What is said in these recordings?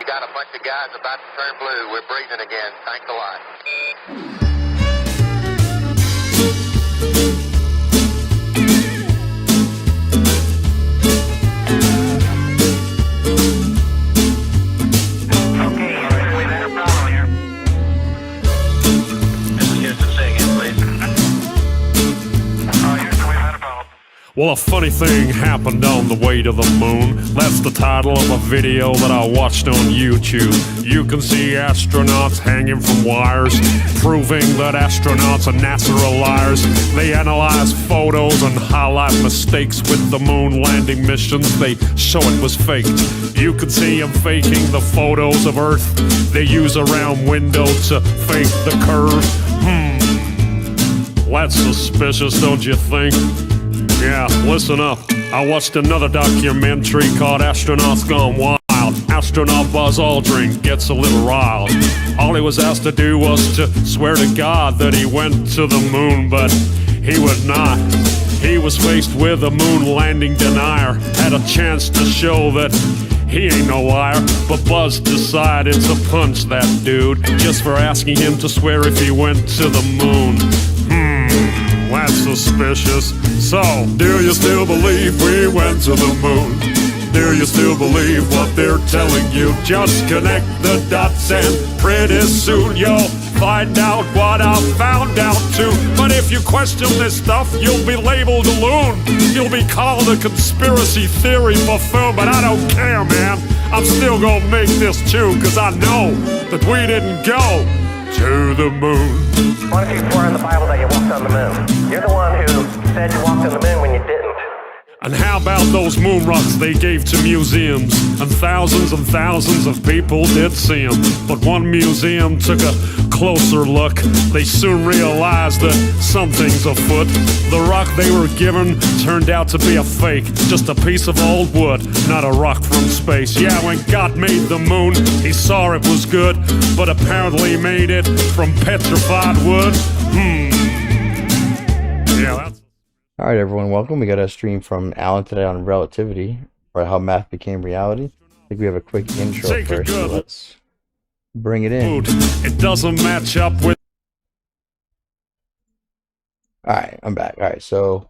got a bunch of guys about to turn blue. We're breathing again. Thanks a lot. Well, a funny thing happened on the way to the moon. That's the title of a video that I watched on YouTube. You can see astronauts hanging from wires, proving that astronauts and NASA are liars. They analyze photos and highlight mistakes with the moon landing missions. They show it was faked. You can see them faking the photos of Earth. They use a round window to fake the curve. That's suspicious, don't you think? Yeah, listen up. I watched another documentary called Astronauts Gone Wild. Astronaut Buzz Aldrin gets a little riled. All he was asked to do was to swear to God that he went to the moon, but he would not. He was faced with a moon landing denier. Had a chance to show that he ain't no liar, but Buzz decided to punch that dude just for asking him to swear if he went to the moon. That's suspicious. So, do you still believe we went to the moon? Do you still believe what they're telling you? Just connect the dots and pretty soon you'll find out what I found out too. But if you question this stuff, you'll be labeled a loon. You'll be called a conspiracy theory buffoon, but I don't care, man. I'm still gonna make this tune, cause I know that we didn't go to the moon. Why don't you swear in the Bible that you walked on the moon? You're the one who said you walked on the moon when you didn't. And how about those moon rocks they gave to museums? And thousands of people did see them. But one museum took a closer look. They soon realized that something's afoot. The rock they were given turned out to be a fake. Just a piece of old wood, not a rock from space. Yeah, when God made the moon, he saw it was good, but apparently made it from petrified wood. Yeah, that's... Alright everyone, welcome. We got a stream from Alan today on relativity, or how math became reality. I think we have a quick intro first, so let's bring it in. It doesn't match up with... Alright, I'm back. Alright, so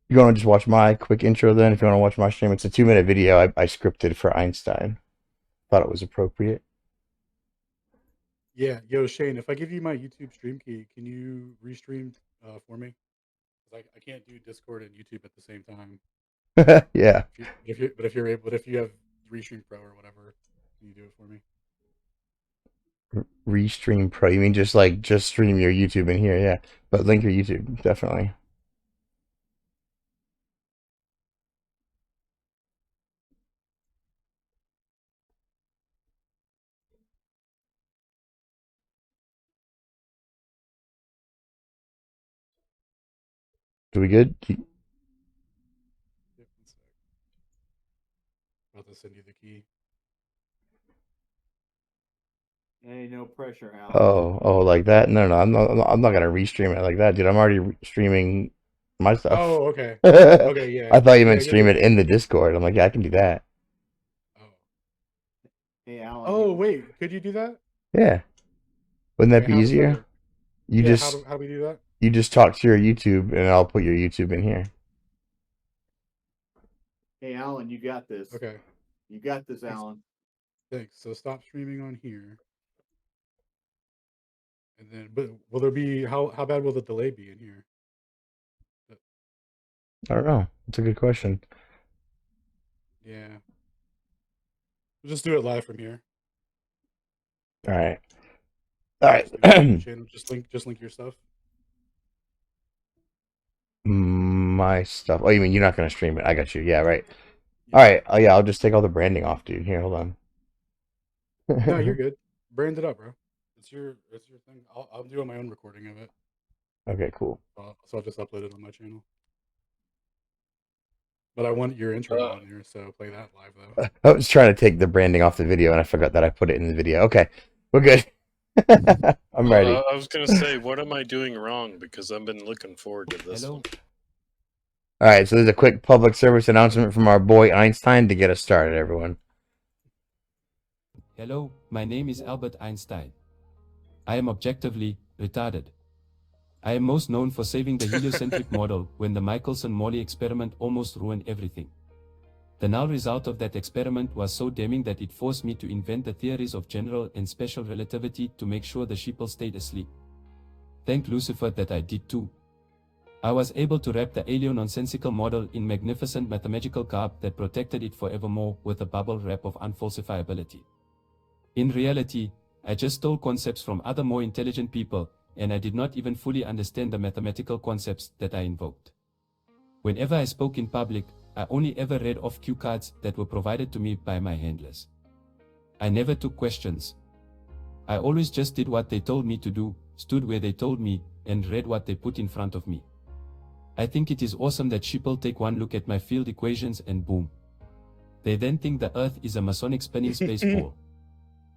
you want to just watch my quick intro then? If you want to watch my stream, it's a 2-minute video I scripted for Einstein. Thought it was appropriate. Yeah, yo Shane, if I give you my YouTube stream key, can you restream for me? I can't do Discord and YouTube at the same time. Yeah. If you have Restream Pro or whatever, can you do it for me? Restream Pro? You mean just stream your YouTube in here? Yeah, but link your YouTube definitely. Do we good? About to send you the key. Hey, no pressure, Al. Oh, like that? No, I'm not gonna restream it like that, dude. I'm already streaming my stuff. Oh, okay. Okay, yeah. I thought you meant stream it in the Discord. I'm like, yeah, I can do that. Oh. Hey, Alan. Oh, wait. Could you do that? Yeah. Wouldn't that be easier? Better? You Yeah, just how do we do that? you just talk to your YouTube, and I'll put your YouTube in here. Hey, Alan, you got this. Okay. You got this, Alan. Thanks. So stop streaming on here. And then, but will there be, how bad will the delay be in here? I don't know. It's a good question. Yeah. We'll just do it live from here. All right. Just link your stuff. My stuff. Oh, you mean you're not gonna stream it? I got you. Yeah, right. All right. Oh yeah, I'll just take all the branding off, dude. Here, hold on. No, you're good. Brand it up, bro. It's your thing. I'm doing my own recording of it. Okay, cool. So I'll just upload it on my channel. But I want your intro on here, so play that live though. I was trying to take the branding off the video, and I forgot that I put it in the video. Okay, we're good. I'm ready. I was gonna say, what am I doing wrong? Because I've been looking forward to this one. All right, so there's a quick public service announcement from our boy Einstein to get us started, everyone. Hello, my name is Albert Einstein. I am objectively retarded. I am most known for saving the heliocentric model when the Michelson-Morley experiment almost ruined everything. The null result of that experiment was so damning that it forced me to invent the theories of general and special relativity to make sure the sheeple stayed asleep. Thank Lucifer that I did too. I was able to wrap the alien nonsensical model in magnificent mathematical garb that protected it forevermore with a bubble wrap of unfalsifiability. In reality, I just stole concepts from other more intelligent people, and I did not even fully understand the mathematical concepts that I invoked. Whenever I spoke in public, I only ever read off cue cards that were provided to me by my handlers. I never took questions. I always just did what they told me to do, stood where they told me, and read what they put in front of me. I think it is awesome that sheeple take one look at my field equations and boom. They then think the Earth is a Masonic spinning space ball.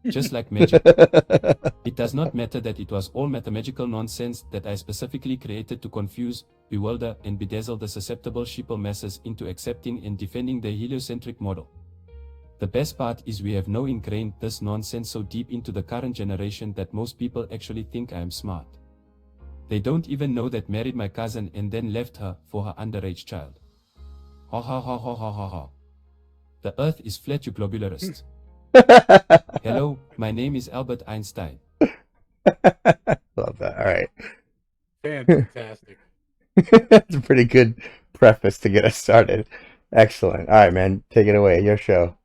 Just like magic. It does not matter that it was all mathematical nonsense that I specifically created to confuse, bewilder, and bedazzle the susceptible sheeple masses into accepting and defending the heliocentric model. The best part is we have now ingrained this nonsense so deep into the current generation that most people actually think I am smart. They don't even know that married my cousin and then left her for her underage child. Ha ha ha ha ha ha ha. The Earth is flat, you globularist. Hello, my name is Albert Einstein. Love that. All right. Fantastic. That's a pretty good preface to get us started. Excellent. All right, man. Take it away. Your show.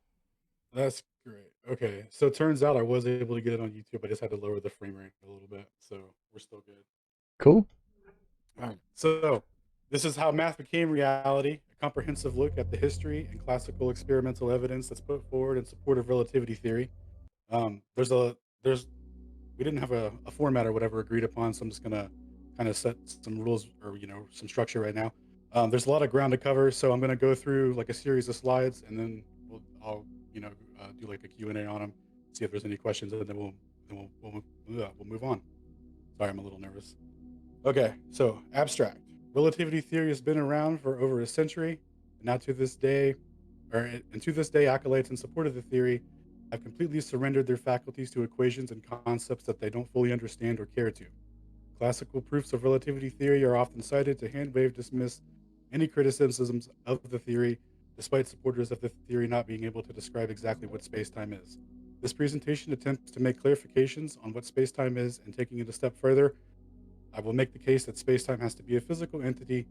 That's great. Okay, so it turns out I was able to get it on YouTube. I just had to lower the frame rate a little bit, so we're still good. Cool. All right, so this is how math became reality, a comprehensive look at the history and classical experimental evidence that's put forward in support of relativity theory. We didn't have a format or whatever agreed upon, so I'm just gonna kind of set some rules or some structure right now. There's a lot of ground to cover, so I'm gonna go through like a series of slides, and then I'll do like a Q&A on them, see if there's any questions, and then we'll move on. Sorry, I'm a little nervous. Okay, so abstract. Relativity theory has been around for over a century, and now to this day, acolytes in support of the theory have completely surrendered their faculties to equations and concepts that they don't fully understand or care to. Classical proofs of relativity theory are often cited to hand-wave dismiss any criticisms of the theory, despite supporters of the theory not being able to describe exactly what spacetime is. This presentation attempts to make clarifications on what spacetime is, and taking it a step further, I will make the case that spacetime has to be a physical entity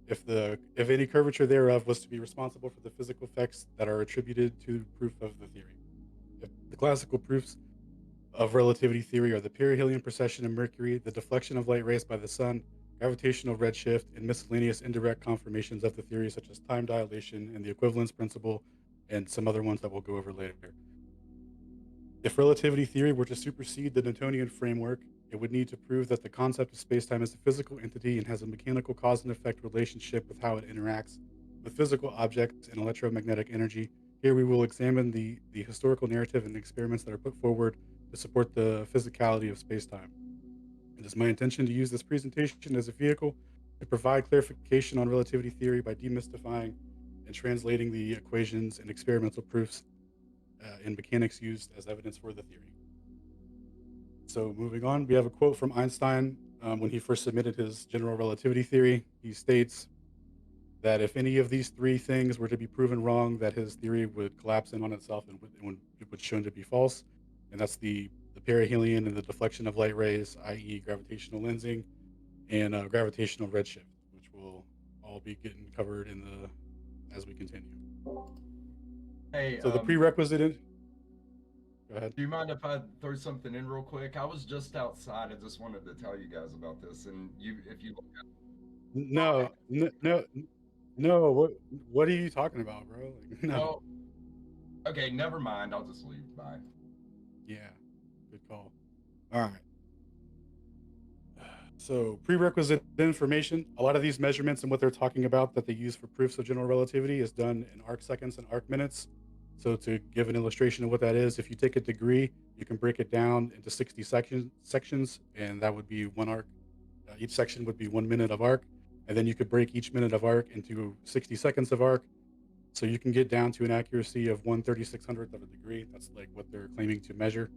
if any curvature thereof was to be responsible for the physical effects that are attributed to proof of the theory. If the classical proofs of relativity theory are the perihelion precession of Mercury, the deflection of light rays by the sun, gravitational redshift, and miscellaneous indirect confirmations of the theory such as time dilation and the equivalence principle, and some other ones that we'll go over later. If relativity theory were to supersede the Newtonian framework, it would need to prove that the concept of spacetime is a physical entity and has a mechanical cause and effect relationship with how it interacts with physical objects and electromagnetic energy. Here we will examine the historical narrative and experiments that are put forward to support the physicality of spacetime. It is my intention to use this presentation as a vehicle to provide clarification on relativity theory by demystifying and translating the equations and experimental proofs in mechanics used as evidence for the theory. So moving on, we have a quote from Einstein when he first submitted his general relativity theory. He states that if any of these three things were to be proven wrong, that his theory would collapse in on itself and it would shown to be false. And that's the perihelion and the deflection of light rays, i.e. gravitational lensing, and gravitational redshift, which will all be getting covered as we continue. Hey, so the prerequisite. Go ahead. Do you mind if I throw something in real quick? I was just outside. I just wanted to tell you guys about this, and if you look at No. What are you talking about, bro? No. Well, okay, never mind. I'll just leave. Bye. Yeah, good call. All right. So prerequisite information. A lot of these measurements and what they're talking about that they use for proofs of general relativity is done in arc seconds and arc minutes. So to give an illustration of what that is, if you take a degree, you can break it down into 60 sections, and that would be one arc. Each section would be 1 minute of arc, and then you could break each minute of arc into 60 seconds of arc. So you can get down to an accuracy of 1/3600th of a degree. That's like what they're claiming to measure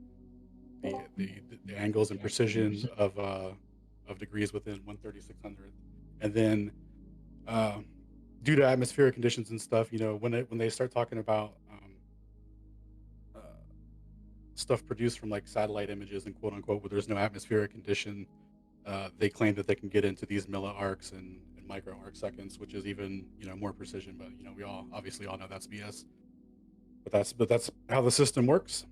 the angles and precision of degrees within 1/3600th. And then uh, due to atmospheric conditions and stuff, when they start talking about uh, stuff produced from like satellite images and quote unquote, where there's no atmospheric condition, they claim that they can get into these milliarcs and micro arc seconds, which is even more precision. But we all obviously all know that's BS. But that's how the system works.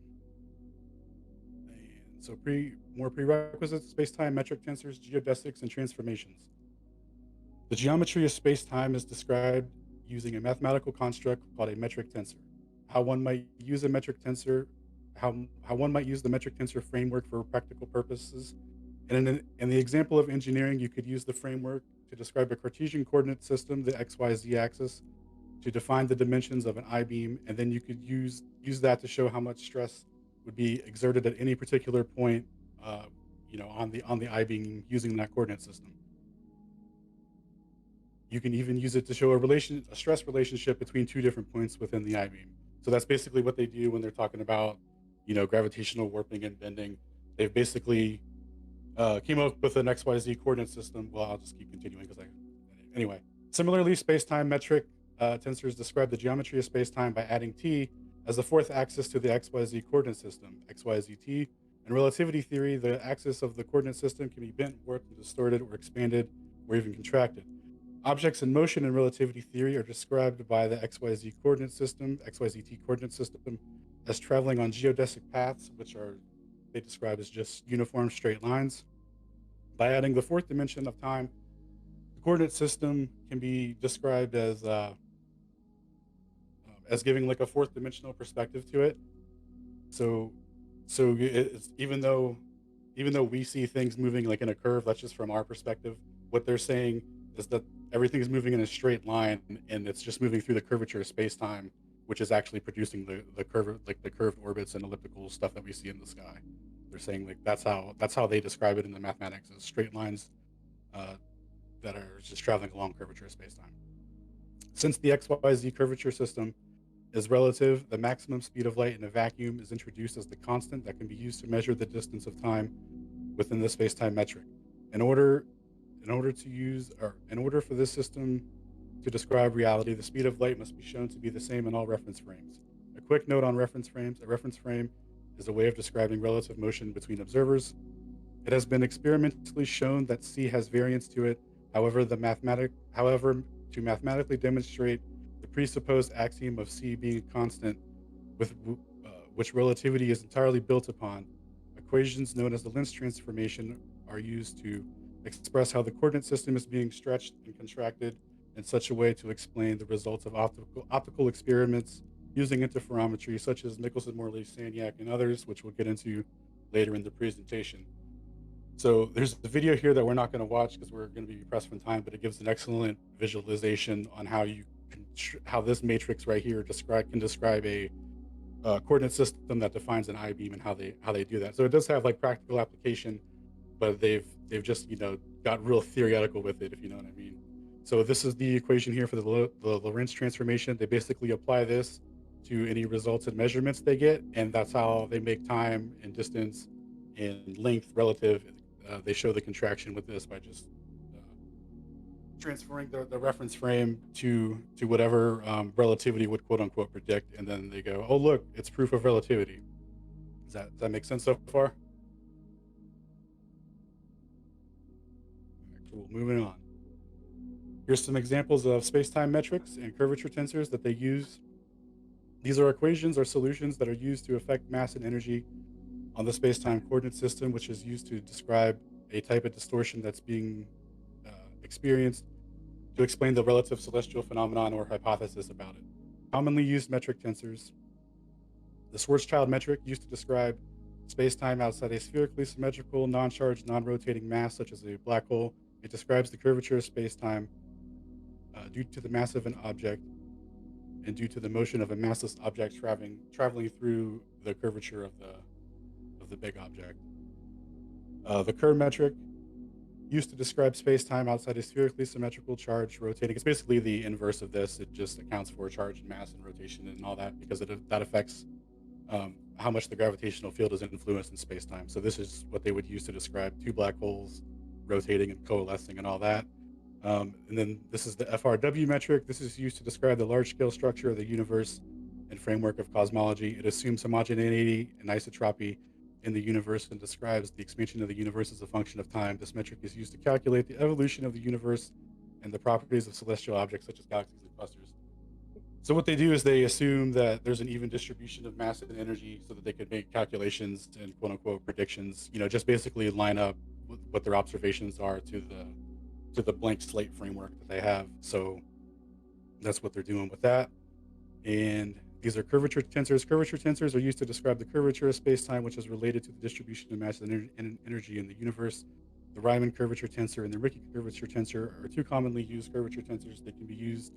And so more prerequisites: space-time, metric tensors, geodesics, and transformations. The geometry of space-time is described using a mathematical construct called a metric tensor. How one might use a metric tensor, how one might use the metric tensor framework for practical purposes. And in the example of engineering, you could use the framework to describe a Cartesian coordinate system, the XYZ axis, to define the dimensions of an I-beam, and then you could use that to show how much stress would be exerted at any particular point, on the I-beam using that coordinate system. You can even use it to show a stress relationship between two different points within the I-beam. So that's basically what they do when they're talking about, gravitational warping and bending. They've basically came up with an XYZ coordinate system. Well, I'll just keep continuing anyway. Similarly, space-time metric tensors describe the geometry of space-time by adding t as the fourth axis to the XYZ coordinate system, XYZT. In relativity theory, the axis of the coordinate system can be bent, warped, distorted, or expanded, or even contracted. Objects in motion in relativity theory are described by the XYZ coordinate system, XYZT coordinate system, as traveling on geodesic paths, which they describe as just uniform straight lines. By adding the fourth dimension of time, the coordinate system can be described as giving like a fourth dimensional perspective to it. So it's, even though we see things moving like in a curve, that's just from our perspective. What they're saying is that everything is moving in a straight line, and it's just moving through the curvature of space-time, which is actually producing the curve, like the curved orbits and elliptical stuff that we see in the sky. They're saying like that's how they describe it in the mathematics, as straight lines that are just traveling along curvature of space-time. Since the XYZ curvature system is relative, the maximum speed of light in a vacuum is introduced as the constant that can be used to measure the distance of time within the space-time metric. In order for this system to describe reality, the speed of light must be shown to be the same in all reference frames. A quick note on reference frames: a reference frame is a way of describing relative motion between observers. It has been experimentally shown that C has variance to it. However, to mathematically demonstrate the presupposed axiom of C being constant, with which relativity is entirely built upon, equations known as the Lenz's transformation are used to express how the coordinate system is being stretched and contracted in such a way to explain the results of optical experiments using interferometry, such as Michelson-Morley, Sagnac, and others, which we'll get into later in the presentation. So there's the video here that we're not going to watch because we're going to be pressed for time, but it gives an excellent visualization on how this matrix right here can describe a coordinate system that defines an I-beam and how they do that. So it does have like practical application, but they've just got real theoretical with it, if you know what I mean. So this is the equation here for the Lorentz transformation. They basically apply this to any results and measurements they get, and that's how they make time and distance and length relative. They show the contraction with this by just transferring the reference frame to whatever relativity would quote unquote predict, and then they go, oh look, it's proof of relativity. Does that make sense so far? Cool, moving on. Here's some examples of space-time metrics and curvature tensors that they use. These are equations or solutions that are used to affect mass and energy on the space-time coordinate system, which is used to describe a type of distortion that's being experienced to explain the relative celestial phenomenon or hypothesis about it. Commonly used metric tensors: the Schwarzschild metric, used to describe space-time outside a spherically symmetrical, non-charged, non-rotating mass such as a black hole. It describes the curvature of space-time due to the mass of an object and due to the motion of a massless object traveling through the curvature of the big object. The Kerr metric used to describe space-time outside a spherically symmetrical charge rotating. It's basically the inverse of this. It just accounts for charge and mass and rotation and all that because that affects how much the gravitational field is influenced in space-time. So this is what they would use to describe two black holes rotating and coalescing and all that. And then this is the FRW metric. This is used to describe the large-scale structure of the universe and framework of cosmology. It assumes homogeneity and isotropy in the universe and describes the expansion of the universe as a function of time. This metric is used to calculate the evolution of the universe and the properties of celestial objects such as galaxies and clusters. So what they do is they assume that there's an even distribution of mass and energy so that they could make calculations and quote unquote predictions, just basically line up what their observations are to the blank slate framework that they have. So that's what they're doing with that. And these are curvature tensors. Curvature tensors are used to describe the curvature of space-time, which is related to the distribution of mass and energy in the universe. The Riemann curvature tensor and the Ricci curvature tensor are two commonly used curvature tensors. They can be used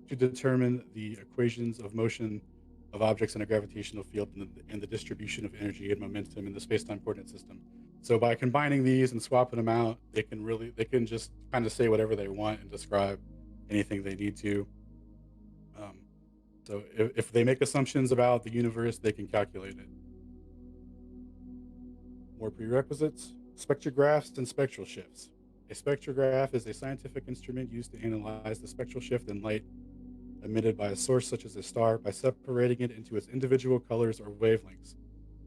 to determine the equations of motion of objects in a gravitational field and the distribution of energy and momentum in the space-time coordinate system. So by combining these and swapping them out, they can just kind of say whatever they want and describe anything they need to. So if they make assumptions about the universe, they can calculate it. More prerequisites: spectrographs and spectral shifts. A spectrograph is a scientific instrument used to analyze the spectral shift in light emitted by a source such as a star by separating it into its individual colors or wavelengths.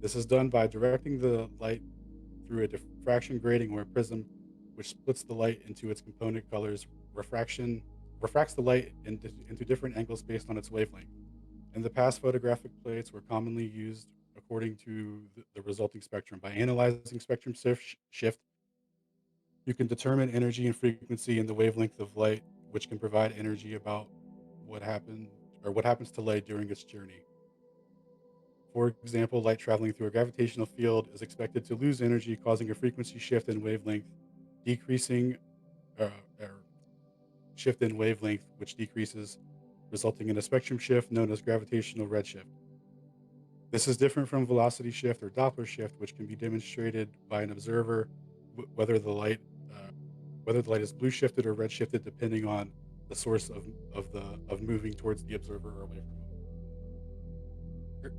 This is done by directing the light through a diffraction grating or a prism, which splits the light into its component colors. Refracts the light into different angles based on its wavelength. In the past, photographic plates were commonly used according to the resulting spectrum. By analyzing spectrum shift, you can determine energy and frequency in the wavelength of light, which can provide energy about what happens to light during its journey. For example, light traveling through a gravitational field is expected to lose energy, causing a frequency shift in wavelength, decreasing or shift in wavelength, which decreases, resulting in a spectrum shift known as gravitational redshift. This is different from velocity shift or Doppler shift, which can be demonstrated by an observer whether the light is blue shifted or red shifted, depending on the source of moving towards the observer or away from him.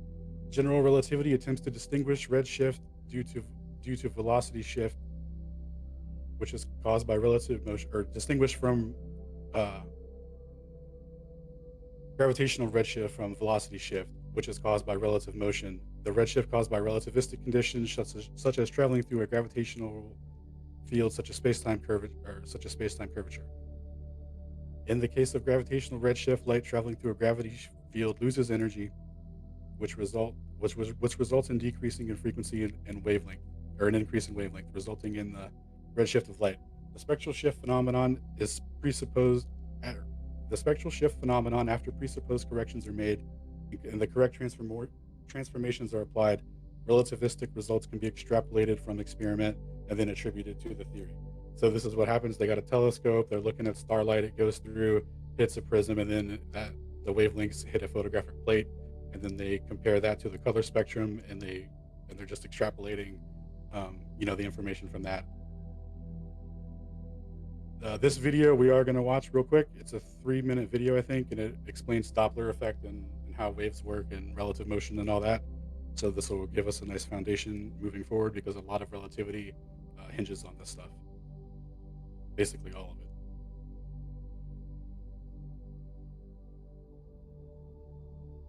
General relativity attempts to distinguish redshift due to velocity shift, which is caused by relative motion, or distinguish from gravitational redshift from velocity shift, which is caused by relative motion. The redshift caused by relativistic conditions, such as traveling through a gravitational field, such as space-time curvature. In the case of gravitational redshift, light traveling through a gravity field loses energy, which results in decreasing in frequency and wavelength, or an increase in wavelength, resulting in the redshift of light. The spectral shift phenomenon after presupposed corrections are made and the correct transformations are applied, relativistic results can be extrapolated from experiment and then attributed to the theory. So this is what happens. They got a telescope, they're looking at starlight, it goes through, hits a prism, and then the wavelengths hit a photographic plate, and then they compare that to the color spectrum, and they're just extrapolating the information from that. This video we are going to watch real quick. It's a 3-minute video, I think, and it explains Doppler effect and how waves work and relative motion and all that. So this will give us a nice foundation moving forward, because a lot of relativity hinges on this stuff. Basically all of it.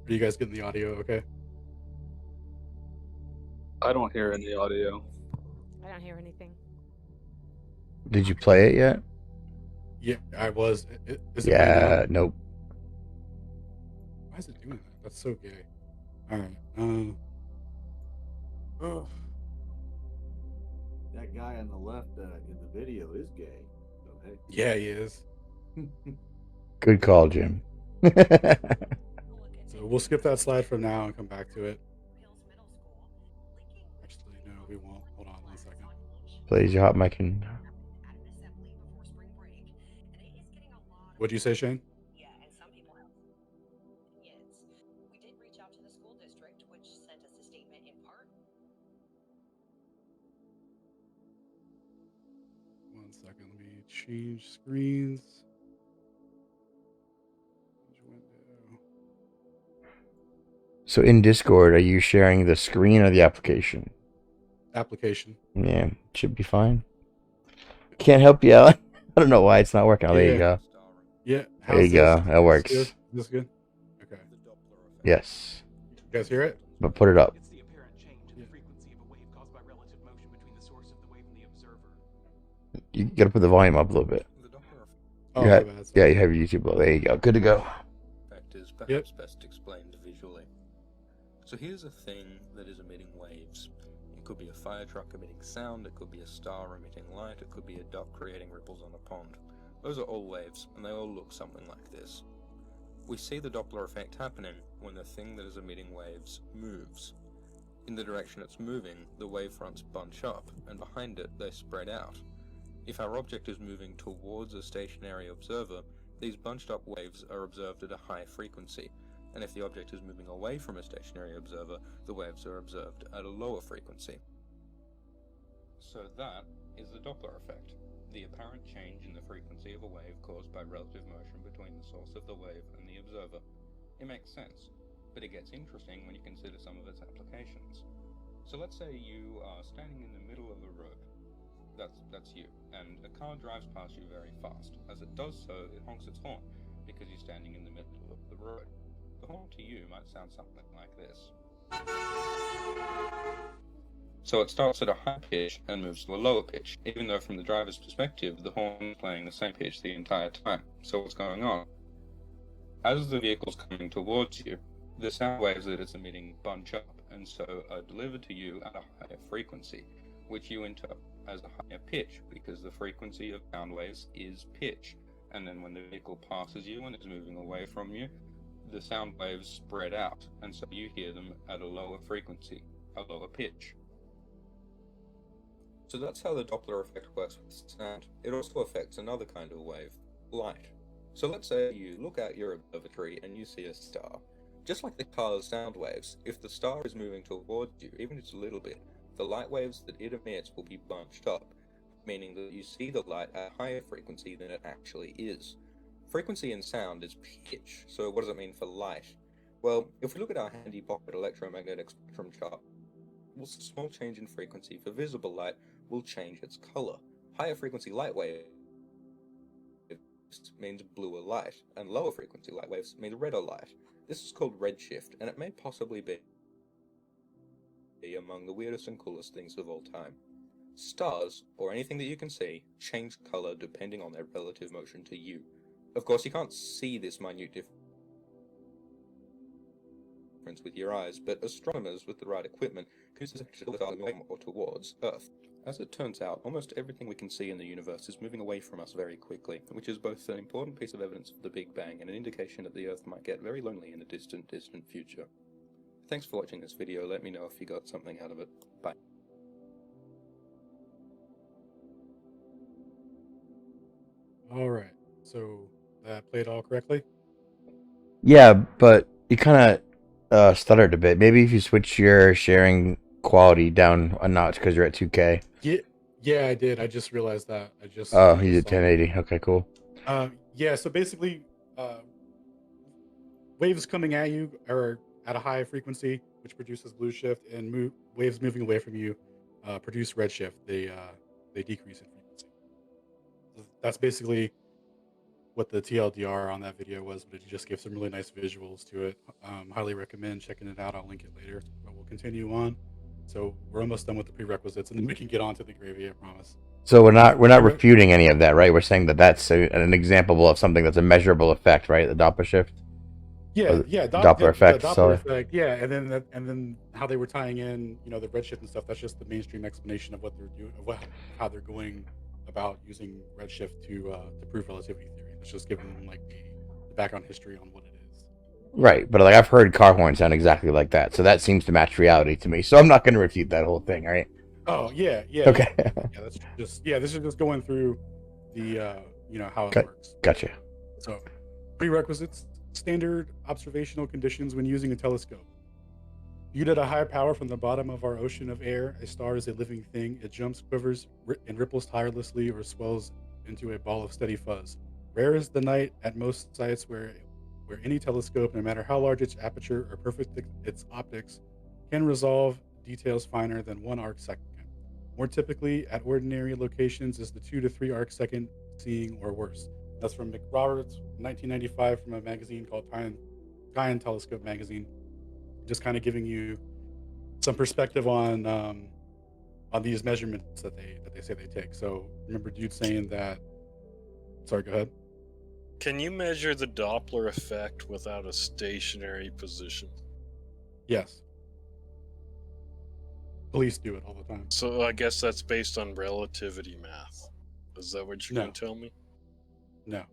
Are you guys getting the audio okay? I don't hear any audio. I don't hear anything. Did you play it yet? Yeah, I was. Is it playing now? Nope. Why is it doing that? That's so gay. All right. That guy on the left in the video is gay. So, hey. Yeah, he is. Good call, Jim. So we'll skip that slide from now and come back to it. Actually, no, we won't. Hold on 1 second. Please, your hot mic in. What'd you say, Shane? Yeah, and some people have opinions. We did reach out to the school district, which sent us a statement in part. 1 second. second. Let me change screens. Change window. So in Discord, are you sharing the screen or the application? Application. Yeah, should be fine. Can't help you out. I don't know why it's not working. Oh, there you Yeah. go. Yeah. There you go. That works. Is this good? Okay. Yes. You guys hear it? But put it up. It's the apparent change in the frequency of a wave caused by relative motion between the source of the wave and the observer. You gotta put the volume up a little bit. Oh, You my had- bad. yeah, you have your YouTube low. There you go. Good to go. Fact is perhaps best explained visually. So here's a thing that is emitting waves. It could be a fire truck emitting sound, it could be a star emitting light, it could be a duck creating ripples on a pond. Those are all waves, and they all look something like this. We see the Doppler effect happening when the thing that is emitting waves moves. In the direction it's moving, the wavefronts bunch up, and behind it they spread out. If our object is moving towards a stationary observer, these bunched up waves are observed at a high frequency, and if the object is moving away from a stationary observer, the waves are observed at a lower frequency. So that is the Doppler effect, the apparent change in the frequency of a wave caused by relative motion between the source of the wave and the observer. It makes sense, but it gets interesting when you consider some of its applications. So let's say you are standing in the middle of a road. That's you, and a car drives past you very fast. As it does so, it honks its horn, because you're standing in the middle of the road. The horn to you might sound something like this. So it starts at a high pitch and moves to a lower pitch, even though from the driver's perspective, the horn is playing the same pitch the entire time. So what's going on? As the vehicle's coming towards you, the sound waves that it's emitting bunch up, and so are delivered to you at a higher frequency, which you interpret as a higher pitch, because the frequency of sound waves is pitch. And then when the vehicle passes you and is moving away from you, the sound waves spread out, and so you hear them at a lower frequency, a lower pitch. So that's how the Doppler effect works with sound. It also affects another kind of wave, light. So let's say you look out your observatory and you see a star. Just like the car's sound waves, if the star is moving towards you, even just a little bit, the light waves that it emits will be bunched up, meaning that you see the light at a higher frequency than it actually is. Frequency in sound is pitch, so what does it mean for light? Well, if we look at our handy pocket electromagnetic spectrum chart, a small change in frequency for visible light will change its color. Higher frequency light waves means bluer light, and lower frequency light waves mean redder light. This is called redshift, and it may possibly be among the weirdest and coolest things of all time. Stars, or anything that you can see, change color depending on their relative motion to you. Of course, you can't see this minute difference with your eyes, but astronomers with the right equipment can use this to away or towards Earth. As it turns out, almost everything we can see in the universe is moving away from us very quickly, which is both an important piece of evidence for the Big Bang and an indication that the Earth might get very lonely in the distant future. Thanks for watching this video. Let me know if you got something out of it. Bye. All right. So that played all correctly? Yeah, but you kind of stuttered a bit. Maybe if you switch your sharing quality down a notch because you're at 2K. Yeah, I did. I just realized that. Oh, you did 1080. Okay, cool. Yeah, so basically, waves coming at you are at a high frequency, which produces blue shift, and waves moving away from you produce redshift. They decrease in frequency. That's basically what the TLDR on that video was, but it just gave some really nice visuals to it. Highly recommend checking it out. I'll link it later, but we'll continue on. So we're almost done with the prerequisites, and then we can get on to the gravy, I promise. So we're not refuting any of that, right? We're saying that that's an example of something that's a measurable effect, right? The Doppler shift. Doppler effect. The Doppler So effect, yeah, and then how they were tying in, the redshift and stuff. That's just the mainstream explanation of what they're doing, how they're going about using redshift to prove relativity theory. It's just giving them like the background history on what it is. right, but like I've heard car horns sound exactly like that, so that seems to match reality to me. So I'm not going to refute that whole thing, right? Oh yeah. Okay. That's just this is just going through the how it works. Gotcha. So prerequisites: standard observational conditions when using a telescope. Viewed at a high power from the bottom of our ocean of air, a star is a living thing. It jumps, quivers, and ripples tirelessly or swells into a ball of steady fuzz. Rare is the night at most sites where any telescope, no matter how large its aperture or perfect its optics, can resolve details finer than 1 arc second. More typically, at ordinary locations, is the 2 to 3 arc second seeing or worse. That's from McRoberts, 1995, from a magazine called Sky and Telescope magazine. Just kind of giving you some perspective on these measurements that they say they take. So remember, dude saying that. Sorry, go ahead. Can you measure the Doppler effect without a stationary position? Yes. Police do it all the time. So I guess that's based on relativity math. Is that what you're going to tell me? No.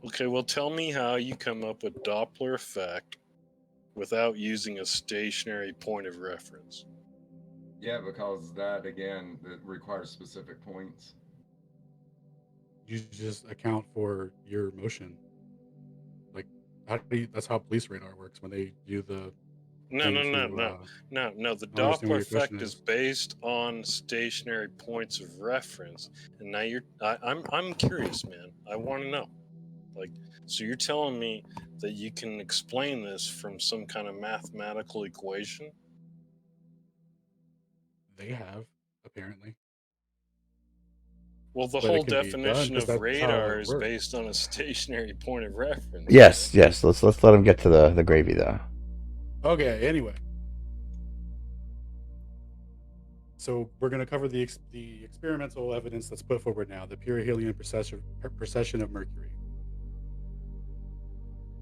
Okay, well, tell me how you come up with Doppler effect without using a stationary point of reference. Yeah, because that, again, it requires specific points. You just account for your motion. Like, that's how police radar works when they do the. No. The Doppler effect is based on stationary points of reference, and now I'm curious, man. I want to know. Like, so you're telling me that you can explain this from some kind of mathematical equation? They have, apparently. Well, the whole definition of radar is based on a stationary point of reference. Yes. Let's let him get to the gravy though. Okay. Anyway, so we're going to cover the experimental evidence that's put forward now. The perihelion precession of Mercury.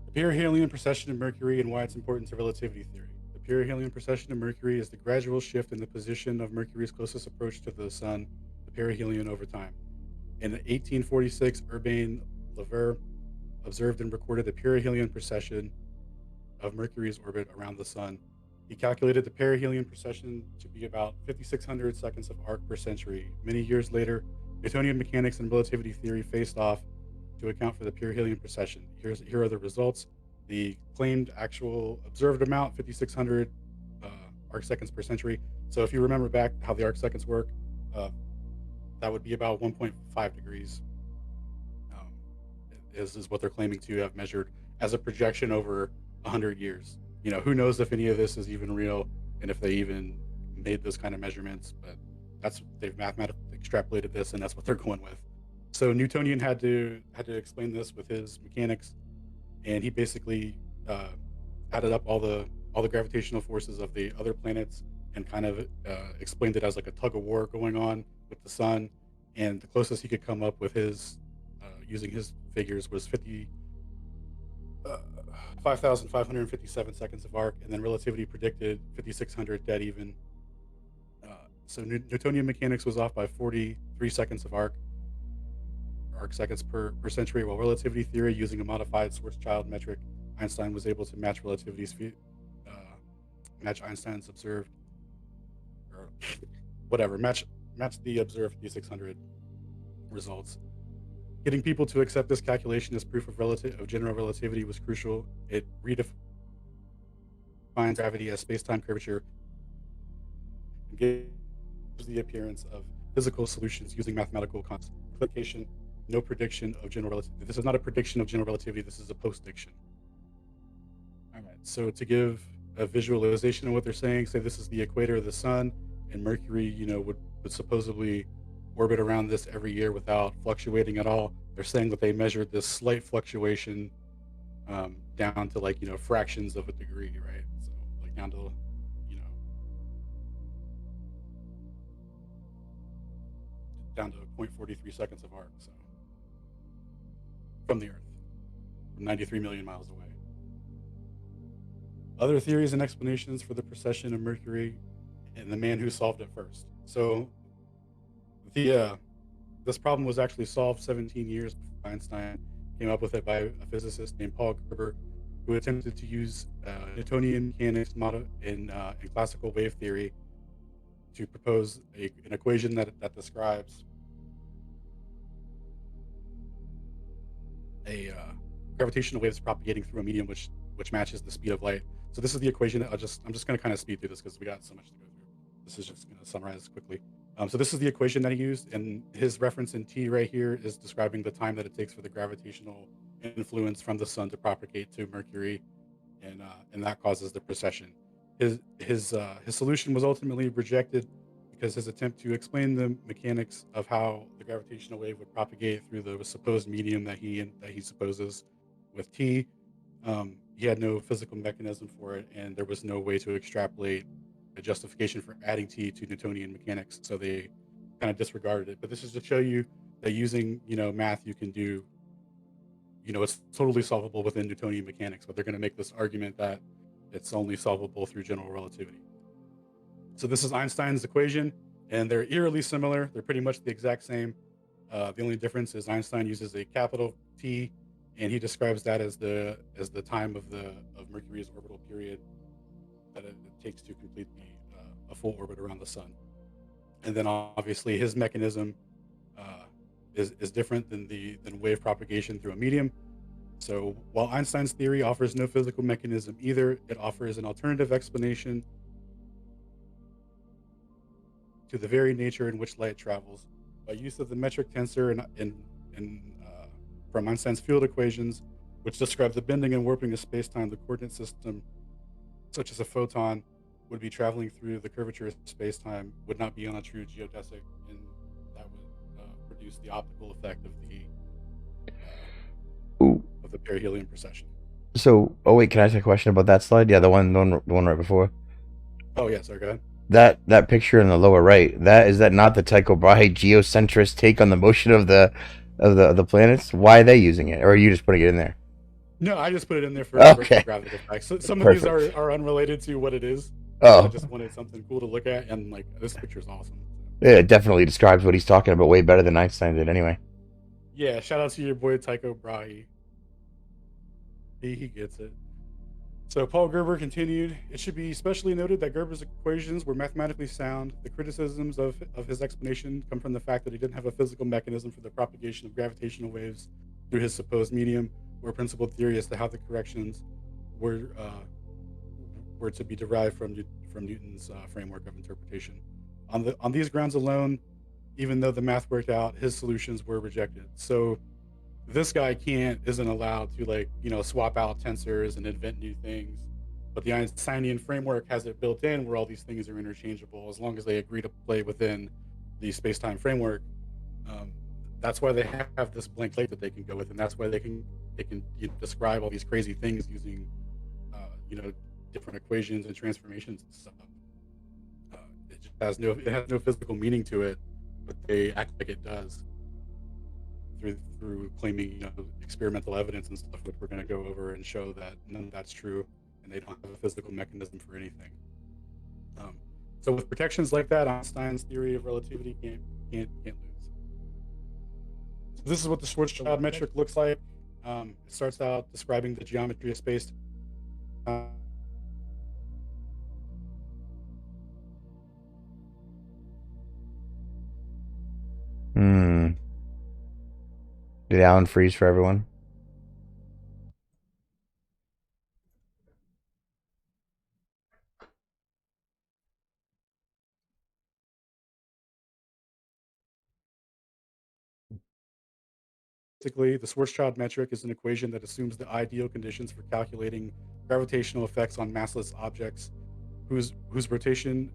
The perihelion precession of Mercury and why it's important to relativity theory. The perihelion precession of Mercury is the gradual shift in the position of Mercury's closest approach to the Sun, the perihelion, over time. In 1846, Urbain Le Verrier observed and recorded the perihelion precession of Mercury's orbit around the Sun. He calculated the perihelion precession to be about 5,600 seconds of arc per century. Many years later, Newtonian mechanics and relativity theory faced off to account for the perihelion precession. Here are the results. The claimed actual observed amount, 5,600 arc seconds per century. So if you remember back how the arc seconds work, that would be about 1.5 degrees is what they're claiming to have measured as a projection over 100 years. You know, who knows if any of this is even real and if they even made those kind of measurements, but they've mathematically extrapolated this and that's what they're going with. So Newtonian had to explain this with his mechanics, and he basically added up all the gravitational forces of the other planets and kind of explained it as like a tug of war going on with the Sun. And the closest he could come up with his using his figures was 5,557 seconds of arc, and then relativity predicted 5,600 dead even. So Newtonian mechanics was off by 43 seconds of arc seconds per century, while relativity theory, using a modified Schwarzschild metric, Einstein was able to match match Einstein's observed, or whatever, match the observed 5,600 results. Getting people to accept this calculation as proof of general relativity was crucial. It redefines gravity as space-time curvature and gives the appearance of physical solutions using mathematical constants. Implication: no prediction of general relativity. This is not a prediction of general relativity. This is a post-diction. All right. So to give a visualization of what they're saying, say this is the equator of the Sun, and Mercury, would supposedly orbit around this every year without fluctuating at all. They're saying that they measured this slight fluctuation down to fractions of a degree, right? So like down to down to 0.43 seconds of arc. So from the Earth, from 93 million miles away. Other theories and explanations for the precession of Mercury and the man who solved it first. So this problem was actually solved 17 years before Einstein came up with it by a physicist named Paul Gerber, who attempted to use Newtonian mechanics in classical wave theory to propose an equation that describes a gravitational waves propagating through a medium which which matches the speed of light. So this is the equation that I'm just going to kind of speed through this because we got so much to go through. This is just going to summarize quickly. So this is the equation that he used, and his reference in T right here is describing the time that it takes for the gravitational influence from the sun to propagate to Mercury, and that causes the precession. His solution was ultimately rejected because his attempt to explain the mechanics of how the gravitational wave would propagate through the supposed medium that he supposes with T, he had no physical mechanism for it, and there was no way to extrapolate a justification for adding T to Newtonian mechanics, so they kind of disregarded it. But this is to show you that using math, you can do it's totally solvable within Newtonian mechanics, but they're going to make this argument that it's only solvable through general relativity. So this is Einstein's equation, and they're eerily similar. They're pretty much the exact same. The only difference is Einstein uses a capital T, and he describes that as the time of Mercury's orbital period that it takes to complete a full orbit around the sun. And then obviously his mechanism is different than wave propagation through a medium. So while Einstein's theory offers no physical mechanism either, it offers an alternative explanation to the very nature in which light travels. By use of the metric tensor from Einstein's field equations, which describe the bending and warping of space-time, the coordinate system, such as a photon, would be traveling through the curvature of space-time, would not be on a true geodesic, and that would produce the optical effect of the perihelion precession. So, oh wait, can I ask a question about that slide? Yeah, the one right before. Oh yeah, sorry, go ahead. That picture in the lower right, is that not the Tycho Brahe geocentrist take on the motion of the planets? Why are they using it, or are you just putting it in there? No, I just put it in there for gravitational effects. So some of these are unrelated to what it is. Oh, I just wanted something cool to look at, and like this picture is awesome. Yeah, it definitely describes what he's talking about way better than Einstein did, anyway. Yeah, shout out to your boy Tycho Brahe. He gets it. So Paul Gerber continued, it should be especially noted that Gerber's equations were mathematically sound. The criticisms of his explanation come from the fact that he didn't have a physical mechanism for the propagation of gravitational waves through his supposed medium, or a principled theory as to how the corrections were to be derived from Newton's framework of interpretation. On these grounds alone, even though the math worked out, his solutions were rejected. So this guy isn't allowed to swap out tensors and invent new things, but the Einsteinian framework has it built in where all these things are interchangeable as long as they agree to play within the space-time framework. That's why they have this blank slate that they can go with, and that's why they can describe all these crazy things using different equations and transformations and stuff. It has no physical meaning to it, but they act like it does through claiming experimental evidence and stuff, which we're going to go over and show that none of that's true, and they don't have a physical mechanism for anything. So with protections like that, Einstein's theory of relativity can't lose. So this is what the Schwarzschild metric looks like. It starts out describing the geometry of space. Did Alan freeze for everyone? Basically, the Schwarzschild metric is an equation that assumes the ideal conditions for calculating gravitational effects on massless objects whose rotation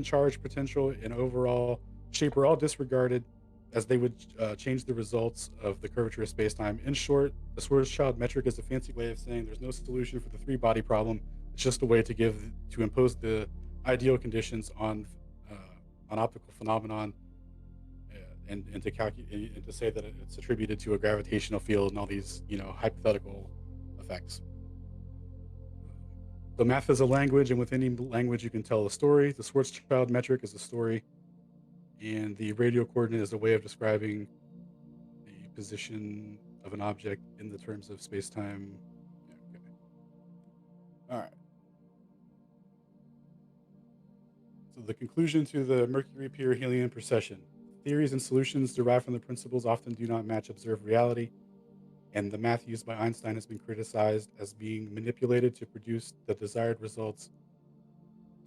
charge potential and overall shape are all disregarded, as they would change the results of the curvature of spacetime. In short, the Schwarzschild metric is a fancy way of saying there's no solution for the three-body problem. It's just a way to impose the ideal conditions on optical phenomenon, and to calculate and to say that it's attributed to a gravitational field and all these hypothetical effects. So math is a language, and with any language you can tell a story. The Schwarzschild metric is a story, and the radial coordinate is a way of describing the position of an object in the terms of space-time. Okay. All right. So the conclusion to the Mercury perihelion precession. Theories and solutions derived from the principles often do not match observed reality. and the math used by Einstein has been criticized as being manipulated to produce the desired results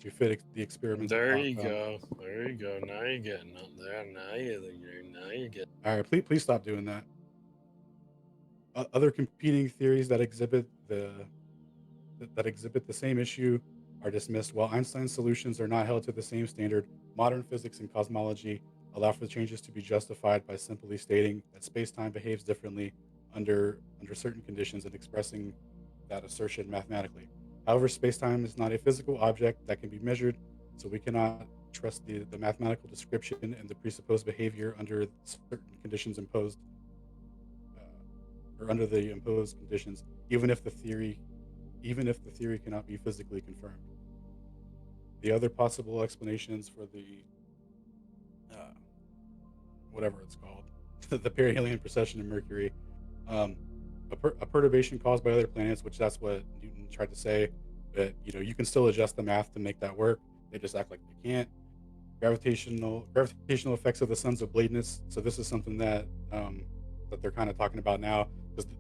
to fit the experimental There you outcome. go. There you go. Now you're getting up there. Now you get. All right, please stop doing that. Other competing theories that exhibit the same issue are dismissed. While Einstein's solutions are not held to the same standard, modern physics and cosmology allow for changes to be justified by simply stating that space-time behaves differently under certain conditions and expressing that assertion mathematically. However, space-time is not a physical object that can be measured, so we cannot trust the mathematical description and the presupposed behavior under certain conditions imposed or under the imposed conditions, even if the theory cannot be physically confirmed. The other possible explanations for the whatever it's called, the perihelion precession of Mercury, a perturbation caused by other planets, which that's what Newton tried to say. But you can still adjust the math to make that work. They just act like they can't. Gravitational effects of the sun's oblateness. So this is something that that they're kind of talking about now, because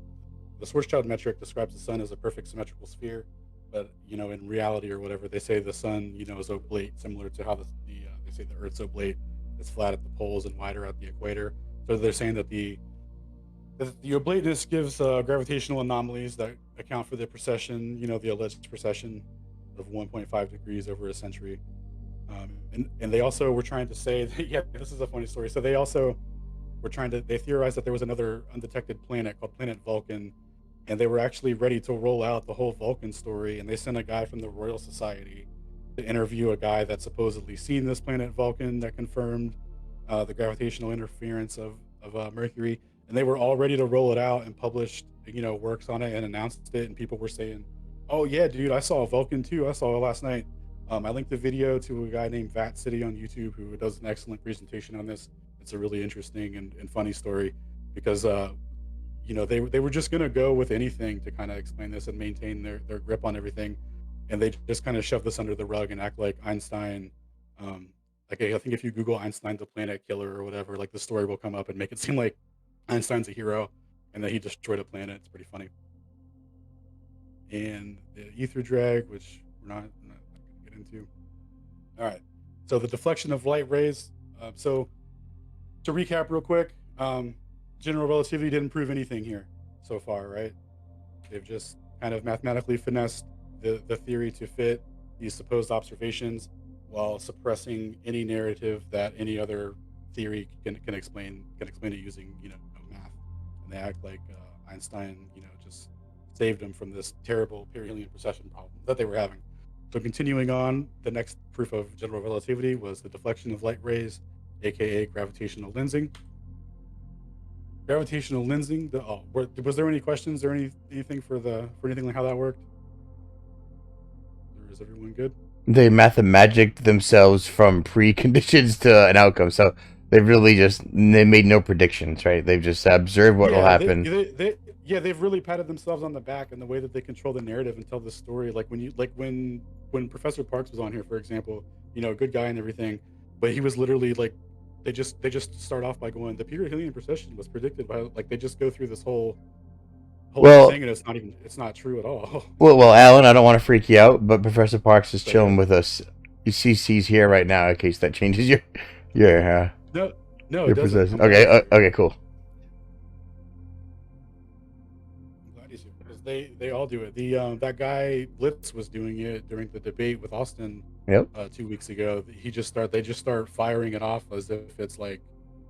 the Schwarzschild metric describes the sun as a perfect symmetrical sphere, but in reality or whatever, they say the sun is oblate, similar to how they say the Earth's oblate. It's flat at the poles and wider at the equator. So they're saying that the oblateness gives gravitational anomalies that account for the precession, the alleged precession of 1.5 degrees over a century. And they also were trying to say that, yeah, this is a funny story. So they also were they theorized that there was another undetected planet called Planet Vulcan, and they were actually ready to roll out the whole Vulcan story. And they sent a guy from the Royal Society to interview a guy that supposedly seen this planet Vulcan that confirmed the gravitational interference of Mercury. And they were all ready to roll it out and published, works on it and announced it. And people were saying, "Oh yeah, dude, I saw a Vulcan too. I saw it last night." I linked the video to a guy named Vat City on YouTube who does an excellent presentation on this. It's a really interesting and funny story because they were just gonna go with anything to kind of explain this and maintain their grip on everything, and they just kind of shove this under the rug and act like Einstein. Like I think if you Google Einstein the planet killer or whatever, like the story will come up and make it seem like Einstein's a hero and that he destroyed a planet. It's pretty funny. And the ether drag, which we're not gonna get into. All right. So the deflection of light rays. So to recap real quick, general relativity didn't prove anything here so far, right? They've just kind of mathematically finessed the theory to fit these supposed observations while suppressing any narrative that any other theory can explain it using math. And they act like Einstein just saved them from this terrible perihelion precession problem that they were having. So continuing on, the next proof of general relativity was the deflection of light rays, aka gravitational lensing. Gravitational lensing. Was there any questions or anything for anything like how that worked? Or is everyone good? They mathemagicked themselves from preconditions to an outcome, so they made no predictions, right? They've just observed what will happen. They've really patted themselves on the back in the way that they control the narrative and tell the story. Like when Professor Parks was on here, for example, good guy and everything, but he was literally like, they just start off by going, the perihelion precession was predicted by, like, they just go through this whole thing, and it's not true at all. Well, Alan, I don't want to freak you out, but Professor Parks is chilling with us. He's here right now in case that changes your no, it doesn't. Okay, cool. I'm glad he's here because they all do it. That guy Blitz was doing it during the debate with Austin. Yep. 2 weeks ago. They just start firing it off as if it's like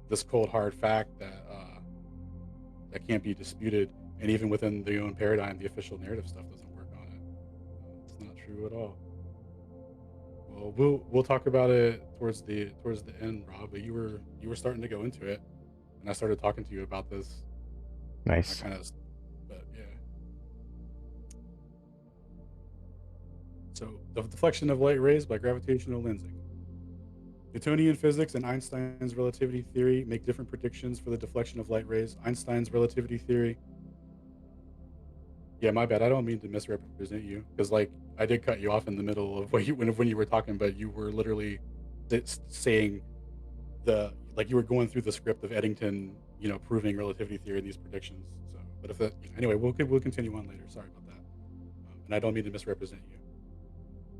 this cold hard fact that can't be disputed. And even within the own paradigm, the official narrative stuff doesn't work on it. It's not true at all. Well, we'll talk about it towards the end, Rob. But you were starting to go into it, and I started talking to you about this. Nice. But yeah. So the deflection of light rays by gravitational lensing. Newtonian physics and Einstein's relativity theory make different predictions for the deflection of light rays. Einstein's relativity theory. Yeah, my bad. I don't mean to misrepresent you, because like I did cut you off in the middle of when you were talking, but you were literally saying you were going through the script of Eddington, proving relativity theory in these predictions. So But if that, anyway, we'll continue on later. Sorry about that. And I don't mean to misrepresent you.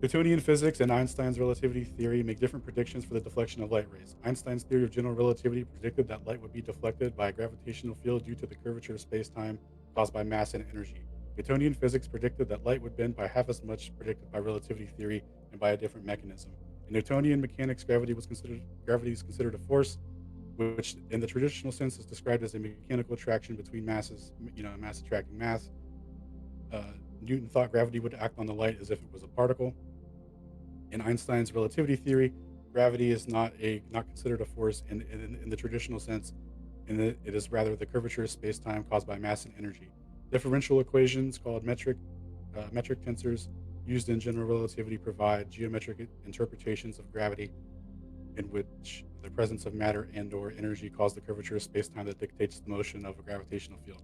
Newtonian physics and Einstein's relativity theory make different predictions for the deflection of light rays. Einstein's theory of general relativity predicted that light would be deflected by a gravitational field due to the curvature of space-time caused by mass and energy. Newtonian physics predicted that light would bend by half as much predicted by relativity theory and by a different mechanism. In Newtonian mechanics, gravity is considered a force, which in the traditional sense is described as a mechanical attraction between masses, mass attracting mass. Newton thought gravity would act on the light as if it was a particle. In Einstein's relativity theory, gravity is not considered a force in the traditional sense, and it is rather the curvature of space-time caused by mass and energy. Differential equations called metric tensors used in general relativity provide geometric interpretations of gravity in which the presence of matter and/or energy cause the curvature of space-time that dictates the motion of a gravitational field.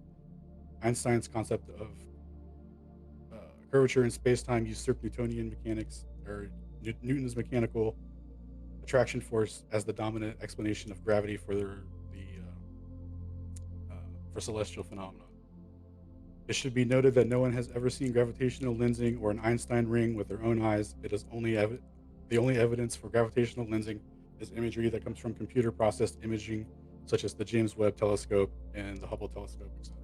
Einstein's concept of curvature in space-time used Newtonian mechanics, or Newton's mechanical attraction force, as the dominant explanation of gravity for celestial phenomena. It should be noted that no one has ever seen gravitational lensing or an Einstein ring with their own eyes. It is the only evidence for gravitational lensing is imagery that comes from computer-processed imaging, such as the James Webb Telescope and the Hubble Telescope, etc.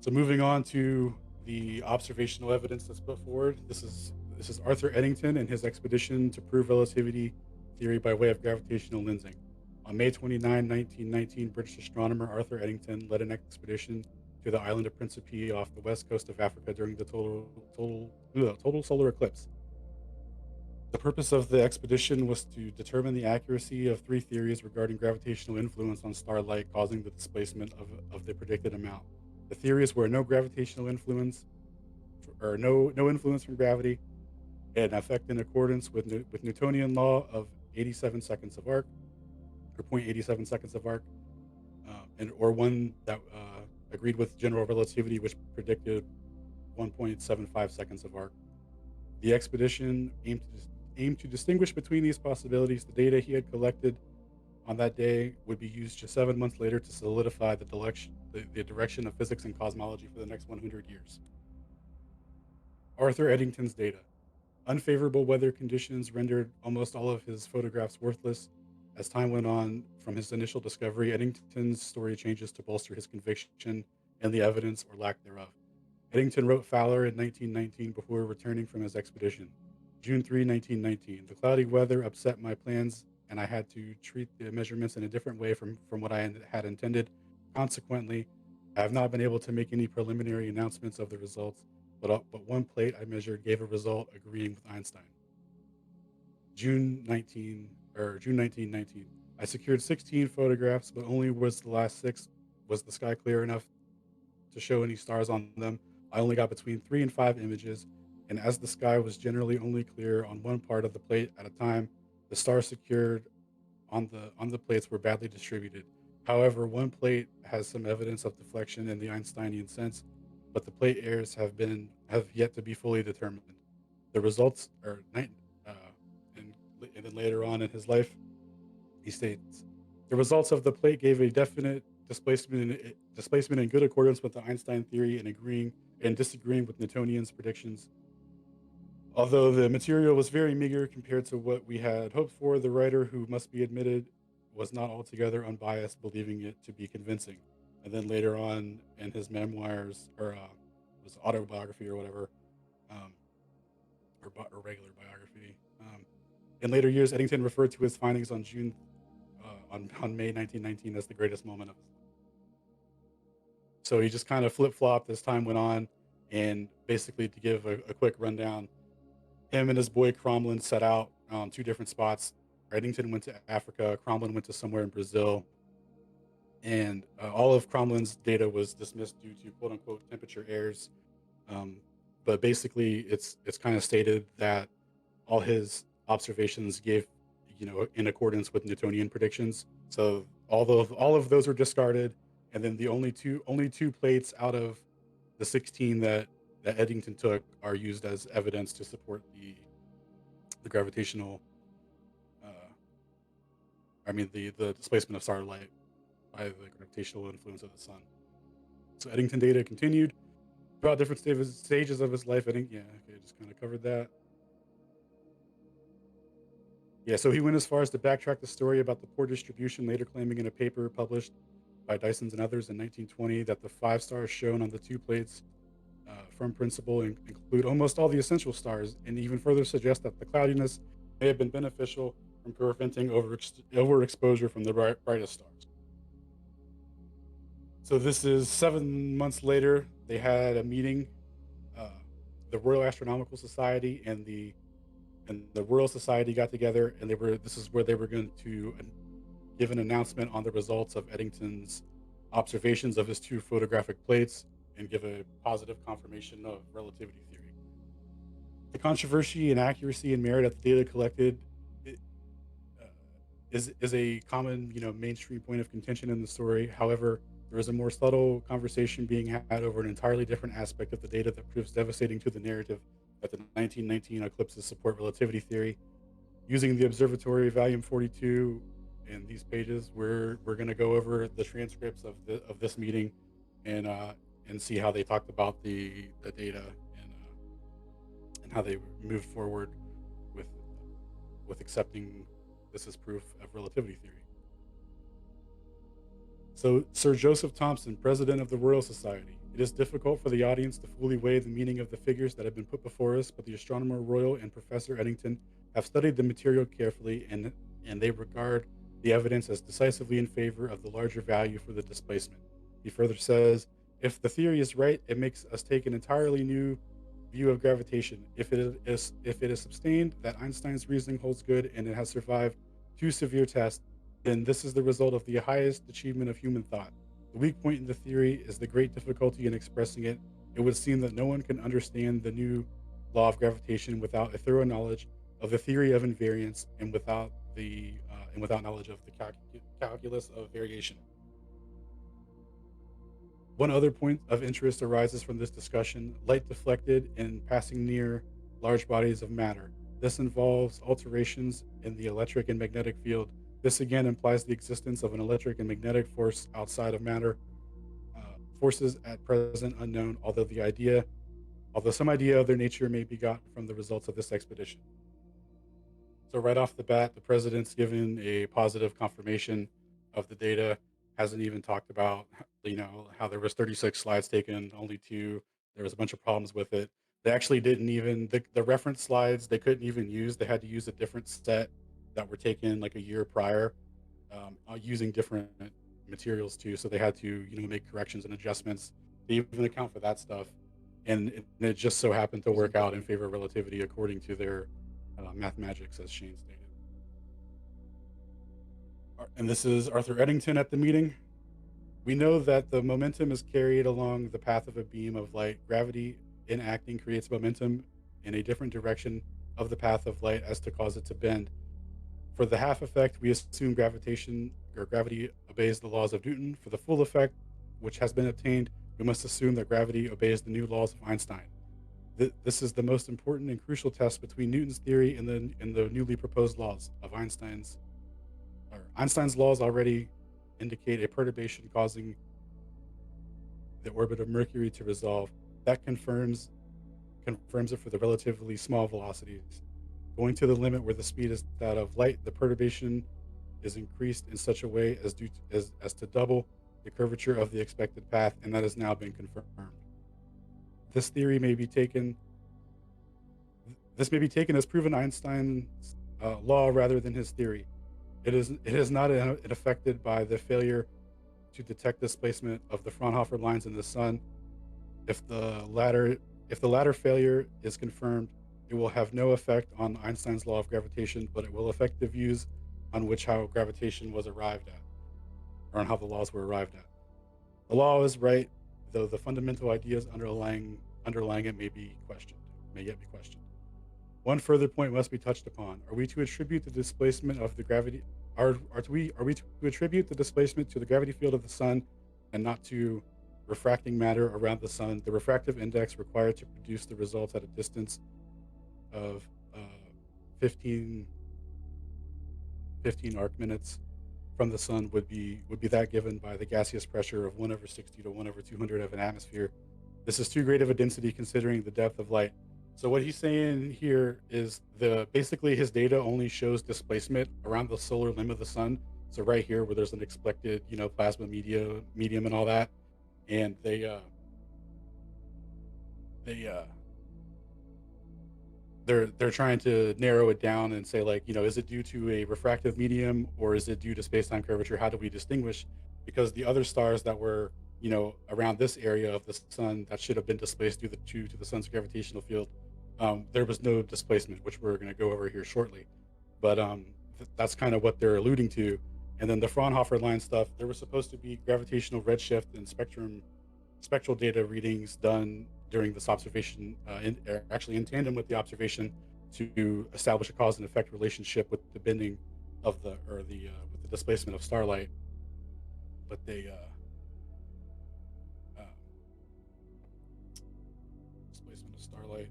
So moving on to the observational evidence that's put forward. This is Arthur Eddington and his expedition to prove relativity theory by way of gravitational lensing. On May 29, 1919, British astronomer Arthur Eddington led an expedition to the island of Principe off the west coast of Africa during the total solar eclipse. The purpose of the expedition was to determine the accuracy of three theories regarding gravitational influence on starlight causing the displacement of the predicted amount. The theories were no gravitational influence, or no influence from gravity, an effect in accordance with Newtonian law of 87 seconds of arc, or 0.87 seconds of arc, or one that agreed with general relativity, which predicted 1.75 seconds of arc. The expedition aimed to distinguish between these possibilities. The data he had collected on that day would be used just 7 months later to solidify the direction of physics and cosmology for the next 100 years. Arthur Eddington's data. Unfavorable weather conditions rendered almost all of his photographs worthless. As time went on from his initial discovery, Eddington's story changes to bolster his conviction and the evidence or lack thereof. Eddington wrote Fowler in 1919 before returning from his expedition. June 3, 1919. The cloudy weather upset my plans, and I had to treat the measurements in a different way from what I had intended. Consequently, I have not been able to make any preliminary announcements of the results, but one plate I measured gave a result agreeing with Einstein. June 1919. I secured 16 photographs, but only was the sky clear enough to show any stars on them. I only got between 3 and 5 images, and as the sky was generally only clear on one part of the plate at a time, the stars secured on the plates were badly distributed. However, one plate has some evidence of deflection in the Einsteinian sense, but the plate errors have yet to be fully determined. The results are and then later on in his life, he states, the results of the plate gave a definite displacement in good accordance with the Einstein theory and disagreeing with Newtonian's predictions. Although the material was very meager compared to what we had hoped for, the writer, who must be admitted was not altogether unbiased, believing it to be convincing. And then later on in his memoirs, or was autobiography or whatever, or regular biography. In later years, Eddington referred to his findings on May 1919 as the greatest moment of his life. So he just kind of flip-flopped as time went on, and basically, to give a quick rundown, him and his boy Cromlin set out on 2 different spots. Eddington went to Africa, Cromlin went to somewhere in Brazil, and all of Cromlin's data was dismissed due to quote-unquote temperature errors. But basically, it's kind of stated that all his observations gave, in accordance with Newtonian predictions. So all of those were discarded, and then the only two plates out of the 16 that Eddington took are used as evidence to support the gravitational, the displacement of starlight by the gravitational influence of the sun. So Eddington data continued throughout different stages of his life. Just kind of covered that. Yeah, so he went as far as to backtrack the story about the poor distribution, later claiming in a paper published by Dysons and others in 1920 that the 5 stars shown on the 2 plates from principle include almost all the essential stars, and even further suggest that the cloudiness may have been beneficial from preventing overexposure from the brightest stars. So this is 7 months later. They had a meeting, the Royal Astronomical Society and the Royal Society got together, and this is where they were going to give an announcement on the results of Eddington's observations of his 2 photographic plates and give a positive confirmation of relativity theory. The controversy and accuracy and merit of the data collected is a common, mainstream point of contention in the story. However, there is a more subtle conversation being had over an entirely different aspect of the data that proves devastating to the narrative that the 1919 eclipses support relativity theory. Using the observatory volume 42 in these pages, we're going to go over the transcripts of this meeting and see how they talked about the data and how they moved forward with accepting this as proof of relativity theory. So, Sir Joseph Thomson, president of the Royal Society. It is difficult for the audience to fully weigh the meaning of the figures that have been put before us, but the Astronomer Royal and Professor Eddington have studied the material carefully, and they regard the evidence as decisively in favor of the larger value for the displacement. He further says, if the theory is right, it makes us take an entirely new view of gravitation. If it is sustained that Einstein's reasoning holds good and it has survived 2 severe tests, then this is the result of the highest achievement of human thought. The weak point in the theory is the great difficulty in expressing it. It would seem that no one can understand the new law of gravitation without a thorough knowledge of the theory of invariance and without knowledge of the calculus of variation. One other point of interest arises from this discussion: light deflected in passing near large bodies of matter. This involves alterations in the electric and magnetic field. This again implies the existence of an electric and magnetic force outside of matter, forces at present unknown, although some idea of their nature may be gotten from the results of this expedition. So right off the bat, the president's given a positive confirmation of the data, hasn't even talked about, how there was 36 slides taken, only 2. There was a bunch of problems with it. They actually didn't even, the reference slides they couldn't even use. They had to use a different set that were taken like a year prior, using different materials too. So they had to, make corrections and adjustments to even account for that stuff. And it just so happened to work out in favor of relativity according to their mathematics, as Shane stated. And this is Arthur Eddington at the meeting. We know that the momentum is carried along the path of a beam of light. Gravity in acting creates momentum in a different direction of the path of light as to cause it to bend. For the half effect, we assume gravity obeys the laws of Newton. For the full effect, which has been obtained, we must assume that gravity obeys the new laws of Einstein. This is the most important and crucial test between Newton's theory and the newly proposed laws of Einstein's laws already indicate a perturbation causing the orbit of Mercury to resolve. That confirms it for the relatively small velocities. Going to the limit where the speed is that of light, the perturbation is increased in such a way as to double the curvature of the expected path, and that has now been confirmed. This theory may be taken as proven Einstein's law rather than his theory. It is not affected by the failure to detect displacement of the Fraunhofer lines in the sun. If the latter failure is confirmed, it will have no effect on Einstein's law of gravitation, but it will affect the views on how gravitation was arrived at, or on how the laws were arrived at. The law is right, though the fundamental ideas underlying it may yet be questioned. One further point must be touched upon. Are we to attribute the displacement of the gravity? Are we to attribute the displacement to the gravity field of the sun, and not to refracting matter around the sun? The refractive index required to produce the results at a distance of 15 arc minutes from the sun would be that given by the gaseous pressure of 1/60 to 1/200 of an atmosphere. This is too great of a density considering the depth of light. So what he's saying here is basically his data only shows displacement around the solar limb of the sun. So right here where there's an expected, plasma medium and all that, and they're trying to narrow it down and say, like, is it due to a refractive medium or is it due to space-time curvature? How do we distinguish? Because the other stars that were, around this area of the sun that should have been displaced due to the sun's gravitational field, there was no displacement, which we're going to go over here shortly. But that's kind of what they're alluding to. And then the Fraunhofer line stuff, there was supposed to be gravitational redshift and spectral data readings done during this observation, actually in tandem with the observation, to establish a cause and effect relationship with the bending of with the displacement of starlight. But they displacement of starlight,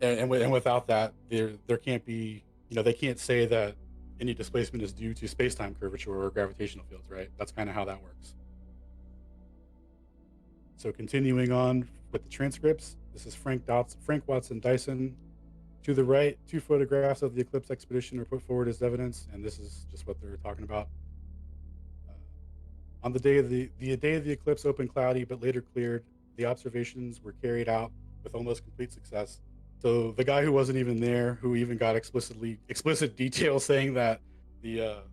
and without that, there can't be, they can't say that any displacement is due to space-time curvature or gravitational fields, right? That's kind of how that works. So continuing on with the transcripts, this is Frank Watson Dyson. To the right, 2 photographs of the eclipse expedition are put forward as evidence, and this is just what they're talking about. On the day of the eclipse opened cloudy but later cleared, the observations were carried out with almost complete success. So the guy who wasn't even there, who even got explicit detail saying that the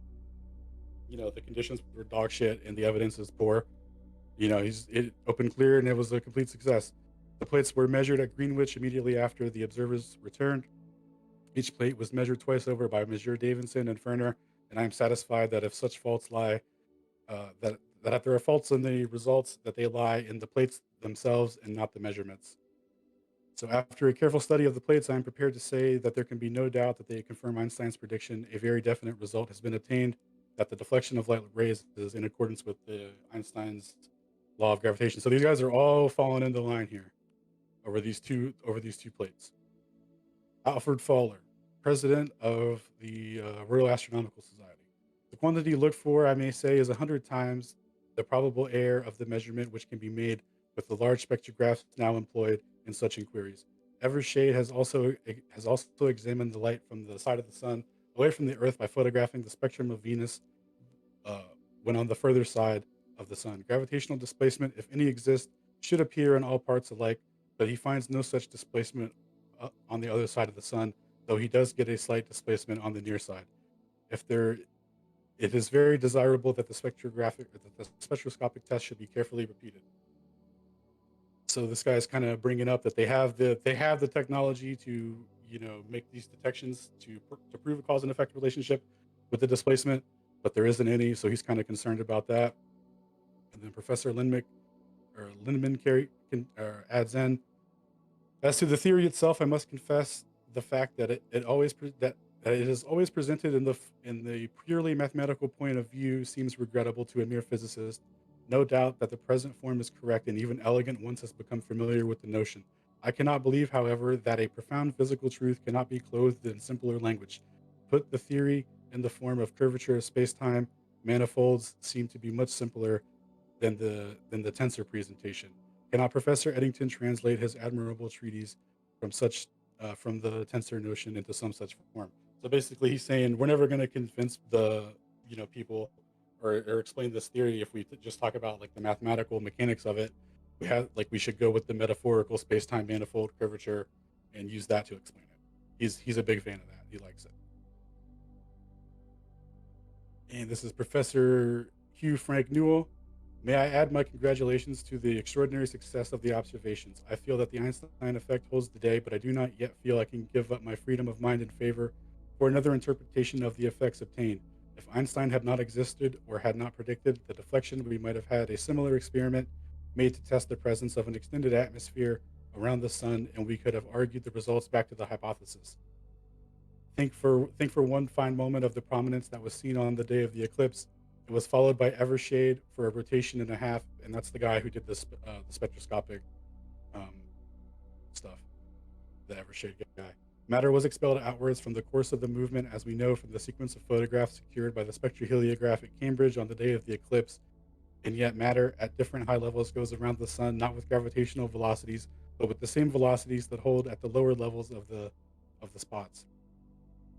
conditions were dog shit and the evidence is poor, it opened clear and it was a complete success. The plates were measured at Greenwich immediately after the observers returned. Each plate was measured twice over by M. Davidson and Ferner, and I am satisfied that if such faults lie, that if there are faults in the results, that they lie in the plates themselves and not the measurements. So after a careful study of the plates, I am prepared to say that there can be no doubt that they confirm Einstein's prediction. A very definite result has been obtained, that the deflection of light rays is in accordance with Einstein's law of gravitation. So these guys are all falling into line here over these two plates. Alfred Fowler, president of the Royal Astronomical Society. The quantity looked for, I may say, is 100 times the probable error of the measurement which can be made with the large spectrographs now employed in such inquiries. Evershade has also examined the light from the side of the sun away from the Earth by photographing the spectrum of Venus when on the further side of the sun. Gravitational displacement, if any exists, should appear in all parts alike, but he finds no such displacement on the other side of the sun, though he does get a slight displacement on the near side. It is very desirable that the spectroscopic test should be carefully repeated. So this guy is kind of bringing up that they have the technology to make these detections to prove a cause and effect relationship with the displacement, but there isn't any. So he's kind of concerned about that. And then Professor Lindman adds in, as to the theory itself, I must confess the fact that it is always presented in the purely mathematical point of view seems regrettable to a mere physicist. No doubt that the present form is correct and even elegant once has become familiar with the notion. I cannot believe, however, that a profound physical truth cannot be clothed in simpler language. Put the theory in the form of curvature of space-time, manifolds seem to be much simpler than the tensor presentation. Cannot Professor Eddington translate his admirable treatise from the tensor notion into some such form? So basically, he's saying we're never going to convince the people or explain this theory if we just talk about like the mathematical mechanics of it. We should go with the metaphorical space-time manifold curvature and use that to explain it. He's a big fan of that. He likes it. And this is Professor Hugh Frank Newell. May I add my congratulations to the extraordinary success of the observations. I feel that the Einstein effect holds the day, but I do not yet feel I can give up my freedom of mind in favor for another interpretation of the effects obtained. If Einstein had not existed or had not predicted the deflection, we might have had a similar experiment made to test the presence of an extended atmosphere around the sun, and we could have argued the results back to the hypothesis. Think for one fine moment of the prominence that was seen on the day of the eclipse. It was followed by Evershade for a rotation and a half, and that's the guy who did the spectroscopic stuff, the Evershade guy. Matter was expelled outwards from the course of the movement, as we know from the sequence of photographs secured by the spectroheliograph at Cambridge on the day of the eclipse, and yet matter at different high levels goes around the sun, not with gravitational velocities, but with the same velocities that hold at the lower levels of the spots.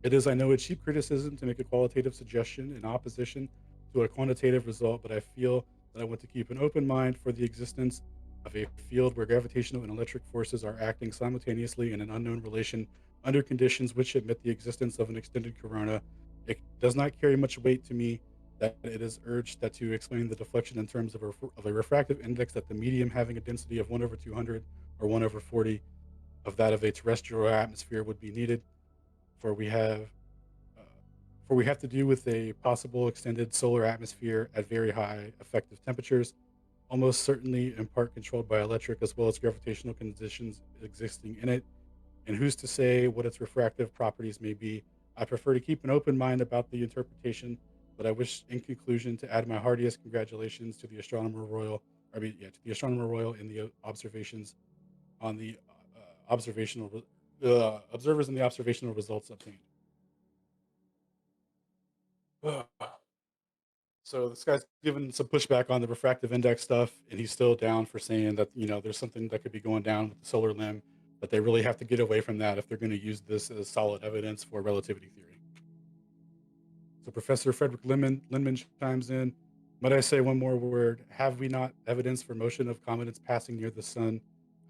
It is, I know, a cheap criticism to make a qualitative suggestion in opposition to a quantitative result, but I feel that I want to keep an open mind for the existence of a field where gravitational and electric forces are acting simultaneously in an unknown relation under conditions which admit the existence of an extended corona. It does not carry much weight to me that it is urged that to explain the deflection in terms of a refractive index, that the medium having a density of 1 over 200 or 1 over 40 of that of a terrestrial atmosphere would be needed, for we have to do with a possible extended solar atmosphere at very high effective temperatures, almost certainly in part controlled by electric as well as gravitational conditions existing in it. And who's to say what its refractive properties may be? I prefer to keep an open mind about the interpretation, but I wish, in conclusion, to add my heartiest congratulations to the Astronomer Royal. To the Astronomer Royal in the observations on the observers and the observational results obtained. So this guy's given some pushback on the refractive index stuff, and he's still down for saying that, there's something that could be going down with the solar limb, but they really have to get away from that if they're going to use this as solid evidence for relativity theory. So Professor Frederick Lindman chimes in. Might I say one more word? Have we not evidence for motion of comets passing near the sun,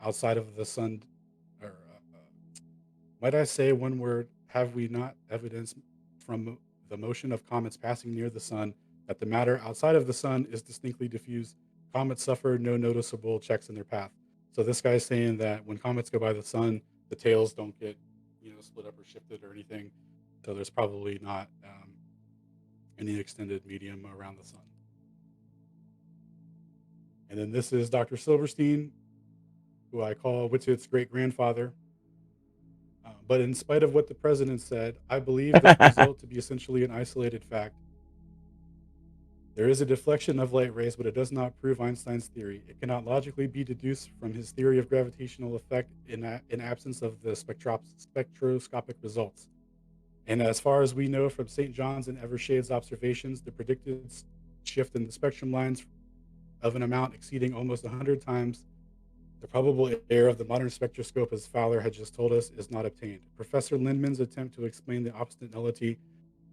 outside of the sun? Might I say one word? Have we not evidence from the motion of comets passing near the sun that the matter outside of the sun is distinctly diffuse? Comets suffer no noticeable checks in their path. So this guy's saying that when comets go by the sun, the tails don't get, split up or shifted or anything. So there's probably not any extended medium around the sun. And then this is Dr. Silverstein, who I call Whittitt's great-grandfather. But in spite of what the president said, I believe this result to be essentially an isolated fact. There is a deflection of light rays, but it does not prove Einstein's theory. It cannot logically be deduced from his theory of gravitational effect in absence of the spectroscopic results. And as far as we know from St. John's and Evershade's observations, the predicted shift in the spectrum lines of an amount exceeding almost 100 times the probable error of the modern spectroscope, as Fowler had just told us, is not obtained. Professor Lindman's attempt to explain the obstinate nullity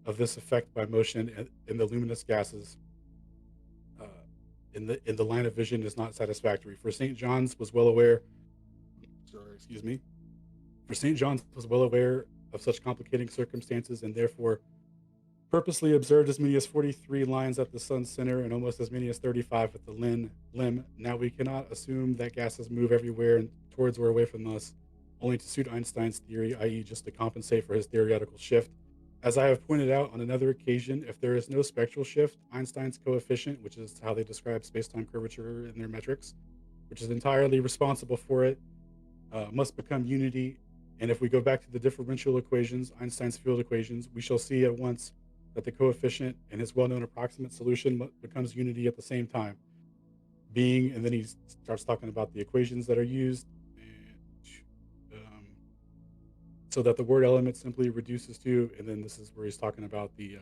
of this effect by motion in the luminous gases in the line of vision is not satisfactory. For St. John's was well aware of such complicating circumstances, and therefore purposely observed as many as 43 lines at the sun's center and almost as many as 35 at the limb. Now we cannot assume that gases move everywhere and towards or away from us, only to suit Einstein's theory, i.e. just to compensate for his theoretical shift. As I have pointed out on another occasion, if there is no spectral shift, Einstein's coefficient, which is how they describe space-time curvature in their metrics, which is entirely responsible for it, must become unity. And if we go back to the differential equations, Einstein's field equations, we shall see at once that the coefficient and his well-known approximate solution becomes unity at the same time. And then he starts talking about the equations that are used, so that the word element simply reduces to, and then this is where he's talking about the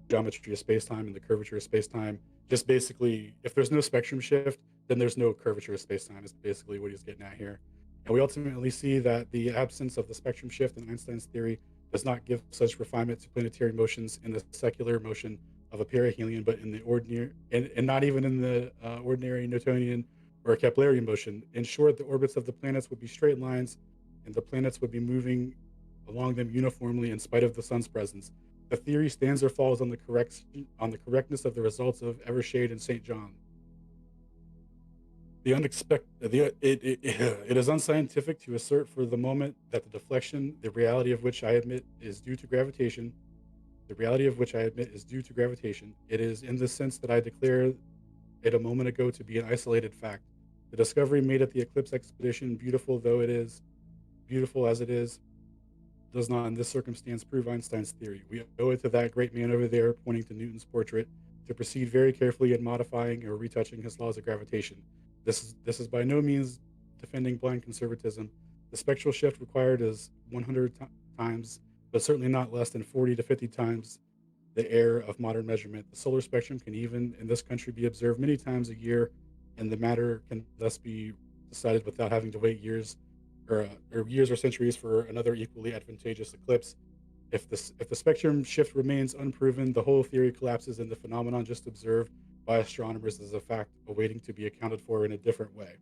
geometry of spacetime and the curvature of spacetime. Just basically, if there's no spectrum shift, then there's no curvature of spacetime, is basically what he's getting at here. And we ultimately see that the absence of the spectrum shift in Einstein's theory does not give such refinement to planetary motions in the secular motion of a perihelion, but in the ordinary, and not even in the ordinary Newtonian or Keplerian motion. In short, the orbits of the planets would be straight lines, and the planets would be moving along them uniformly in spite of the sun's presence. The theory stands or falls on the correctness of the results of Evershade and St. John. It is unscientific to assert for the moment that the deflection, the reality of which I admit is due to gravitation. It is in the sense that I declared it a moment ago to be an isolated fact. The discovery made at the eclipse expedition, beautiful as it is, does not in this circumstance prove Einstein's theory. We owe it to that great man over there, pointing to Newton's portrait, to proceed very carefully in modifying or retouching his laws of gravitation. This is by no means defending blind conservatism. The spectral shift required is 100 times, but certainly not less than 40 to 50 times the error of modern measurement. The solar spectrum can even in this country be observed many times a year, and the matter can thus be decided without having to wait years or years or centuries for another equally advantageous eclipse. If the spectrum shift remains unproven, the whole theory collapses, and the phenomenon just observed by astronomers is a fact awaiting to be accounted for in a different way.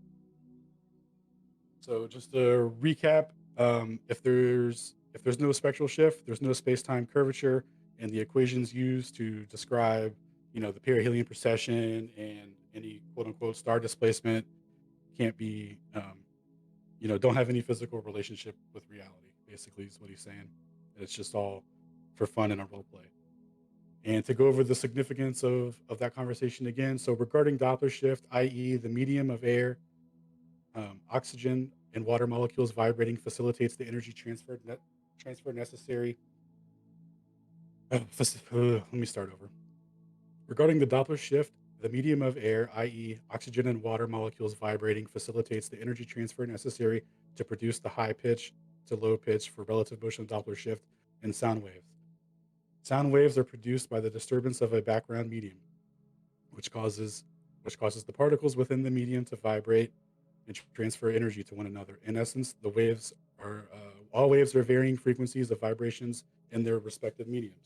So just to recap, if there's no spectral shift, there's no space-time curvature, and the equations used to describe, the perihelion precession and any quote-unquote star displacement can't be, don't have any physical relationship with reality. Basically, is what he's saying. It's just all for fun and a role play. And to go over the significance of that conversation again, so regarding Doppler shift, i.e., the medium of air, oxygen, and water molecules vibrating facilitates the energy transfer necessary. Let me start over. Regarding the Doppler shift, the medium of air, i.e., oxygen and water molecules vibrating, facilitates the energy transfer necessary to produce the high pitch to low pitch for relative motion Doppler shift in sound waves. Sound waves are produced by the disturbance of a background medium, which causes the particles within the medium to vibrate and transfer energy to one another. In essence, all waves are varying frequencies of vibrations in their respective mediums.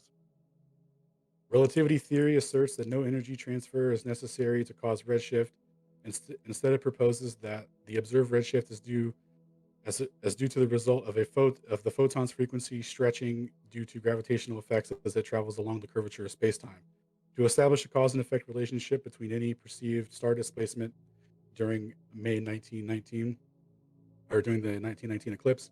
Relativity theory asserts that no energy transfer is necessary to cause redshift. Instead, it proposes that the observed redshift is due to the result of the photon's frequency stretching due to gravitational effects as it travels along the curvature of spacetime. To establish a cause and effect relationship between any perceived star displacement during May 1919, or during the 1919 eclipse,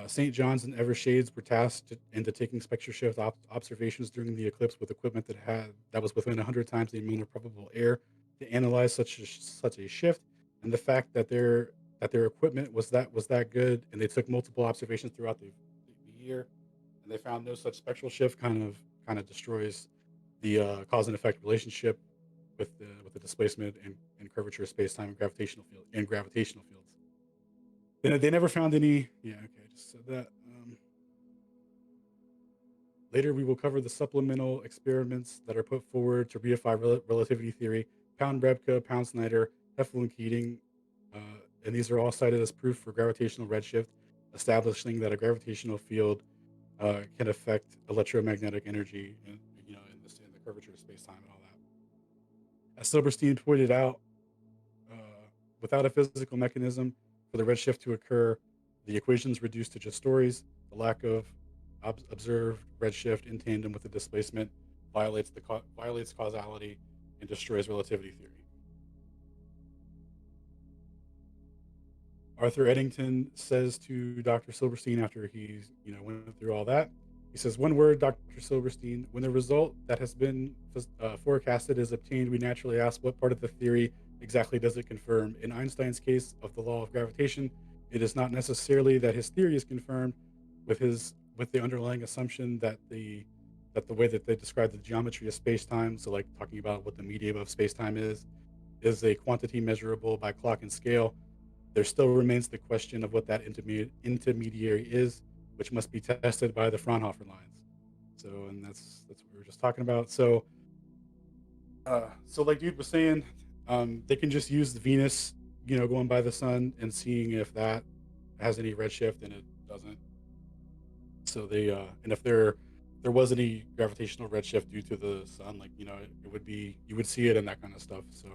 St. John's and Evershades were tasked into taking spectral shift observations during the eclipse with equipment that was within 100 times the amount of probable error to analyze such a shift, and the fact that their equipment was that good, and they took multiple observations throughout the year, and they found no such spectral shift, kind of destroys the cause and effect relationship with the displacement and curvature of space time and gravitational fields. They never found any. Yeah, okay, I just said that. Later, we will cover the supplemental experiments that are put forward to reify relativity theory. Pound-Rebka, Pound-Snyder, Heffel and Keating, and these are all cited as proof for gravitational redshift, establishing that a gravitational field can affect electromagnetic energy, in the curvature of space-time and all that. As Silberstein pointed out, without a physical mechanism for the redshift to occur, the equations reduce to just stories. The lack of observed redshift in tandem with the displacement violates causality and destroys relativity theory. Arthur Eddington says to Dr. Silberstein after he's went through all that, he says, "One word, Dr. Silberstein. When the result that has been forecasted is obtained, we naturally ask what part of the theory exactly does it confirm. In Einstein's case of the law of gravitation, it is not necessarily that his theory is confirmed with the underlying assumption that the way that they describe the geometry of space-time, so like talking about what the medium of space-time is a quantity measurable by clock and scale. There still remains the question of what that intermediary is, which must be tested by the Fraunhofer lines." So, and that's what we were just talking about. So like dude was saying, they can just use the Venus, going by the sun and seeing if that has any redshift, and it doesn't. So they, and if there was any gravitational redshift due to the sun, like, it would be, you would see it and that kind of stuff. So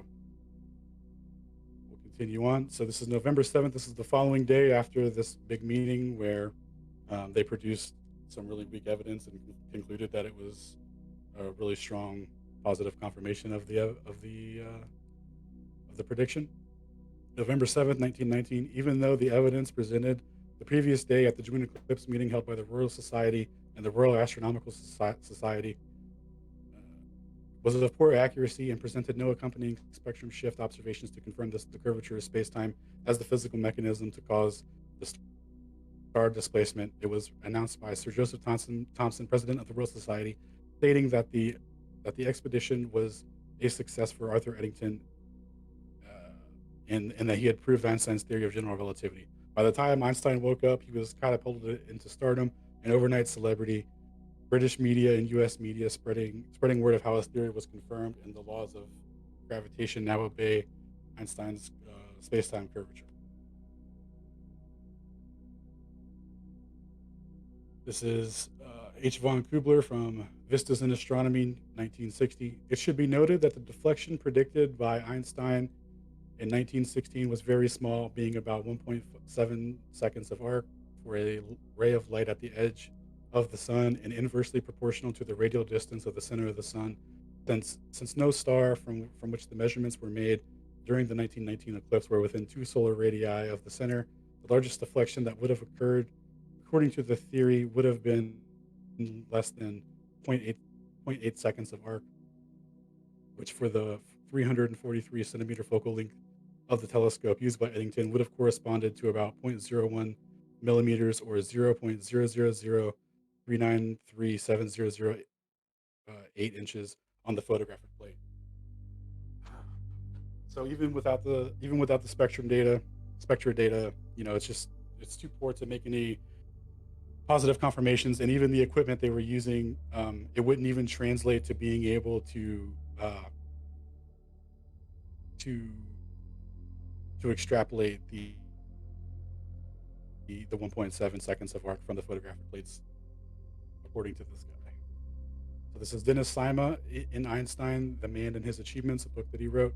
we'll continue on. So this is November 7th. This is the following day after this big meeting where they produced some really weak evidence and concluded that it was a really strong positive confirmation of the prediction. November 7th, 1919, even though the evidence presented the previous day at the joint eclipse meeting held by the Royal Society and the Royal Astronomical Society was of poor accuracy and presented no accompanying spectrum shift observations to confirm the curvature of space-time as the physical mechanism to cause the star displacement. It was announced by Sir Joseph Thomson, president of the Royal Society, stating that the expedition was a success for Arthur Eddington, and that he had proved Einstein's theory of general relativity. By the time Einstein woke up, he was catapulted into stardom and overnight celebrity. British media and U.S. media spreading word of how his theory was confirmed, and the laws of gravitation now obey Einstein's space-time curvature. This is H. von Kubler from Vistas in Astronomy, 1960. It should be noted that the deflection predicted by Einstein in 1916 was very small, being about 1.7 seconds of arc for a ray of light at the edge of the sun, and inversely proportional to the radial distance of the center of the sun. Since no star from which the measurements were made during the 1919 eclipse were within 2 solar radii of the center, the largest deflection that would have occurred, according to the theory, would have been less than 0.8 seconds of arc, which for the 343 centimeter focal length of the telescope used by Eddington would have corresponded to about 0.01 millimeters, or 0.000393708 inches on the photographic plate. So even without the spectra data, it's too poor to make any positive confirmations, and even the equipment they were using, it wouldn't even translate to being able to extrapolate the 1.7 seconds of arc from the photographic plates, according to this guy. So this is Dennis Sima in Einstein, the Man and His Achievements, a book that he wrote.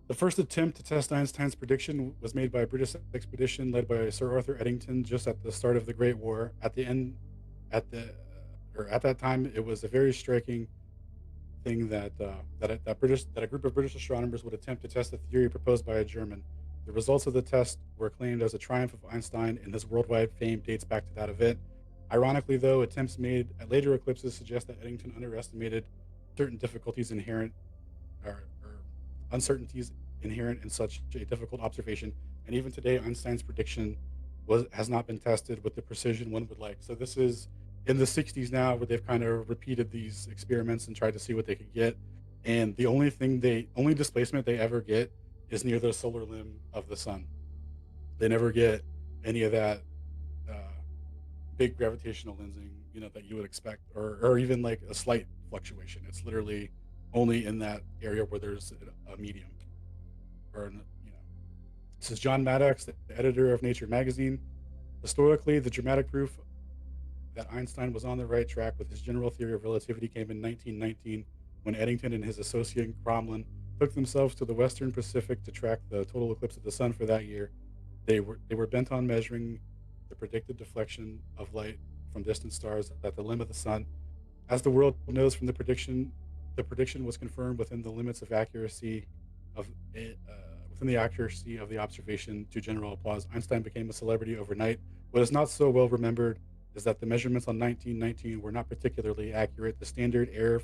The first attempt to test Einstein's prediction was made by a British expedition led by Sir Arthur Eddington just at the start of the Great War. At that time, it was a very striking thing that a group of British astronomers would attempt to test a theory proposed by a German. The results of the test were acclaimed as a triumph of Einstein, and his worldwide fame dates back to that event. Ironically, though, attempts made at later eclipses suggest that Eddington underestimated certain difficulties inherent or uncertainties inherent in such a difficult observation, and even today, Einstein's prediction has not been tested with the precision one would like. So this is in the 60s now, where they've kind of repeated these experiments and tried to see what they could get, and the only displacement they ever get is near the solar limb of the sun. They never get any of that big gravitational lensing, that you would expect, or even like a slight fluctuation. It's literally only in that area where there's a medium, This is John Maddox, the editor of Nature magazine. Historically, the dramatic proof that Einstein was on the right track with his general theory of relativity came in 1919, when Eddington and his associate Crommelin took themselves to the Western Pacific to track the total eclipse of the sun for that year. They were bent on measuring the predicted deflection of light from distant stars at the limb of the sun. As the world knows from the prediction was confirmed within the limits of accuracy of the observation to general applause. Einstein became a celebrity overnight. What is not so well remembered is that the measurements on 1919 were not particularly accurate. The standard error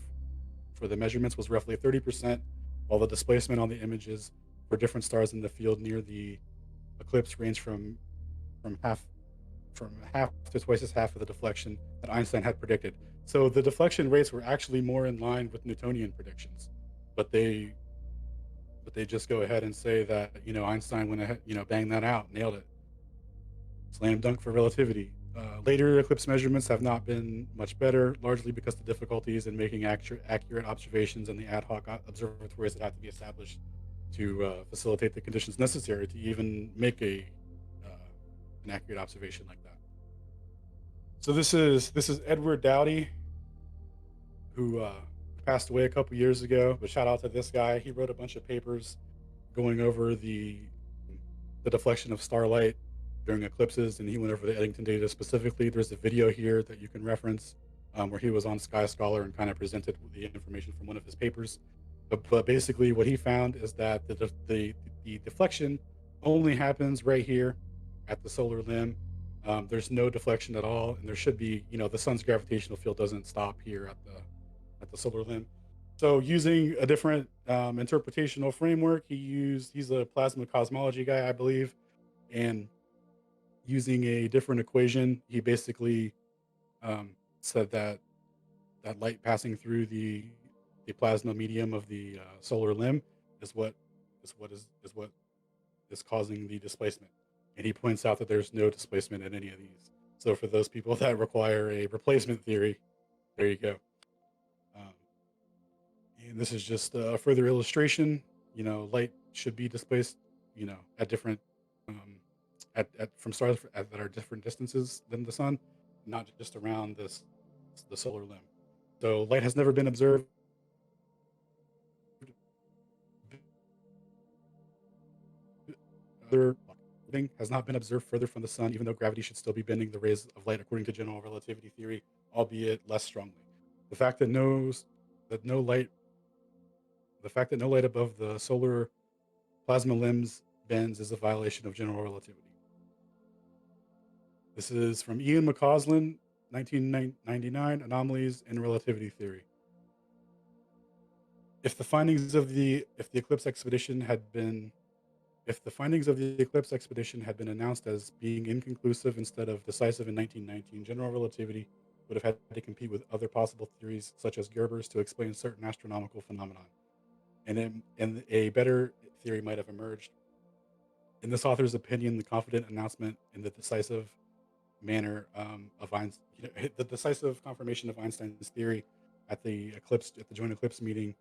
for the measurements was roughly 30%, while the displacement on the images for different stars in the field near the eclipse ranged from half to twice as half of the deflection that Einstein had predicted. So the deflection rates were actually more in line with Newtonian predictions, but they just go ahead and say that Einstein went ahead, banged that out, nailed it, slam dunk for relativity. Later eclipse measurements have not been much better, largely because the difficulties in making accurate observations and the ad hoc observatories that have to be established to facilitate the conditions necessary to even make an accurate observation like that. So this is Edward Dowdy, who passed away a couple years ago. But shout out to this guy. He wrote a bunch of papers going over the deflection of starlight during eclipses, and he went over the Eddington data specifically. There's a video here that you can reference where he was on Sky Scholar and kind of presented the information from one of his papers. But basically, what he found is that the deflection only happens right here at the solar limb. There's no deflection at all, and there should be, the sun's gravitational field doesn't stop here at the solar limb. So using a different interpretational framework, he's a plasma cosmology guy, I believe, and using a different equation, he basically said that light passing through the plasma medium of the solar limb is what is causing the displacement. And he points out that there's no displacement in any of these. So for those people that require a replacement theory, there you go. Um, and this is just a further illustration. Light should be displaced, at different, um, at from stars that are different distances than the sun, not just around the solar limb. So light has never been observed. Other thing has not been observed further from the sun, even though gravity should still be bending the rays of light according to general relativity theory, albeit less strongly. The fact that no light above the solar plasma limbs bends is a violation of general relativity. This is from Ian McCausland, 1999, Anomalies in Relativity Theory. If the findings of the eclipse expedition had been announced as being inconclusive instead of decisive in 1919, general relativity would have had to compete with other possible theories such as Gerber's to explain certain astronomical phenomenon. And a better theory might have emerged. In this author's opinion, the confident announcement in the decisive manner of Einstein, the decisive confirmation of Einstein's theory at the joint eclipse meeting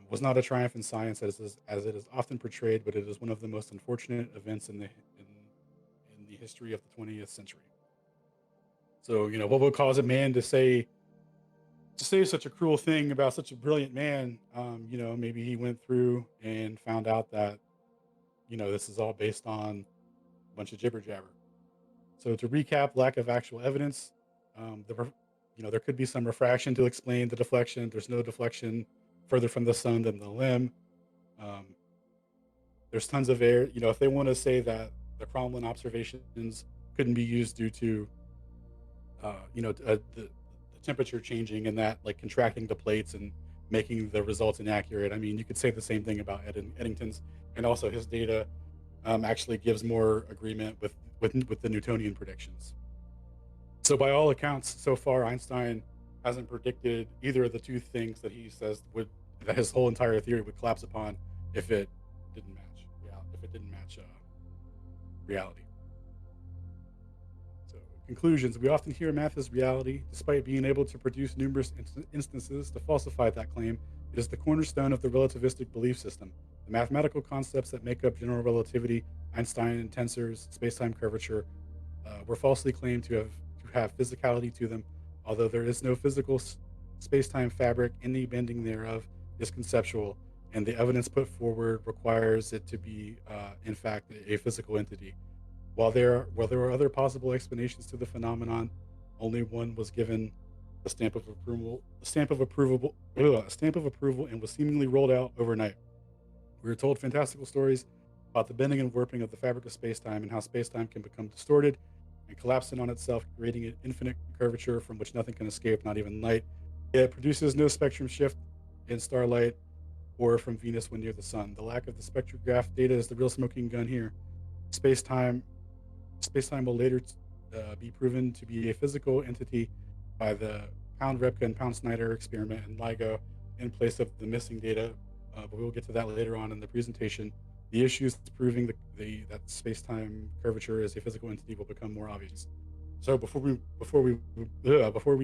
was not a triumph in science as it is often portrayed, but it is one of the most unfortunate events in the history of the 20th century. So, what would cause a man to say such a cruel thing about such a brilliant man? Maybe he went through and found out that, this is all based on a bunch of jibber jabber. So to recap, lack of actual evidence. There could be some refraction to explain the deflection. There's no deflection further from the sun than the limb. There's tons of air. If they want to say that the Cromlin observations couldn't be used due to, the temperature changing and that like contracting the plates and making the results inaccurate. I mean, you could say the same thing about Eddington's, and also his data actually gives more agreement with the Newtonian predictions. So by all accounts, so far Einstein hasn't predicted either of the two things that he says that his whole entire theory would collapse upon if it didn't match. Reality. So conclusions: we often hear math is reality, despite being able to produce numerous instances to falsify that claim. It is the cornerstone of the relativistic belief system. The mathematical concepts that make up general relativity, Einstein tensors, space-time curvature, were falsely claimed to have physicality to them. Although there is no physical space-time fabric, any bending thereof is conceptual, and the evidence put forward requires it to be, in fact, a physical entity. While there were other possible explanations to the phenomenon, only one was given a stamp of approval, and was seemingly rolled out overnight. We were told fantastical stories about the bending and warping of the fabric of space-time and how space-time can become distorted and collapse in on itself, creating an infinite curvature from which nothing can escape, not even light. It produces no spectrum shift in starlight or from Venus when near the sun. The lack of the spectrograph data is the real smoking gun here. Space-time will later be proven to be a physical entity by the Pound-Repka and Pound-Snyder experiment in LIGO in place of the missing data, but we'll get to that later on in the presentation. The issues proving that space-time curvature is a physical entity will become more obvious. So before we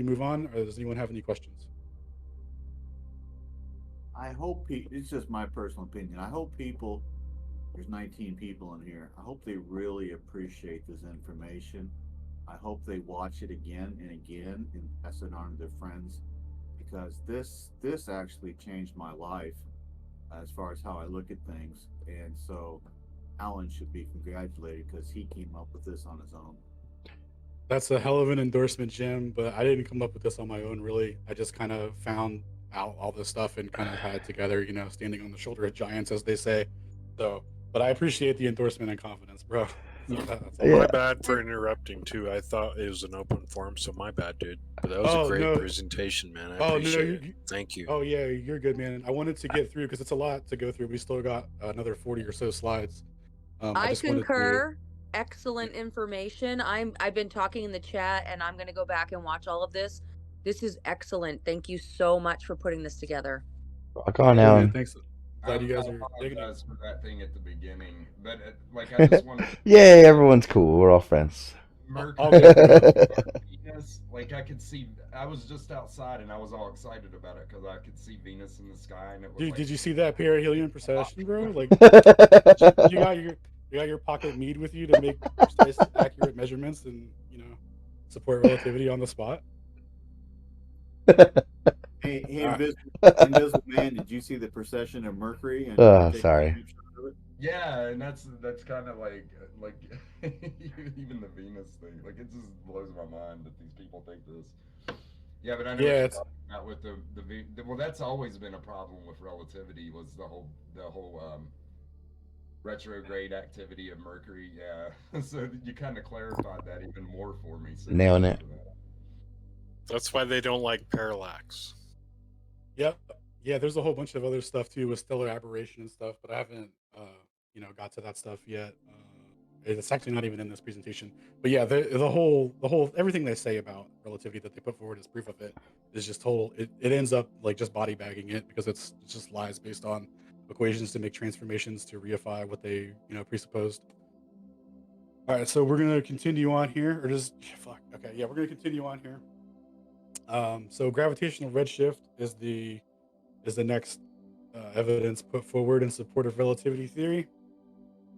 move on, does anyone have any questions? I hope it's just my personal opinion. I hope people, there's 19 people in here, I hope they really appreciate this information. I hope they watch it again and again and pass it on to their friends, because this actually changed my life as far as how I look at things. And so Alan should be congratulated because he came up with this on his own. That's a hell of an endorsement, Jim, but I didn't come up with this on my own, really. I just kind of found out all this stuff and kind of had it together, standing on the shoulder of giants, as they say. So, but I appreciate the endorsement and confidence, bro. My bad for interrupting too. I thought it was an open forum, so my bad, dude. But that was a great presentation, man. I appreciate it. Thank you. Oh yeah, you're good, man. I wanted to get through because it's a lot to go through. We still got another 40 or so slides. I concur. Excellent information. I've been talking in the chat, and I'm going to go back and watch all of this. This is excellent. Thank you so much for putting this together. Rock on, Alan. Thanks. glad you guys are digging it. apologize for that thing at the beginning, but like I just want to. Yay, everyone's cool. We're all friends. Mercury, Venus, like I could see. I was just outside and I was all excited about it because I could see Venus in the sky and it was. Dude, like, did you see that perihelion precession, bro? Like, you got your pocket mead with you to make precise, accurate measurements and support relativity on the spot. Hey, Invisible Man, did you see the precession of Mercury? And sorry. Yeah, and that's kind of like even the Venus thing. Like it just blows my mind that these people think this. Yeah, but I know what you're talking about with the well, that's always been a problem with relativity was the whole retrograde activity of Mercury. Yeah, so you kind of clarified that even more for me. So Nailing it. That's why they don't like parallax. Yep. Yeah, there's a whole bunch of other stuff too with stellar aberration and stuff, but I haven't got to that stuff yet. It's actually not even in this presentation. But yeah, the whole everything they say about relativity that they put forward as proof of it is just total. It ends up like just body bagging it because it's just lies based on equations to make transformations to reify what they presupposed. All right, so we're gonna continue on here, or just fuck. Okay, yeah, we're gonna continue on here. So gravitational redshift is the next evidence put forward in support of relativity theory.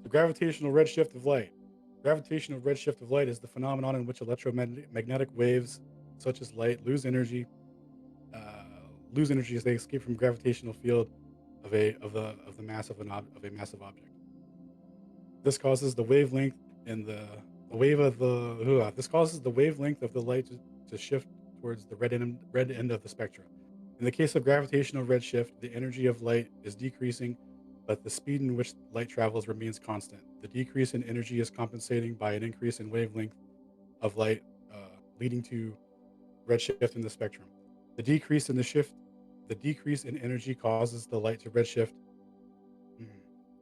The gravitational redshift of light. Gravitational redshift of light is the phenomenon in which electromagnetic waves, such as light, lose energy as they escape from gravitational field of a massive object. This causes the wavelength this causes the wavelength of the light to shift towards the red end of the spectrum. In the case of gravitational redshift, the energy of light is decreasing, but the speed in which light travels remains constant. The decrease in energy is compensating by an increase in wavelength of light, leading to redshift in the spectrum. The decrease in energy causes the light to redshift.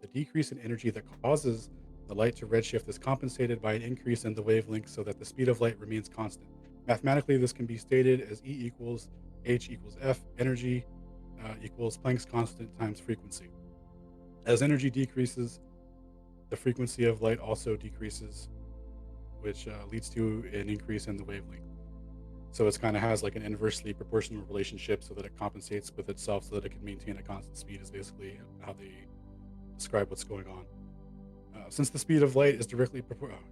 The decrease in energy that causes the light to redshift is compensated by an increase in the wavelength so that the speed of light remains constant. Mathematically, this can be stated as E equals H equals F, energy equals Planck's constant times frequency. As energy decreases, the frequency of light also decreases, which leads to an increase in the wavelength. So it kind of has like an inversely proportional relationship so that it compensates with itself so that it can maintain a constant speed is basically how they describe what's going on. Since the speed of light is directly proportional.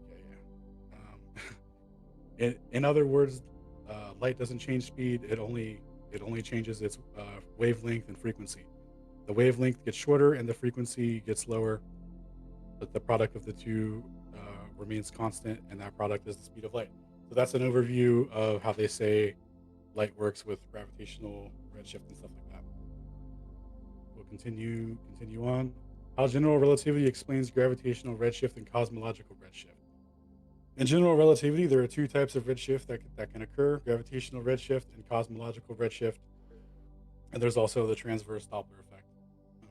In other words, light doesn't change speed. It only changes its wavelength and frequency. The wavelength gets shorter and the frequency gets lower, but the product of the two remains constant, and that product is the speed of light. So that's an overview of how they say light works with gravitational redshift and stuff like that. We'll continue on. How general relativity explains gravitational redshift and cosmological redshift. In general relativity, there are two types of redshift that can occur: gravitational redshift and cosmological redshift. And there's also the transverse Doppler effect,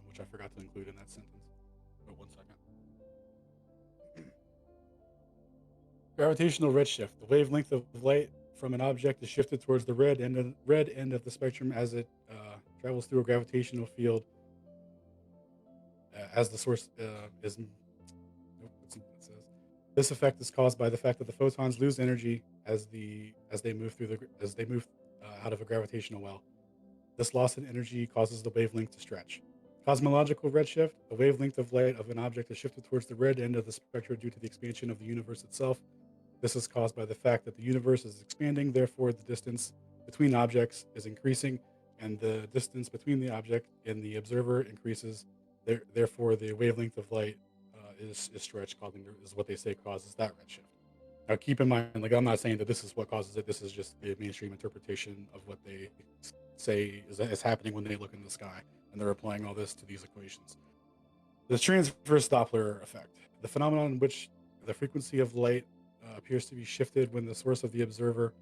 which I forgot to include in that sentence. Oh, 1 second. Gravitational redshift. The wavelength of light from an object is shifted towards the red end of the spectrum as it travels through a gravitational field. As the source is. This effect is caused by the fact that the photons lose energy as they move out of a gravitational well. This loss in energy causes the wavelength to stretch. Cosmological redshift: the wavelength of light of an object is shifted towards the red end of the spectrum due to the expansion of the universe itself. This is caused by the fact that the universe is expanding, therefore the distance between objects is increasing, and the distance between the object and the observer increases. Therefore, the wavelength of light is stretched, is what they say causes that redshift. Now, keep in mind, like I'm not saying that this is what causes it. This is just the mainstream interpretation of what they say is happening when they look in the sky, and they're applying all this to these equations. The transverse Doppler effect: the phenomenon in which the frequency of light appears to be shifted when the source of the observer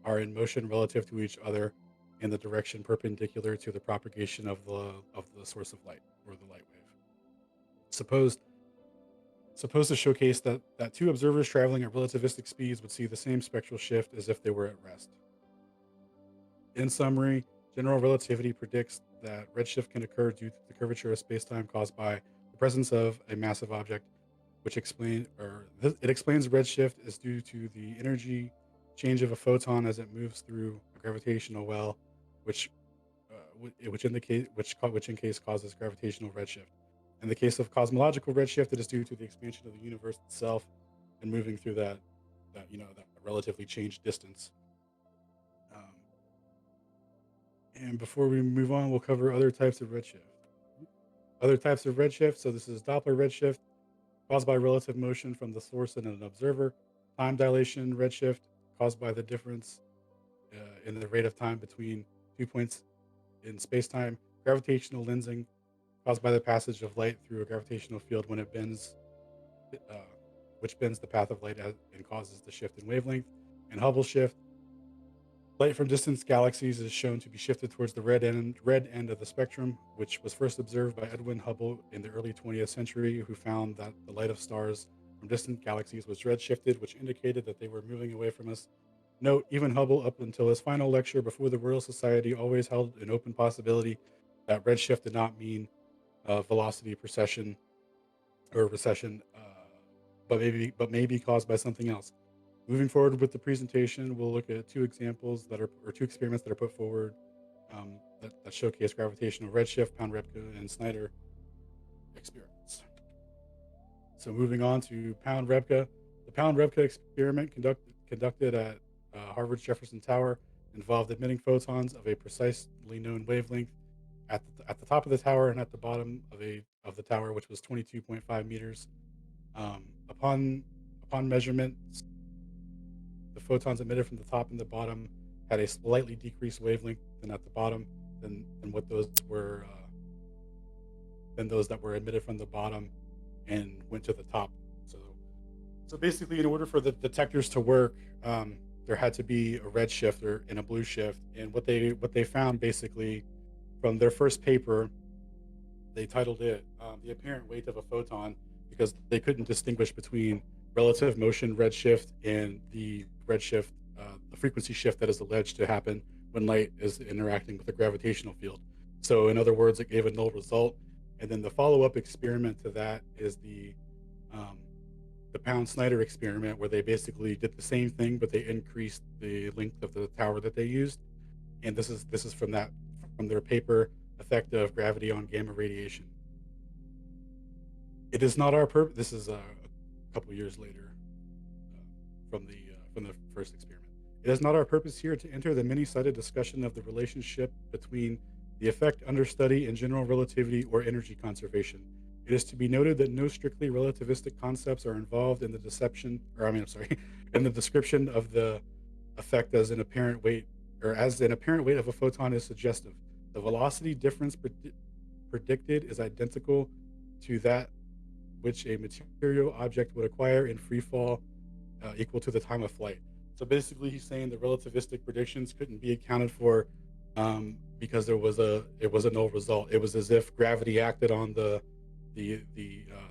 are in motion relative to each other in the direction perpendicular to the propagation of the source of light, or the light wave. Supposed to showcase that two observers traveling at relativistic speeds would see the same spectral shift as if they were at rest. In summary, general relativity predicts that redshift can occur due to the curvature of space-time caused by the presence of a massive object, which explains redshift is due to the energy change of a photon as it moves through a gravitational well, which in case causes gravitational redshift. In the case of cosmological redshift, it is due to the expansion of the universe itself and moving through that relatively changed distance. And before we move on, we'll cover other types of redshift. Other types of redshift. So this is Doppler redshift, caused by relative motion from the source and an observer. Time dilation redshift, caused by the difference in the rate of time between 2 points in space-time. Gravitational lensing, caused by the passage of light through a gravitational field when it bends, which bends the path of light and causes the shift in wavelength. And Hubble shift, light from distant galaxies is shown to be shifted towards the red end of the spectrum, which was first observed by Edwin Hubble in the early 20th century, who found that the light of stars from distant galaxies was redshifted, which indicated that they were moving away from us. Note, even Hubble, up until his final lecture before the Royal Society, always held an open possibility that redshift did not mean velocity precession or recession, but may be caused by something else. Moving forward with the presentation, we'll look at two experiments that are put forward that showcase gravitational redshift, Pound-Repke, and Snyder experiments. So moving on to Pound-Repke. The Pound-Repke experiment conducted at Harvard's Jefferson Tower involved emitting photons of a precisely known wavelength at the top of the tower and at the bottom of the tower, which was 22.5 meters. Upon measurements, the photons emitted from the top and the bottom had a slightly decreased wavelength than at the bottom than those that were emitted from the bottom and went to the top. So basically, in order for the detectors to work, there had to be a red shift and a blue shift. And what they found basically from their first paper, they titled it "The Apparent Weight of a Photon," because they couldn't distinguish between relative motion redshift and the redshift, the frequency shift that is alleged to happen when light is interacting with a gravitational field. So in other words, it gave a null result. And then the follow-up experiment to that is the Pound-Snyder experiment, where they basically did the same thing, but they increased the length of the tower that they used. And this is from their paper, Effect of Gravity on Gamma Radiation. It is not our purpose. This is a couple years later from the first experiment. It is not our purpose here to enter the many-sided discussion of the relationship between the effect under study and general relativity or energy conservation. It is to be noted that no strictly relativistic concepts are involved in the in the description of the effect as an apparent weight of a photon is suggestive. The velocity difference predicted is identical to that which a material object would acquire in free fall, equal to the time of flight. So basically, he's saying the relativistic predictions couldn't be accounted for because it was a null result. It was as if gravity acted on the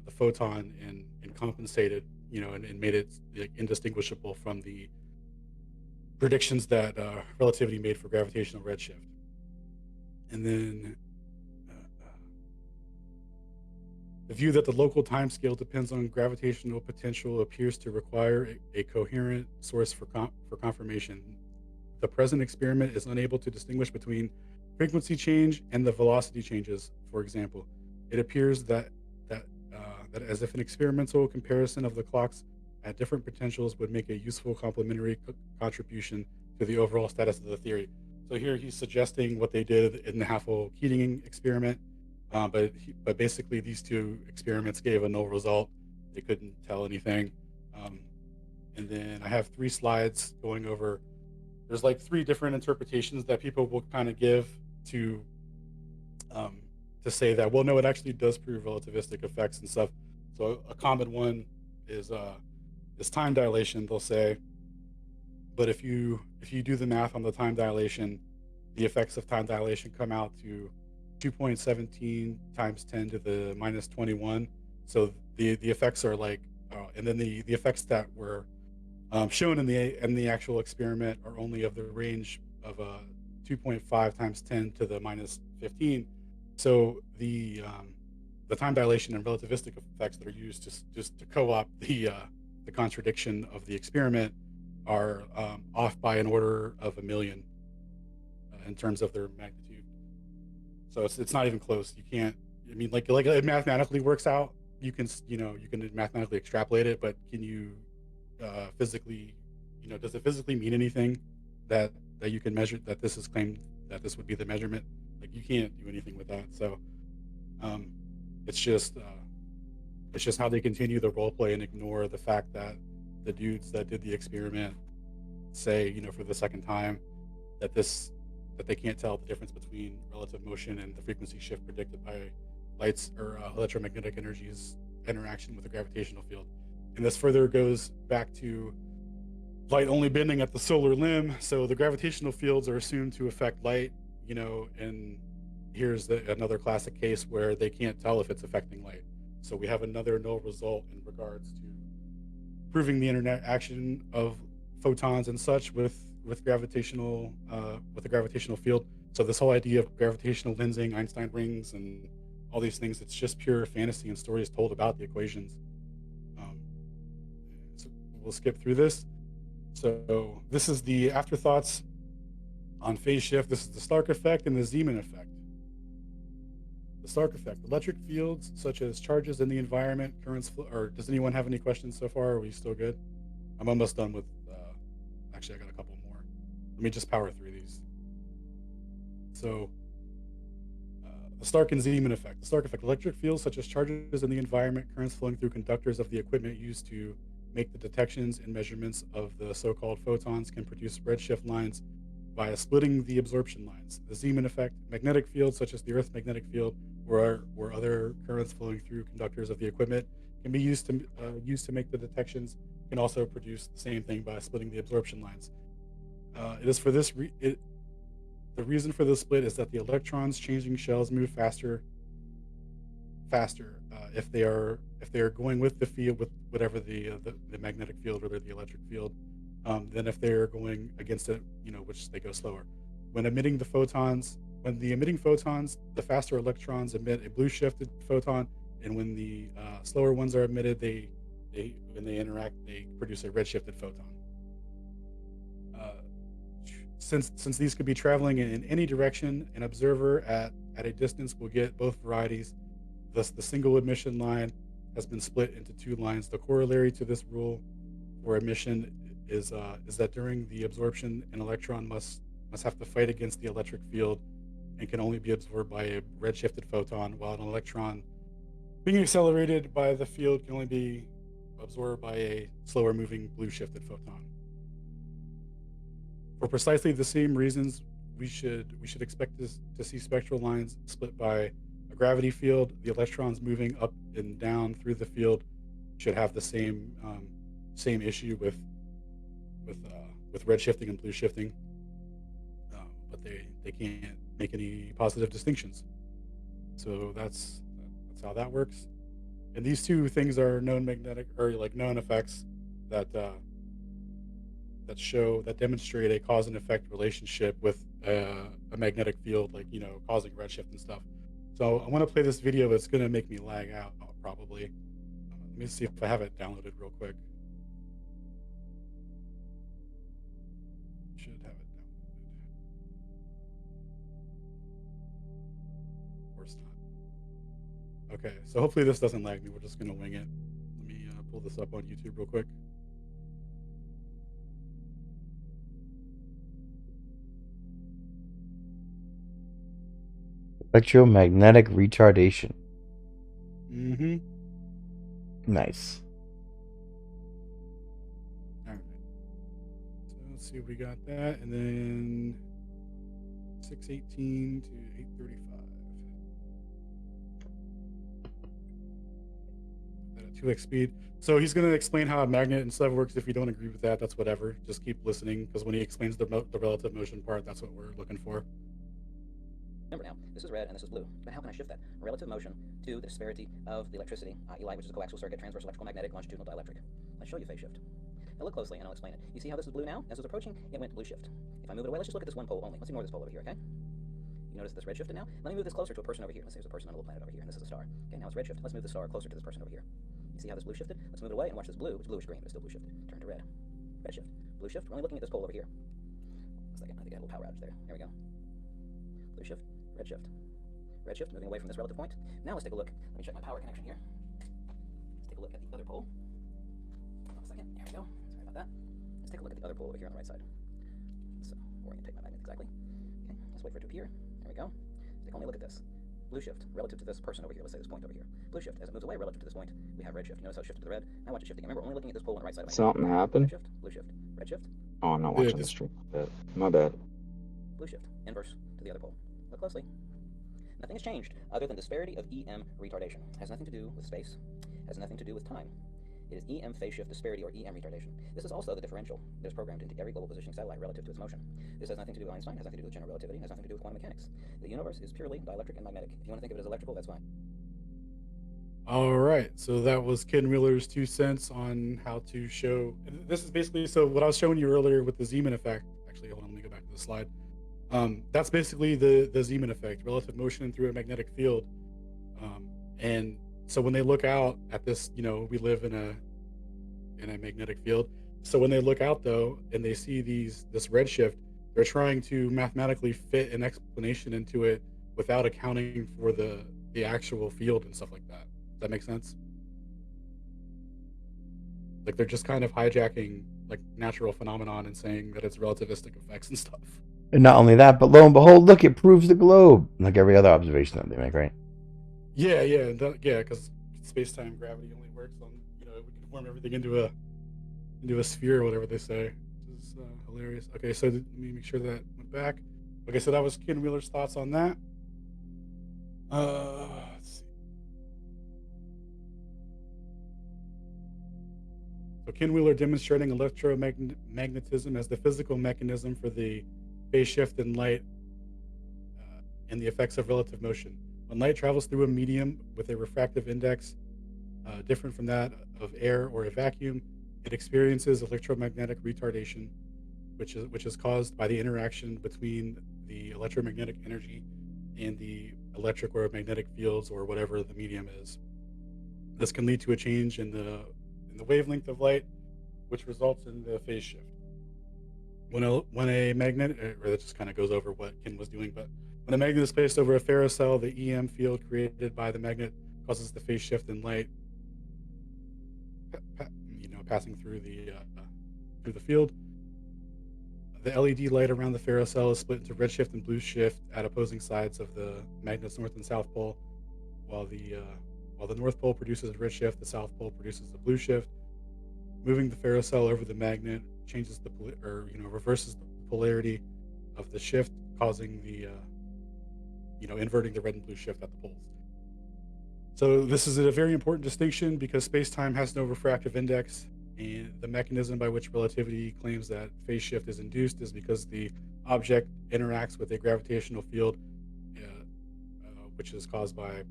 photon and compensated, and made it indistinguishable from the predictions that relativity made for gravitational redshift. And then the view that the local time scale depends on gravitational potential appears to require a coherent source for confirmation. The present experiment is unable to distinguish between frequency change and the velocity changes. For example, it appears that as if an experimental comparison of the clocks at different potentials would make a useful complementary contribution to the overall status of the theory. So here he's suggesting what they did in the Haffel-Keating experiment, but basically these two experiments gave a null result. They couldn't tell anything. And then I have 3 slides going over. There's like 3 different interpretations that people will kind of give to say that, well, no, it actually does prove relativistic effects and stuff. So a common one is time dilation, they'll say. But if you do the math on the time dilation, the effects of time dilation come out to 2.17 times 10 to the minus 21. So the effects are like, and then the effects that were shown in the actual experiment are only of the range of 2.5 times 10 to the minus 15. So the time dilation and relativistic effects that are used just to co-opt the contradiction of the experiment are off by an order of a million in terms of their magnitude. So it's not even close. You can't. I mean, like it mathematically works out. You can mathematically extrapolate it, but can you physically, does it physically mean anything that you can measure, that this is claimed that this would be the measurement? Like, you can't do anything with that. So it's just how they continue the role play and ignore the fact that the dudes that did the experiment say, for the second time, that they can't tell the difference between relative motion and the frequency shift predicted by light's or electromagnetic energy's interaction with the gravitational field. And this further goes back to light only bending at the solar limb. So the gravitational fields are assumed to affect light, and here's another classic case where they can't tell if it's affecting light. So we have another null result in regards to proving the interaction of photons and such with the gravitational field. So this whole idea of gravitational lensing, Einstein rings, and all these things, it's just pure fantasy and stories told about the equations. So we'll skip through this. So this is the afterthoughts on phase shift. This is the Stark effect and the Zeeman effect. The Stark effect: electric fields such as charges in the environment, currents. Or does anyone have any questions so far? Are we still good? I'm almost done with. Actually, I got a couple more. Let me just power through these. So, the Stark and Zeeman effect. The Stark effect: electric fields such as charges in the environment, currents flowing through conductors of the equipment used to make the detections and measurements of the so-called photons, can produce redshift lines via splitting the absorption lines. The Zeeman effect: magnetic fields such as the Earth's magnetic field or other currents flowing through conductors of the equipment can be used to make the detections, can also produce the same thing by splitting the absorption lines. It is for this the reason for the split is that the electrons changing shells move faster if they are going with the field, with whatever the magnetic field or the electric field, than if they're going against it, which they go slower. When the emitting photons, the faster electrons emit a blue shifted photon, and when the slower ones are emitted, when they interact, they produce a redshifted photon. Since these could be traveling in any direction, an observer at a distance will get both varieties. Thus, the single emission line has been split into two lines. The corollary to this rule for emission is that during the absorption, an electron must have to fight against the electric field and can only be absorbed by a redshifted photon, while an electron being accelerated by the field can only be absorbed by a slower moving blue shifted photon. For precisely the same reasons, we should expect to see spectral lines split by a gravity field. The electrons moving up and down through the field should have the same issue with red shifting and blue shifting, but they can't make any positive distinctions. So that's how that works. And these two things are known magnetic, or known effects that demonstrate a cause and effect relationship with a magnetic field, causing redshift and stuff. So I want to play this video. It's going to make me lag out probably. Let me see if I have it downloaded real quick. Should have it downloaded. Of course not. Okay, so hopefully this doesn't lag me. We're just going to wing it. Let me pull this up on YouTube real quick. Electromagnetic retardation. Mm-hmm. Nice. All right. So let's see if we got that, and then 618 to 835. At 2x speed. So he's going to explain how a magnet and stuff works. If you don't agree with that, that's whatever. Just keep listening, because when he explains the relative motion part, that's what we're looking for. Remember now, this is red and this is blue. But how can I shift that? Relative motion to the disparity of the electricity, i.e. light, which is a coaxial circuit, transverse electrical magnetic, longitudinal dielectric. Let's show you phase shift. Now look closely and I'll explain it. You see how this is blue now? As it's approaching, it went blue shift. If I move it away, let's just look at this one pole only. Let's ignore this pole over here, okay? You notice this redshifted now? Let me move this closer to a person over here. Let's say there's a person on a little planet over here, and this is a star. Okay, now it's redshift. Let's move the star closer to this person over here. You see how this blue shifted? Let's move it away and watch this blue. It's bluish green, but it's still blue shifted. Turn to red. Redshift. Blue shift. We're only looking at this pole over here. Looks like I think I had a little power outage there. There we go. Blue shift. Redshift. Redshift, moving away from this relative point. Now let's take a look. Let me check my power connection here. Let's take a look at the other pole. Hold on a second. There we go. Sorry about that. Let's take a look at the other pole over here on the right side. So, orientate my magnet exactly. Okay, let's wait for it to appear. There we go. Let's take only a look at this. Blue shift relative to this person over here. Let's say this point over here. Blue shift as it moves away relative to this point. We have red shift. Notice how it shifted to the red. Now watch it shift again. Remember, we're only looking at this pole on the right side of my Something happened? Red shift. Blue shift. Red shift. Oh, I'm not watching the stream. My bad. Blue shift. Inverse to the other pole. Look closely. Nothing has changed other than disparity of EM retardation. Has nothing to do with space. Has nothing to do with time. It is EM phase shift disparity or EM retardation. This is also the differential that is programmed into every global positioning satellite relative to its motion. This has nothing to do with Einstein, has nothing to do with general relativity, has nothing to do with quantum mechanics. The universe is purely dielectric and magnetic. If you want to think of it as electrical, that's fine. All right, so that was Ken Wheeler's 2 cents on how to show. And this is basically, so what I was showing you earlier with the Zeeman effect. Actually, hold on, let me go back to the slide. That's basically the Zeeman effect, relative motion through a magnetic field. And so when they look out at this, you know, we live in a magnetic field. So when they look out though, and they see this redshift, they're trying to mathematically fit an explanation into it without accounting for the actual field and stuff like that. Does that make sense? Like they're just kind of hijacking like natural phenomenon and saying that it's relativistic effects and stuff. And not only that, but lo and behold, look, it proves the globe, like every other observation that they make, right? Yeah, because space-time gravity only works on, you know, we can form everything into a sphere or whatever they say. This is hilarious. Okay, so let me make sure that went back. Okay, so that was Ken Wheeler's thoughts on that. Let's see. So Ken Wheeler demonstrating electromagnetism as the physical mechanism for the phase shift in light and the effects of relative motion. When light travels through a medium with a refractive index different from that of air or a vacuum, it experiences electromagnetic retardation, which is caused by the interaction between the electromagnetic energy and the electric or magnetic fields or whatever the medium is. This can lead to a change in the wavelength of light, which results in the phase shift. When a magnet, or that just kind of goes over what Ken was doing, but when a magnet is placed over a ferrocell, the EM field created by the magnet causes the phase shift in light, passing through the field. The LED light around the ferrocell is split into redshift and blue shift at opposing sides of the magnet's north and south pole. While the north pole produces a redshift, the south pole produces a blue shift. Moving the ferrocell over the magnet changes reverses the polarity of the shift, causing the inverting the red and blue shift at the poles. So this is a very important distinction because space-time has no refractive index, and the mechanism by which relativity claims that phase shift is induced is because the object interacts with a gravitational field, which is caused by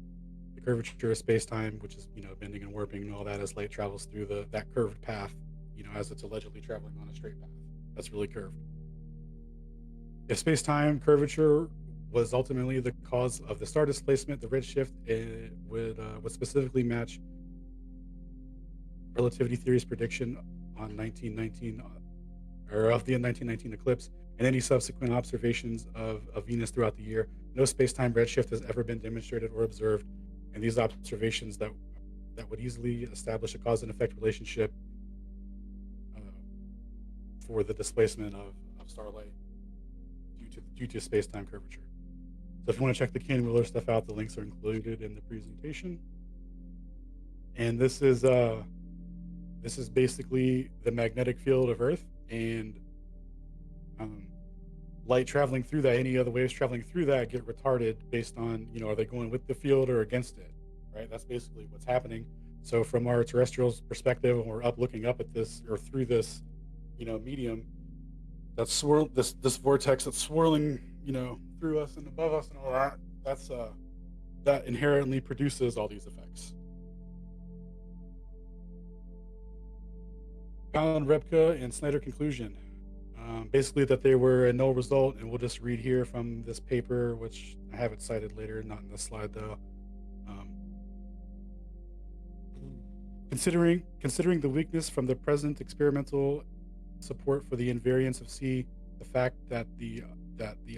the curvature of space-time, which is bending and warping and all that as light travels through that curved path, as it's allegedly traveling on a straight path that's really curved. If space-time curvature was ultimately the cause of the star displacement, the redshift would specifically match relativity theory's prediction on 1919 or of the 1919 eclipse and any subsequent observations of Venus throughout the year. No space-time redshift has ever been demonstrated or observed, and these observations that would easily establish a cause and effect relationship for the displacement of starlight due to space-time curvature. So if you want to check the Ken Wheeler stuff out, the links are included in the presentation. And this is basically the magnetic field of Earth, and light traveling through that, any other waves traveling through that get retarded based on, are they going with the field or against it, right? That's basically what's happening. So from our terrestrial perspective, when we're looking up at this or through this, medium, that's this vortex that's swirling, through us and above us and all that, that's that inherently produces all these effects. Alan Repka and Snyder conclusion. basically that they were a null result, and we'll just read here from this paper, which I have it cited later, not in this slide though. Considering the weakness from the present experimental support for the invariance of C, the fact that the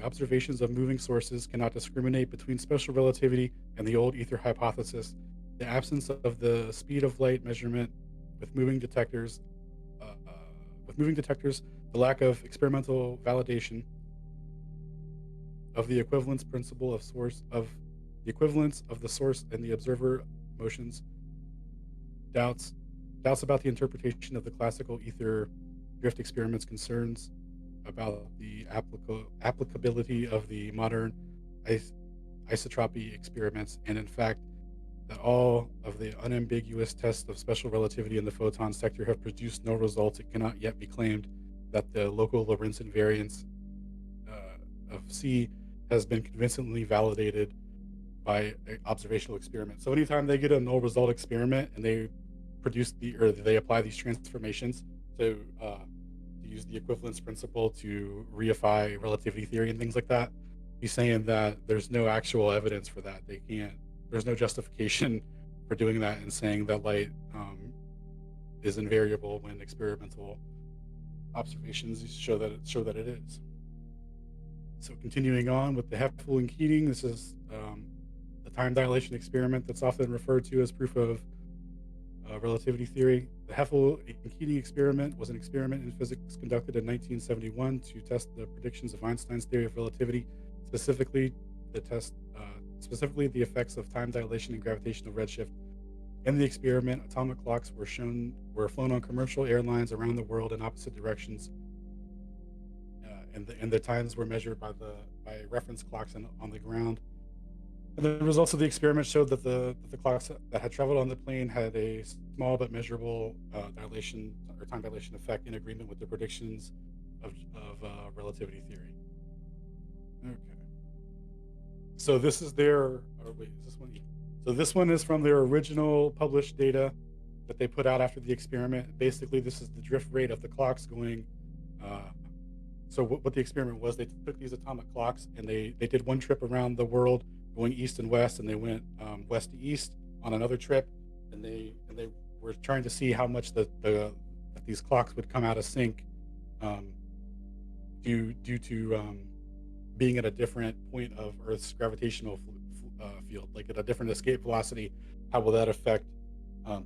observations of moving sources cannot discriminate between special relativity and the old ether hypothesis, the absence of the speed of light measurement with moving detectors, the lack of experimental validation of the equivalence principle of the equivalence of the source and the observer motions, doubts about the interpretation of the classical ether drift experiments, concerns about the applicability of the modern isotropy experiments, and in fact that all of the unambiguous tests of special relativity in the photon sector have produced no results. It cannot yet be claimed that the local Lorentz invariance of C has been convincingly validated by observational experiments. So anytime they get a null result experiment and they they apply these transformations to use the equivalence principle to reify relativity theory and things like that, he's saying that there's no actual evidence for that. There's no justification for doing that and saying that light is invariable when experimental observations show that it is. So continuing on with the Heffel and Keating, this is the time dilation experiment that's often referred to as proof of relativity theory. The Heffel and Keating experiment was an experiment in physics conducted in 1971 to test the predictions of Einstein's theory of relativity, specifically the effects of time dilation and gravitational redshift. In the experiment, atomic clocks were flown on commercial airlines around the world in opposite directions, and the times were measured by reference clocks on the ground. And the results of the experiment showed that the clocks that had traveled on the plane had a small but measurable dilation or time dilation effect in agreement with the predictions of relativity theory. Okay. So this is their. Oh wait, is this one? So this one is from their original published data that they put out after the experiment. Basically, this is the drift rate of the clocks going. So what the experiment was, they took these atomic clocks and they did one trip around the world going east and west, and they went west to east on another trip, and they were trying to see how much that these clocks would come out of sync due to being at a different point of Earth's gravitational field, like at a different escape velocity. How will that affect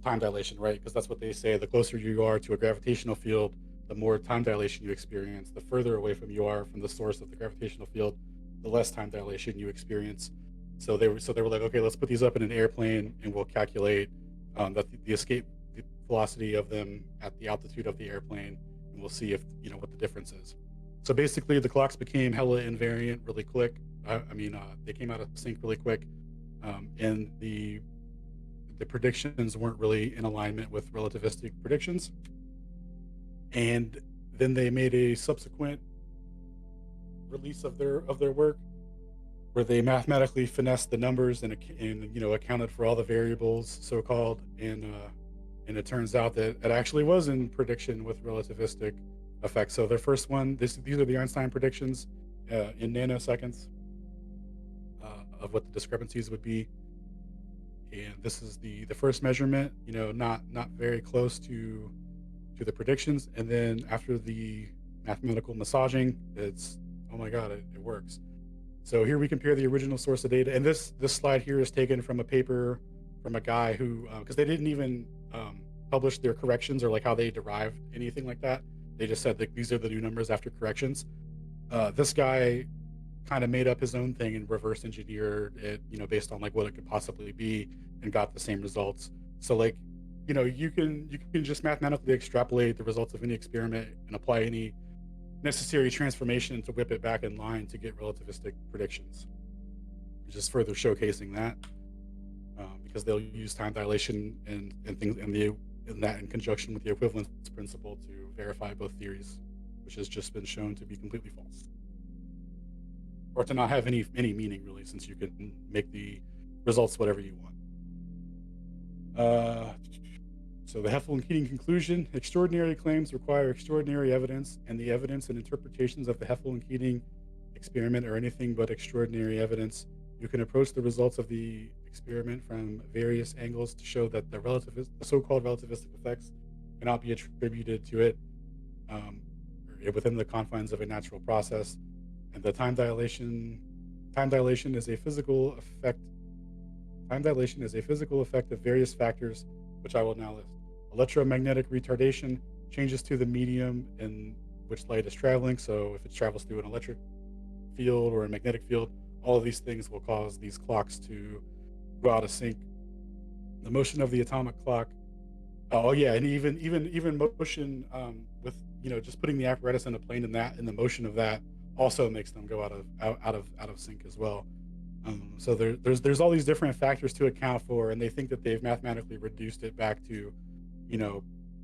time dilation, right? Because that's what they say, the closer you are to a gravitational field, the more time dilation you experience. The further away from you are from the source of the gravitational field, the less time dilation you experience. So they were like, okay, let's put these up in an airplane and we'll calculate the escape velocity of them at the altitude of the airplane, and we'll see if what the difference is. So basically, the clocks became hella invariant really quick. They came out of sync really quick, and the predictions weren't really in alignment with relativistic predictions. And then they made a subsequent release of their work, where they mathematically finessed the numbers and accounted for all the variables, so-called, and it turns out that it actually was in prediction with relativistic effects. So their first one, these are the Einstein predictions in nanoseconds of what the discrepancies would be, and this is the first measurement. Not very close to the predictions, and then after the mathematical massaging, it's, oh my god, it works. So here we compare the original source of data, and this slide here is taken from a paper from a guy who, because they didn't even publish their corrections or like how they derived anything like that. They just said that these are the new numbers after corrections. This guy kind of made up his own thing and reverse engineered it, based on like what it could possibly be, and got the same results. So like, you can just mathematically extrapolate the results of any experiment and apply any necessary transformation to whip it back in line to get relativistic predictions. Just further showcasing that, because they'll use time dilation and things and that in conjunction with the equivalence principle to verify both theories, which has just been shown to be completely false, or to not have any meaning really, since you can make the results whatever you want. So the Heffel and Keating conclusion: extraordinary claims require extraordinary evidence, and the evidence and interpretations of the Heffel and Keating experiment are anything but extraordinary evidence. You can approach the results of the experiment from various angles to show that the so-called relativistic effects cannot be attributed to it within the confines of a natural process, and the time dilation is a physical effect. Time dilation is a physical effect of various factors, which I will now list. Electromagnetic retardation, changes to the medium in which light is traveling. So if it travels through an electric field or a magnetic field, all of these things will cause these clocks to go out of sync. The motion of the atomic clock. Oh yeah, and even motion with just putting the apparatus in a plane and the motion of that also makes them go out of sync as well. So there's all these different factors to account for, and they think that they've mathematically reduced it back to,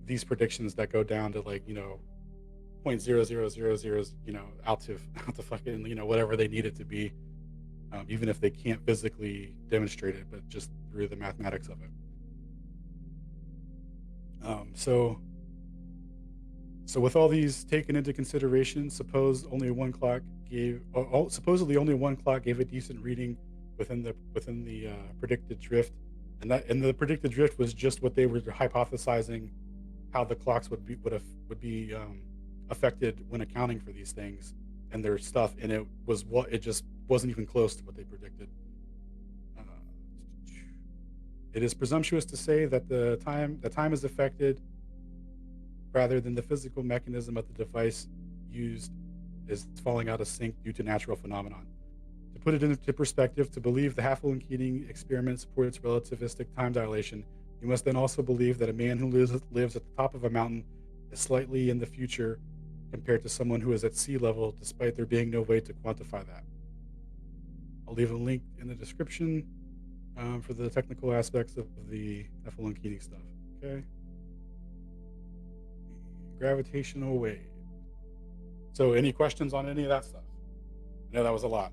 these predictions that go down to like 0.0000 out to fucking whatever they need it to be, even if they can't physically demonstrate it, but just through the mathematics of it. So with all these taken into consideration, supposedly only one clock gave a decent reading within the predicted drift, and the predicted drift was just what they were hypothesizing how the clocks would be affected when accounting for these things and their stuff, and it just wasn't even close to what they predicted. It is presumptuous to say that the time is affected rather than the physical mechanism of the device used is falling out of sync due to natural phenomenon. To put it into perspective, to believe the Heffel and Keating experiment supports relativistic time dilation, you must then also believe that a man who lives at the top of a mountain is slightly in the future compared to someone who is at sea level, despite there being no way to quantify that. I'll leave a link in the description for the technical aspects of the Heffel and Keating stuff. Okay. Gravitational wave. So any questions on any of that stuff? I know that was a lot.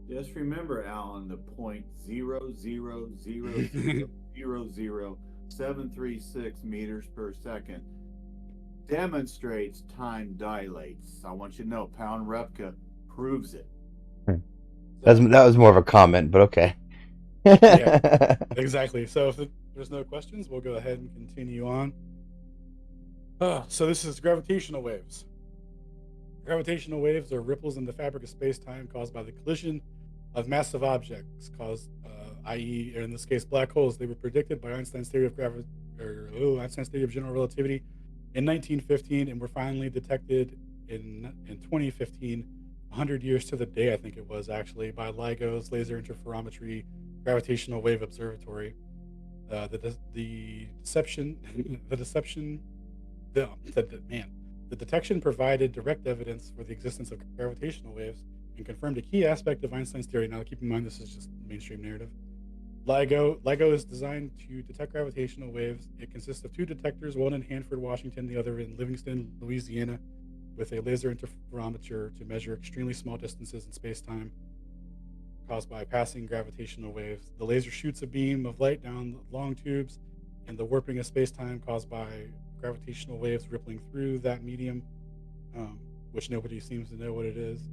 Just remember, Alan, the 0.000000736 meters per second demonstrates time dilates. I want you to know, Pound Repka proves it. That was more of a comment, but okay. Yeah, exactly. So if there's no questions, we'll go ahead and continue on. So this is gravitational waves. Gravitational waves are ripples in the fabric of space-time caused by the collision of massive objects, i.e., in this case, black holes. They were predicted by Einstein's theory of Einstein's theory of general relativity in 1915, and were finally detected in 2015, 100 years to the day, I think it was actually, by LIGO's Laser Interferometry Gravitational Wave Observatory. The detection provided direct evidence for the existence of gravitational waves and confirmed a key aspect of Einstein's theory. Now, keep in mind, this is just mainstream narrative. LIGO is designed to detect gravitational waves. It consists of two detectors, one in Hanford, Washington, the other in Livingston, Louisiana, with a laser interferometer to measure extremely small distances in space-time caused by passing gravitational waves. The laser shoots a beam of light down long tubes, and the warping of space-time caused by gravitational waves rippling through that medium, which nobody seems to know what it is,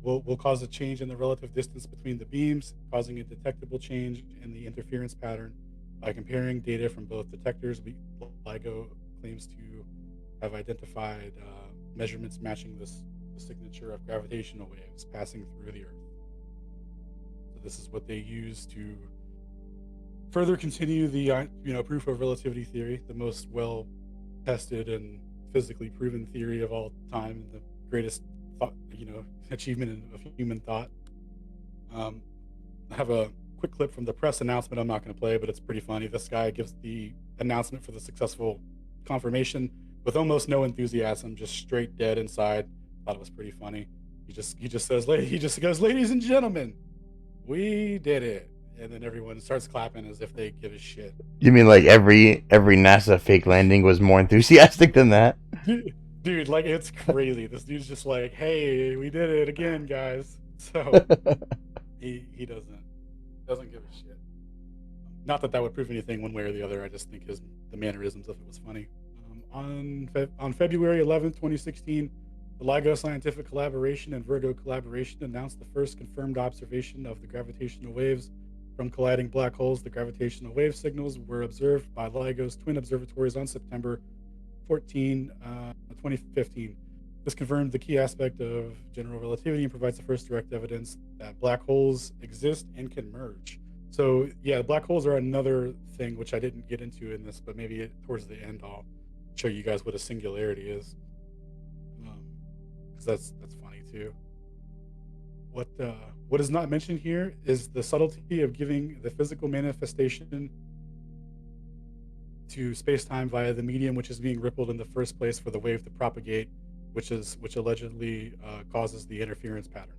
will cause a change in the relative distance between the beams, causing a detectable change in the interference pattern. By comparing data from both detectors, LIGO claims to have identified measurements matching the signature of gravitational waves passing through the Earth. So this is what they use to further continue the proof of relativity theory, the most well-tested and physically proven theory of all time, the greatest achievement of human thought. I have a quick clip from the press announcement I'm not going to play, but it's pretty funny. This guy gives the announcement for the successful confirmation with almost no enthusiasm, just straight dead inside. Thought it was pretty funny. He just goes, "Ladies and gentlemen, we did it." And then everyone starts clapping as if they give a shit. You mean like every NASA fake landing was more enthusiastic than that? Dude, like, it's crazy. This dude's just like, "Hey, we did it again, guys." So he doesn't give a shit. Not that would prove anything one way or the other. I just think the mannerisms of it was funny. On February 11th, 2016, the LIGO Scientific Collaboration and Virgo Collaboration announced the first confirmed observation of the gravitational waves from colliding black holes. The gravitational wave signals were observed by LIGO's twin observatories on September 14, 2015. This confirmed the key aspect of general relativity and provides the first direct evidence that black holes exist and can merge. So yeah, black holes are another thing which I didn't get into in this, but maybe towards the end I'll show you guys what a singularity is, because that's funny too. What is not mentioned here is the subtlety of giving the physical manifestation to space-time via the medium which is being rippled in the first place for the wave to propagate, which allegedly causes the interference pattern.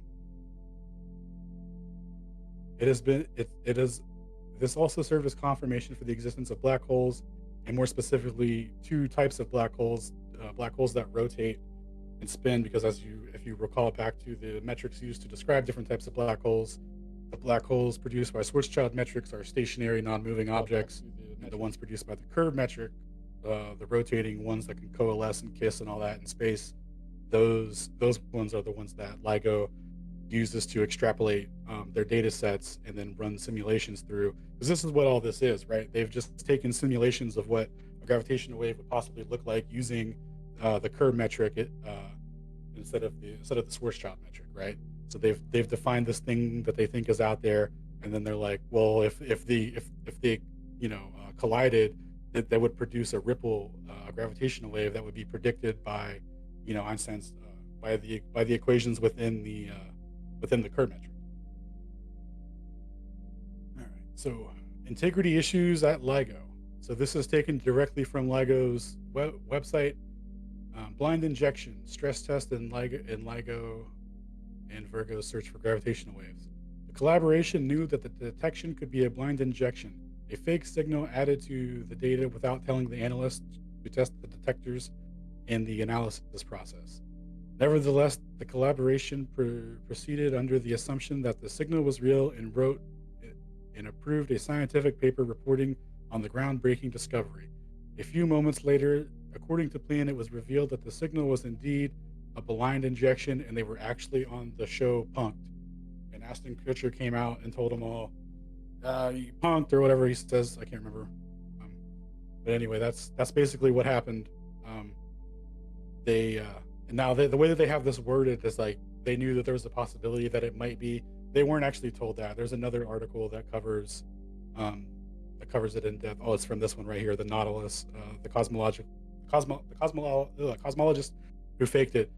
This also served as confirmation for the existence of black holes, and more specifically, two types of black holes that rotate and spin. Because if you recall back to the metrics used to describe different types of black holes, the black holes produced by Schwarzschild metrics are stationary, non-moving objects, and the ones produced by the curve metric, the rotating ones that can coalesce and kiss and all that in space, those ones are the ones that LIGO uses to extrapolate their data sets and then run simulations through. Because this is what all this is, right? They've just taken simulations of what a gravitational wave would possibly look like using the curve metric instead of the Schwarzschild metric, right? So they've defined this thing that they think is out there, and then they're like, well, if they collided, that would produce a ripple, a gravitational wave that would be predicted by Einstein's by the equations within the curve metric. All right, so integrity issues at LIGO. So this is taken directly from LIGO's website. Blind injection, stress test in LIGO and Virgo search for gravitational waves. The collaboration knew that the detection could be a blind injection, a fake signal added to the data without telling the analyst to test the detectors in the analysis process. Nevertheless, the collaboration proceeded under the assumption that the signal was real and wrote and approved a scientific paper reporting on the groundbreaking discovery. A few moments later, according to plan, it was revealed that the signal was indeed a blind injection, and they were actually on the show Punked. And Ashton Kutcher came out and told them all, "You punked," or whatever he says. I can't remember. But anyway, that's basically what happened. And now the way that they have this worded is like they knew that there was a possibility that it might be. They weren't actually told that. There's another article that covers it in depth. Oh, it's from this one right here, the Nautilus, the cosmologist who faked it.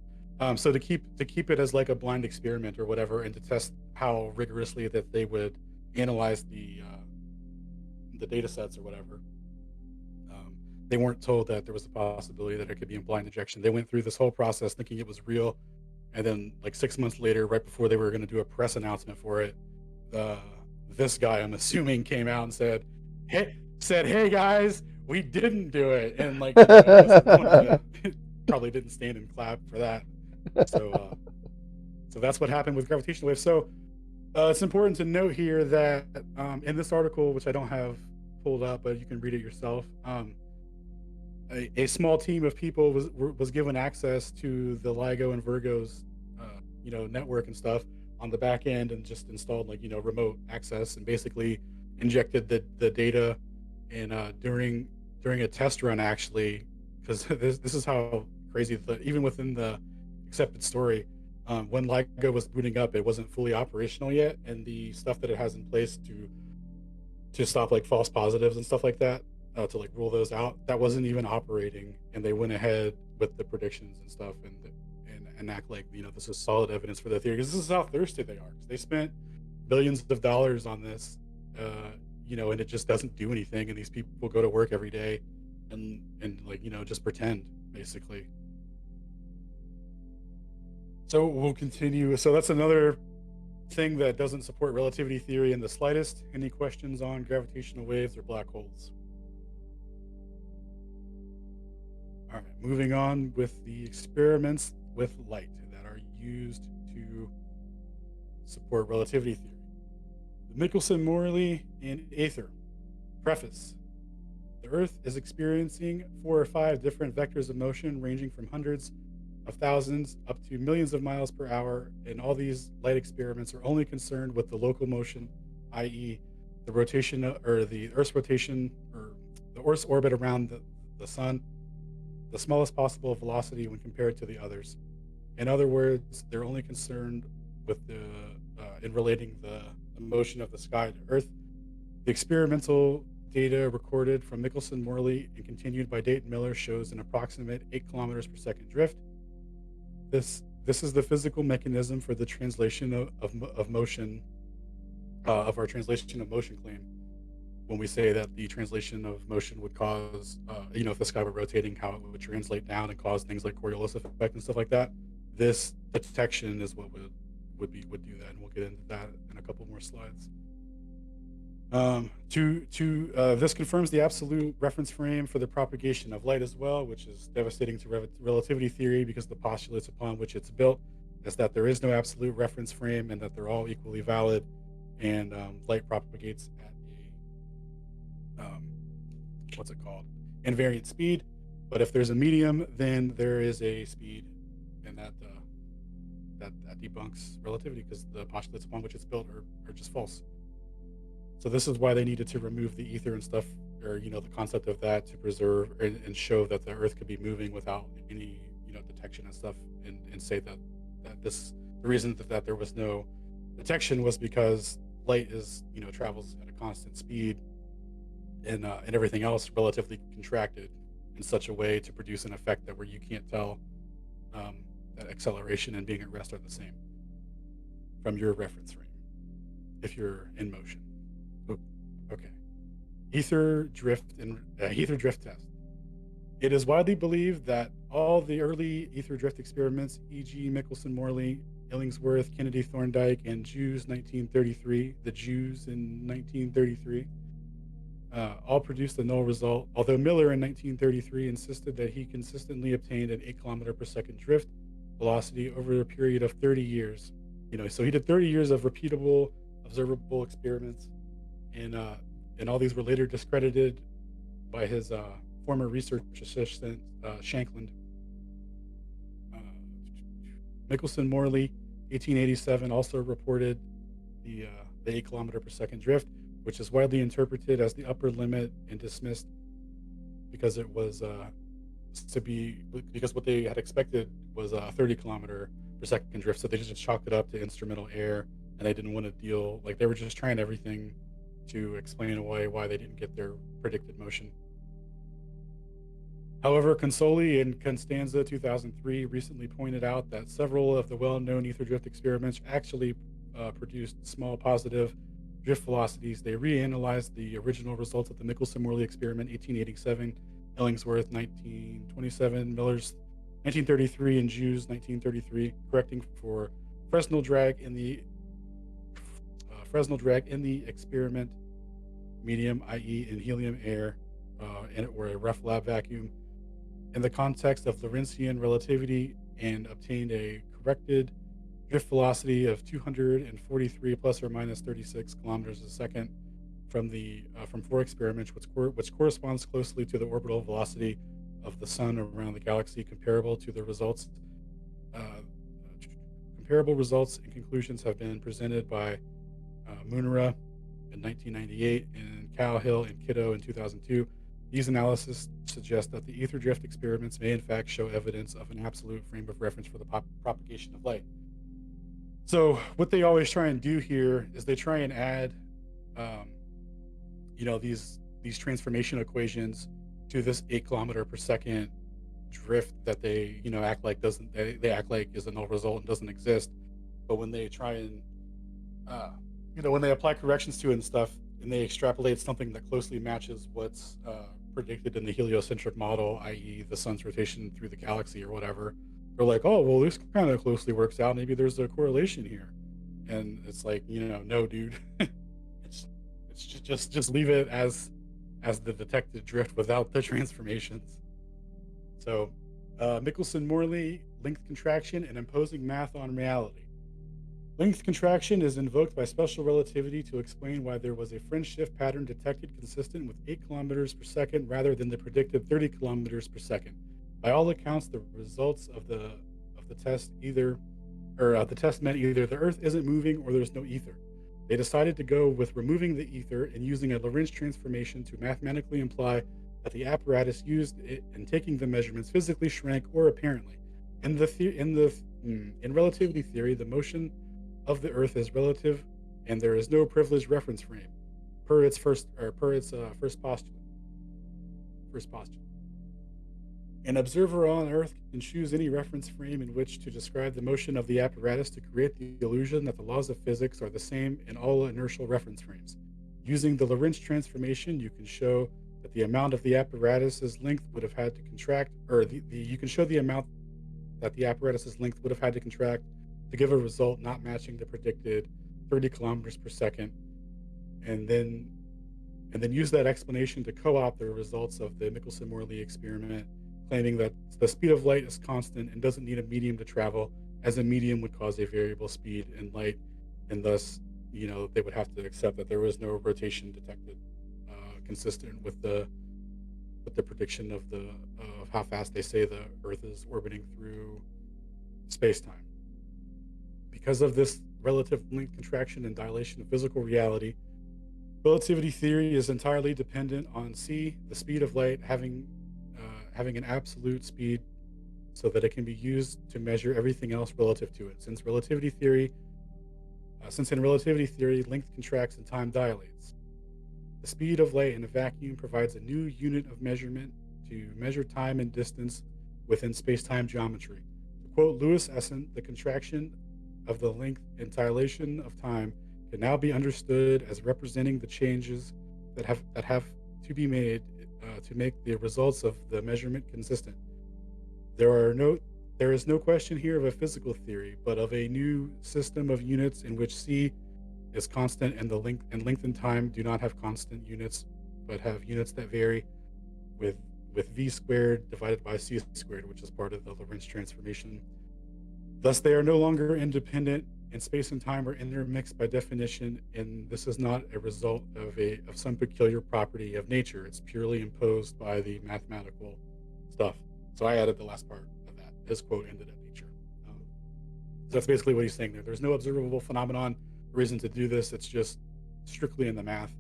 So to keep it as like a blind experiment or whatever, and to test how rigorously that they would analyze the data sets or whatever. They weren't told that there was a possibility that it could be a blind injection. They went through this whole process thinking it was real, and then like 6 months later, right before they were going to do a press announcement for it, this guy, I'm assuming, came out and said, "Hey guys, we didn't do it," and like probably didn't stand and clap for that. So that's what happened with gravitational waves. So it's important to note here that in this article, which I don't have pulled up, but you can read it yourself. A small team of people was given access to the LIGO and Virgo's network and stuff on the back end, and just installed remote access, and basically injected the data. And during a test run, actually, because this is how crazy even within the accepted story, when LIGO was booting up, it wasn't fully operational yet, and the stuff that it has in place to stop like false positives and stuff like that, to like rule those out, that wasn't even operating, and they went ahead with the predictions and stuff and act like this is solid evidence for their theory, because this is how thirsty they are. They spent billions of dollars on this, and it just doesn't do anything, and these people go to work every day and just pretend, basically. So we'll continue. So that's another thing that doesn't support relativity theory in the slightest. Any questions on gravitational waves or black holes? All right, moving on with the experiments with light that are used to support relativity theory. The Michelson-Morley and Aether. Preface. The Earth is experiencing 4 or 5 different vectors of motion ranging from hundreds of thousands up to millions of miles per hour, and all these light experiments are only concerned with the local motion, i.e. the rotation or the Earth's rotation or the Earth's orbit around the sun, the smallest possible velocity when compared to the others. In other words, they're only concerned with in relating the motion of the sky to Earth. The experimental data recorded from Michelson-Morley and continued by Dayton Miller shows an approximate 8 kilometers per second drift. This is the physical mechanism for the translation of motion, of our translation of motion claim. When we say that the translation of motion would cause, if the sky were rotating, how it would translate down and cause things like Coriolis effect and stuff like that. This detection is what would do that, and we'll get into that in a couple more slides. This confirms the absolute reference frame for the propagation of light as well, which is devastating to relativity theory because the postulates upon which it's built is that there is no absolute reference frame and that they're all equally valid, and light propagates at a invariant speed. But if there's a medium, then there is a speed, and that debunks relativity because the postulates upon which it's built are just false. So this is why they needed to remove the ether and stuff, or the concept of that, to preserve and show that the Earth could be moving without any detection and stuff, and say that the reason that there was no detection was because light is travels at a constant speed, and everything else relatively contracted in such a way to produce an effect that where you can't tell that acceleration and being at rest are the same from your reference frame if you're in motion. Okay. Ether drift test. It is widely believed that all the early ether drift experiments, e.g. Michelson-Morley, Illingsworth, Kennedy Thorndike, and Jews in 1933, all produced a null result, although Miller in 1933 insisted that he consistently obtained an 8 kilometer per second drift velocity over a period of 30 years. So he did 30 years of repeatable, observable experiments, and all these were later discredited by his former research assistant, Shankland. Michelson-Morley, 1887, also reported the 8 kilometer per second drift, which is widely interpreted as the upper limit and dismissed because it was because what they had expected was a 30 kilometer per second drift. So they just chalked it up to instrumental error, and they didn't want to deal, they were just trying everything to explain away why they didn't get their predicted motion. However, Consoli and Constanza 2003 recently pointed out that several of the well-known ether drift experiments actually produced small positive drift velocities. They reanalyzed the original results of the Michelson-Morley experiment 1887, Illingsworth 1927, Miller's 1933, and Jews 1933, correcting for Fresnel drag in the experiment medium, i.e. in helium air, or a rough lab vacuum, in the context of Lorentzian relativity, and obtained a corrected drift velocity of 243 plus or minus 36 kilometers a second from 4 experiments, which corresponds closely to the orbital velocity of the sun around the galaxy, comparable to the results. Comparable results and conclusions have been presented by Munera in 1998 and Cowhill and Kiddo in 2002. These analyses suggest that the ether drift experiments may in fact show evidence of an absolute frame of reference for the propagation of light. So what they always try and do here is they try and add, these transformation equations to this 8 kilometer per second drift that they, act like is a null result and doesn't exist. But when they try and, when they apply corrections to it and stuff, and they extrapolate something that closely matches what's predicted in the heliocentric model, i.e. the sun's rotation through the galaxy or whatever, they're like, oh, well, this kind of closely works out. Maybe there's a correlation here. And it's like, no, dude. it's just leave it as the detected drift without the transformations. So Michelson-Morley linked contraction and imposing math on reality. Length contraction is invoked by special relativity to explain why there was a fringe shift pattern detected consistent with 8 kilometers per second rather than the predicted 30 kilometers per second. By all accounts, the results of the test the test meant either the Earth isn't moving or there's no ether. They decided to go with removing the ether and using a Lorentz transformation to mathematically imply that the apparatus used in taking the measurements physically shrank or apparently. In relativity theory, the motion of the Earth is relative, and there is no privileged reference frame, per its first postulate. An observer on Earth can choose any reference frame in which to describe the motion of the apparatus to create the illusion that the laws of physics are the same in all inertial reference frames. Using the Lorentz transformation, you can show that the amount of the apparatus's length would have had to contract, or you can show the amount that the apparatus's length would have had to contract to give a result not matching the predicted 30 kilometers per second, and then use that explanation to co-opt the results of the Michelson-Morley experiment, claiming that the speed of light is constant and doesn't need a medium to travel, as a medium would cause a variable speed in light, and thus, they would have to accept that there was no rotation detected, consistent with the prediction of how fast they say the Earth is orbiting through space-time. Because of this relative length contraction and dilation of physical reality, relativity theory is entirely dependent on c, the speed of light, having an absolute speed so that it can be used to measure everything else relative to it. Since in relativity theory, length contracts and time dilates. The speed of light in a vacuum provides a new unit of measurement to measure time and distance within space-time geometry. To quote Louis Essen, the contraction of the length and dilation of time can now be understood as representing the changes that have to be made to make the results of the measurement consistent. There is no question here of a physical theory, but of a new system of units in which c is constant and length and time do not have constant units, but have units that vary with v squared divided by c squared, which is part of the Lorentz transformation. Thus, they are no longer independent, and space and time are intermixed by definition, and this is not a result of some peculiar property of nature. It's purely imposed by the mathematical stuff. So I added the last part of that. His quote ended at nature. So that's basically what he's saying there. There's no observable phenomenon or reason to do this. It's just strictly in the math,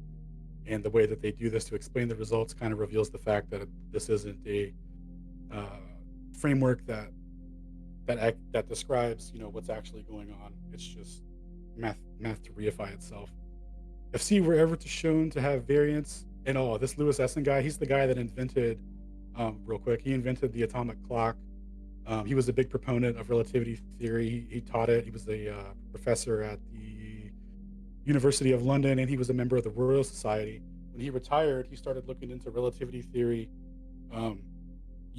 and the way that they do this to explain the results kind of reveals the fact that this isn't a framework that describes what's actually going on. It's just math to reify itself. If C were ever shown to have variance, and this Louis Essen guy, he's the guy that invented, real quick, he invented the atomic clock. He was a big proponent of relativity theory. He taught it. He was a professor at the University of London, and he was a member of the Royal Society. When he retired, he started looking into relativity theory,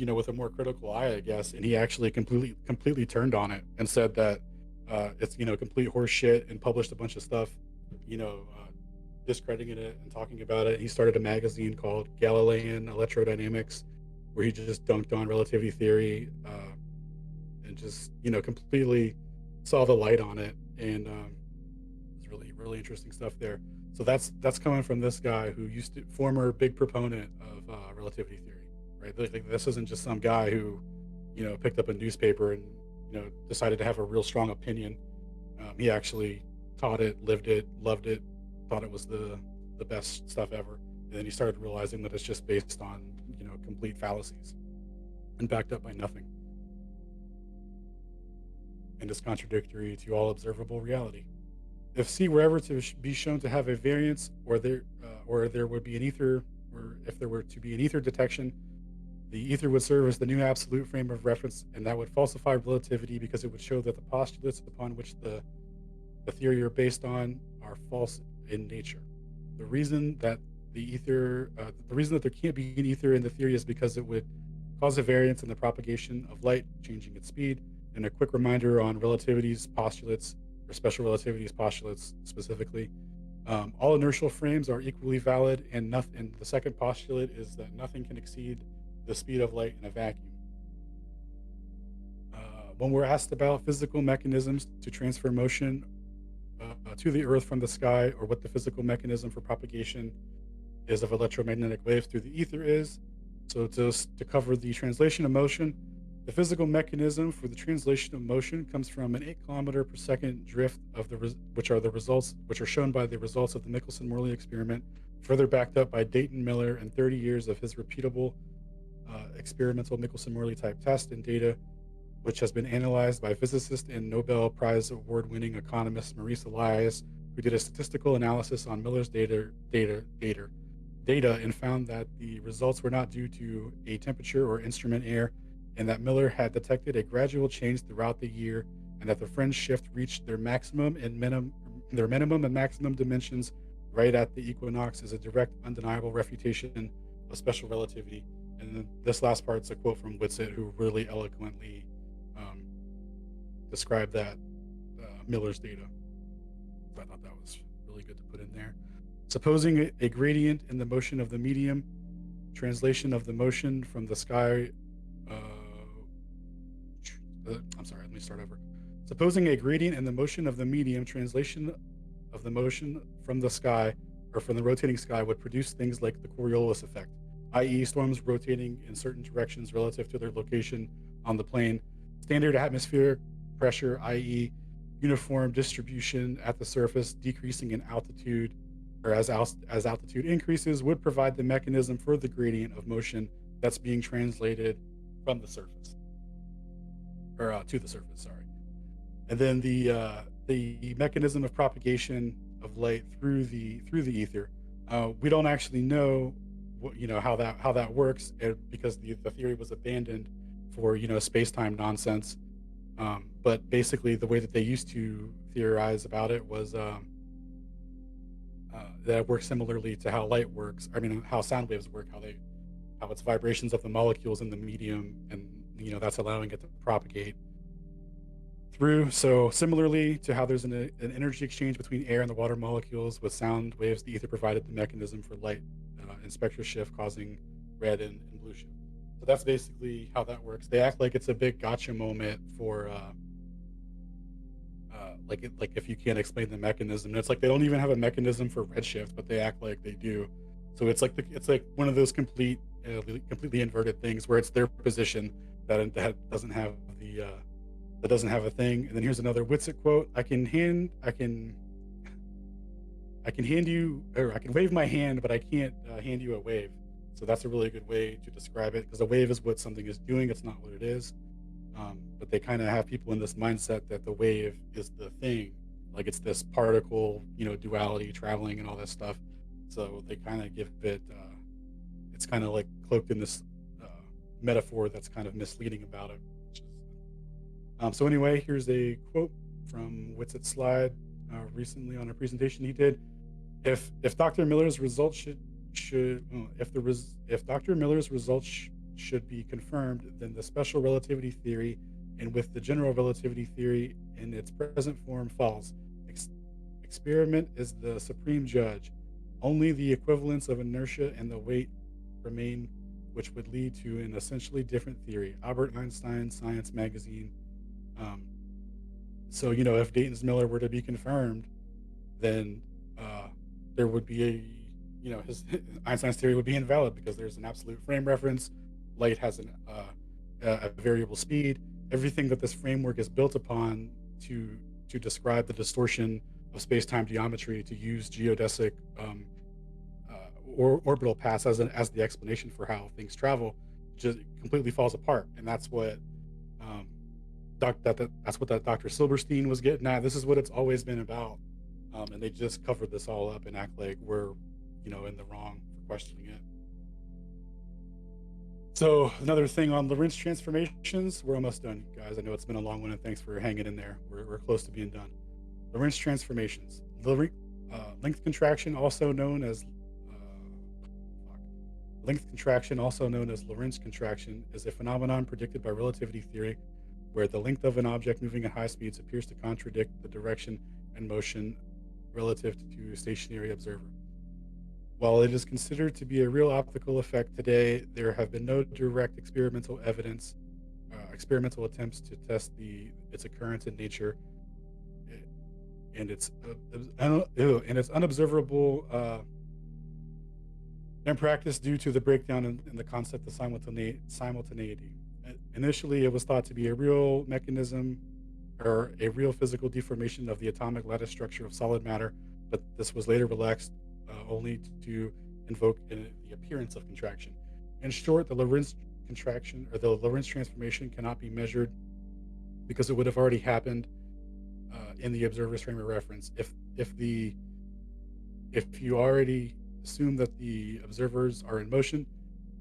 with a more critical eye, I guess, and he actually completely turned on it and said that it's complete horse shit, and published a bunch of stuff, discrediting it and talking about it. He started a magazine called Galilean Electrodynamics, where he just dunked on relativity theory and just completely saw the light on it, and it's really interesting stuff there. So that's coming from this guy who former big proponent of relativity theory. Right, this isn't just some guy who, picked up a newspaper and decided to have a real strong opinion. He actually taught it, lived it, loved it, thought it was the best stuff ever. And then he started realizing that it's just based on complete fallacies and backed up by nothing, and is contradictory to all observable reality. If C were ever to be shown to have a variance, or there would be an ether, or if there were to be an ether detection, the ether would serve as the new absolute frame of reference, and that would falsify relativity because it would show that the postulates upon which the theory are based on are false in nature. The reason that there can't be an ether in the theory is because it would cause a variance in the propagation of light, changing its speed. And a quick reminder on relativity's postulates, or special relativity's postulates specifically. All inertial frames are equally valid, and the second postulate is that nothing can exceed the speed of light in a vacuum. When we're asked about physical mechanisms to transfer motion to the Earth from the sky, or what the physical mechanism for propagation is of electromagnetic waves through the ether is. So to cover the translation of motion, the physical mechanism for the translation of motion comes from an 8 kilometer per second drift of which are shown by the results of the Michelson-Morley experiment, further backed up by Dayton Miller and 30 years of his repeatable experimental Michelson-Morley type test and data, which has been analyzed by physicist and Nobel Prize award-winning economist Maurice Elias, who did a statistical analysis on Miller's data and found that the results were not due to a temperature or instrument error, and that Miller had detected a gradual change throughout the year, and that the fringe shift reached their minimum and maximum dimensions right at the equinox is a direct, undeniable refutation of special relativity. And then this last part's a quote from Whitsitt, who really eloquently described that Miller's data. So I thought that was really good to put in there. Supposing a gradient in the motion of the medium, translation of the motion from the sky. Let me start over. Supposing a gradient in the motion of the medium, translation of the motion from the sky or from the rotating sky would produce things like the Coriolis effect, i.e., storms rotating in certain directions relative to their location on the plane, standard atmospheric pressure, i.e., uniform distribution at the surface, decreasing in altitude, or as altitude increases, would provide the mechanism for the gradient of motion that's being translated from the surface, or to the surface, sorry. And then the mechanism of propagation of light through the ether. We don't actually know how that works, because the theory was abandoned for space-time nonsense. But basically, the way that they used to theorize about it was that it works similarly to how light works. I mean, how sound waves work, how it's vibrations of the molecules in the medium, and that's allowing it to propagate through. So similarly to how there's an energy exchange between air and the water molecules, with sound waves, the ether provided the mechanism for light and spectral shift, causing red and blue shift. So that's basically how that works. They act like it's a big gotcha moment for like if you can't explain the mechanism. And it's like they don't even have a mechanism for redshift, but they act like they do. So it's like one of those completely inverted things where it's their position that doesn't have a thing. And then here's another Whitsitt quote: I can wave my hand, but I can't hand you a wave. So that's a really good way to describe it, because a wave is what something is doing. It's not what it is. But they kind of have people in this mindset that the wave is the thing, like it's this particle, duality, traveling, and all that stuff. So they kind of give it, it's kind of like cloaked in this metaphor that's kind of misleading about it. So anyway, here's a quote from Whitsitt's slide recently on a presentation he did. If Dr. Miller's results if Dr. Miller's results should be confirmed, then the special relativity theory, and with the general relativity theory in its present form, falls. Experiment is the supreme judge. Only the equivalence of inertia and the weight remain, which would lead to an essentially different theory. Albert Einstein, Science Magazine. So if Dayton's Miller were to be confirmed, then there would be his Einstein's theory would be invalid, because there's an absolute frame reference. Light has a variable speed. Everything that this framework is built upon to describe the distortion of space-time geometry, to use geodesic orbital paths as the explanation for how things travel, just completely falls apart. And that's what that's what that Dr. Silberstein was getting at. This is what it's always been about. And they just covered this all up and act like we're in the wrong for questioning it. So another thing on Lorentz transformations, we're almost done, guys. I know it's been a long one, and thanks for hanging in there. We're close to being done. Lorentz transformations. Length contraction, also known as Lorentz contraction, is a phenomenon predicted by relativity theory, where the length of an object moving at high speeds appears to contradict the direction and motion relative to a stationary observer. While it is considered to be a real optical effect today, there have been no direct experimental attempts to test its occurrence in nature. and it's unobservable in practice due to the breakdown in the concept of simultaneity. Initially, it was thought to be a real mechanism or a real physical deformation of the atomic lattice structure of solid matter, but this was later relaxed only to invoke the appearance of contraction. In short, the Lorentz contraction or the Lorentz transformation cannot be measured because it would have already happened in the observer's frame of reference. If you already assume that the observers are in motion,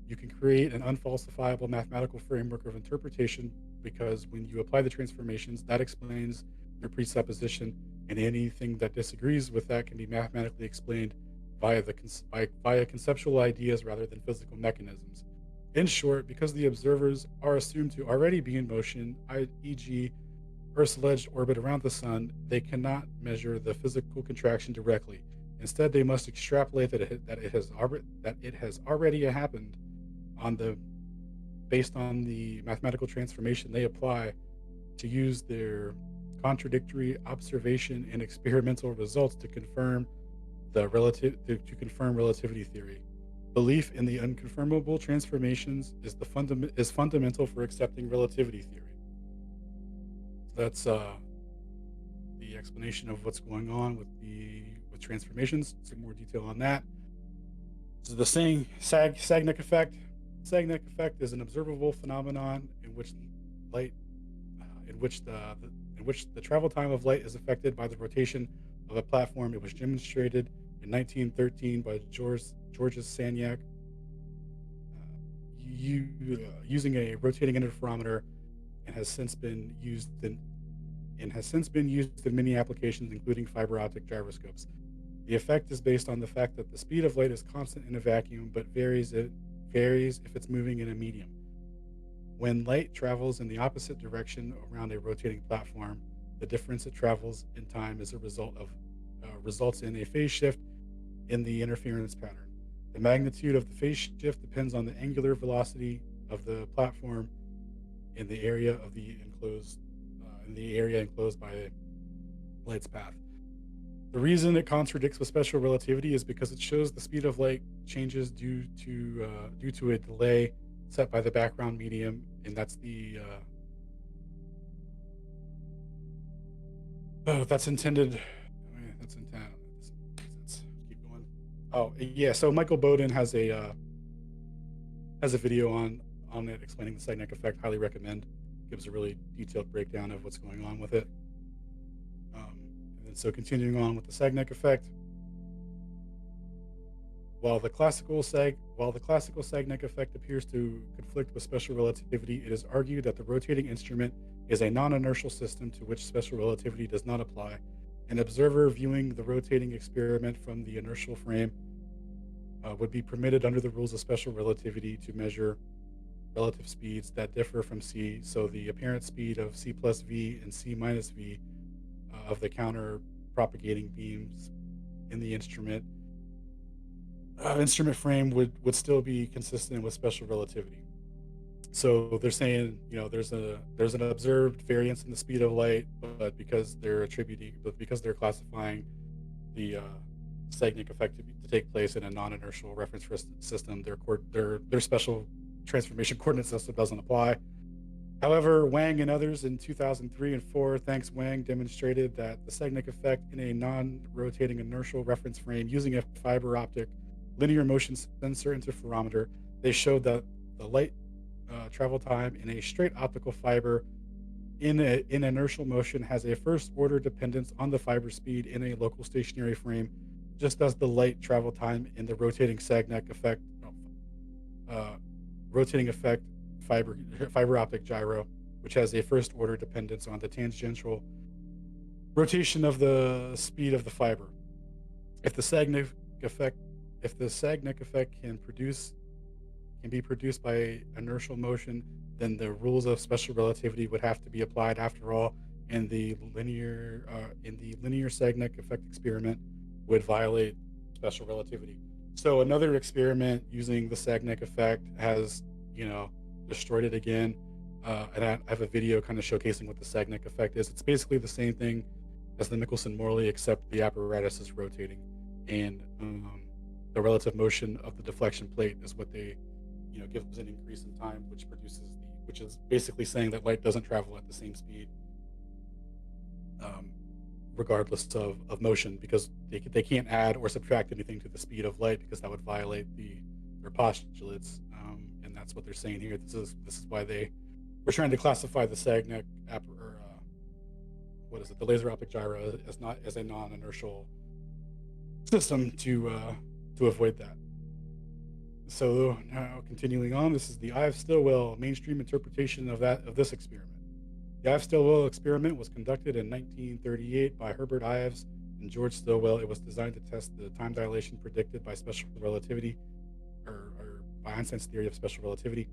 you can create an unfalsifiable mathematical framework of interpretation, because when you apply the transformations, that explains your presupposition, and anything that disagrees with that can be mathematically explained via conceptual ideas rather than physical mechanisms. In short, because the observers are assumed to already be in motion, e.g., Earth's alleged orbit around the sun, they cannot measure the physical contraction directly. Instead, they must extrapolate that it has already happened based on the mathematical transformation they apply to use their contradictory observation and experimental results to confirm relativity theory. Belief in the unconfirmable transformations is fundamental for accepting relativity theory. So that's the explanation of what's going on with transformations. Some more detail on that. So the saying Sagnac effect. Sagnac effect is an observable phenomenon in which the travel time of light is affected by the rotation of a platform. It was demonstrated in 1913 by Georges Sagnac using a rotating interferometer, and has since been used in many applications, including fiber optic gyroscopes. The effect is based on the fact that the speed of light is constant in a vacuum, but varies if it's moving in a medium. When light travels in the opposite direction around a rotating platform, the difference it travels in time as a result of results in a phase shift in the interference pattern. The magnitude of the phase shift depends on the angular velocity of the platform in the area enclosed by light's path. The reason it contradicts with special relativity is because it shows the speed of light changes due to a delay set by the background medium, and that's intended. Keep going. Oh yeah, so Michael Bowden has a video on it explaining the Sagnac effect. Highly recommend. Gives a really detailed breakdown of what's going on with it. And so continuing on with the Sagnac effect, while the classical Sagnac effect appears to conflict with special relativity, it is argued that the rotating instrument is a non-inertial system to which special relativity does not apply. An observer viewing the rotating experiment from the inertial frame would be permitted under the rules of special relativity to measure relative speeds that differ from c, so the apparent speed of c plus v and c minus v of the counter propagating beams in the instrument frame would still be consistent with special relativity. So they're saying, there's an observed variance in the speed of light, but because they're classifying the Sagnac effect to take place in a non-inertial reference system, their special transformation coordinate system doesn't apply. However, Wang and others in 2003 and 2004, thanks Wang, demonstrated that the Sagnac effect in a non-rotating inertial reference frame using a fiber optic linear motion sensor interferometer, they showed that the light travel time in a straight optical fiber in inertial motion has a first order dependence on the fiber speed in a local stationary frame, just as the light travel time in the rotating Sagnac effect fiber optic gyro, which has a first order dependence on the tangential rotation of the speed of the fiber. If the Sagnac effect can be produced by inertial motion, then the rules of special relativity would have to be applied after all, and the linear Sagnac effect experiment would violate special relativity. So another experiment using the Sagnac effect has, destroyed it again. And I have a video kind of showcasing what the Sagnac effect is. It's basically the same thing as the Michelson-Morley, except the apparatus is rotating, and the relative motion of the deflection plate is what they, gives an increase in time, which is basically saying that light doesn't travel at the same speed, regardless of motion, because they can't add or subtract anything to the speed of light, because that would violate their postulates, and that's what they're saying here. This is why we're trying to classify the SAGNEC the laser optic gyro as a non-inertial system to avoid that. So now continuing on, this is the Ives-Stilwell mainstream interpretation of this experiment. The Ives-Stilwell experiment was conducted in 1938 by Herbert Ives and George Stilwell. It was designed to test the time dilation predicted by special relativity, or by Einstein's theory of special relativity.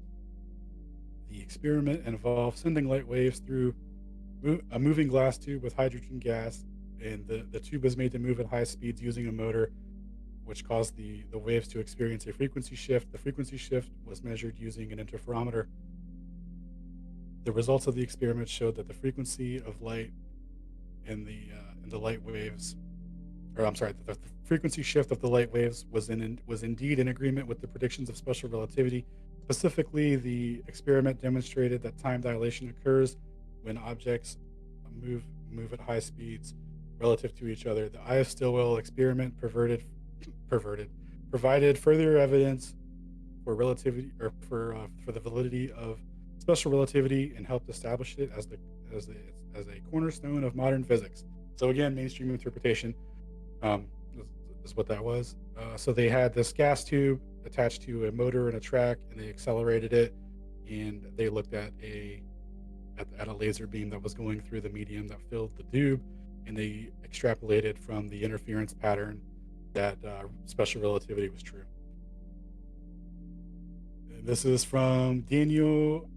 The experiment involved sending light waves through a moving glass tube with hydrogen gas, and the tube was made to move at high speeds using a motor, which caused the waves to experience a frequency shift. The frequency shift was measured using an interferometer. The results of the experiment showed that the frequency of light in the light waves, the frequency shift of the light waves was indeed in agreement with the predictions of special relativity. Specifically, the experiment demonstrated that time dilation occurs when objects move at high speeds relative to each other. The Ives-Stilwell experiment provided further evidence for relativity, or for the validity of special relativity, and helped establish it as a cornerstone of modern physics. So again, mainstream interpretation is what that was. So they had this gas tube attached to a motor and a track, and they accelerated it, and they looked at a laser beam that was going through the medium that filled the tube, and they extrapolated from the interference pattern that special relativity was true. And this is from Daniel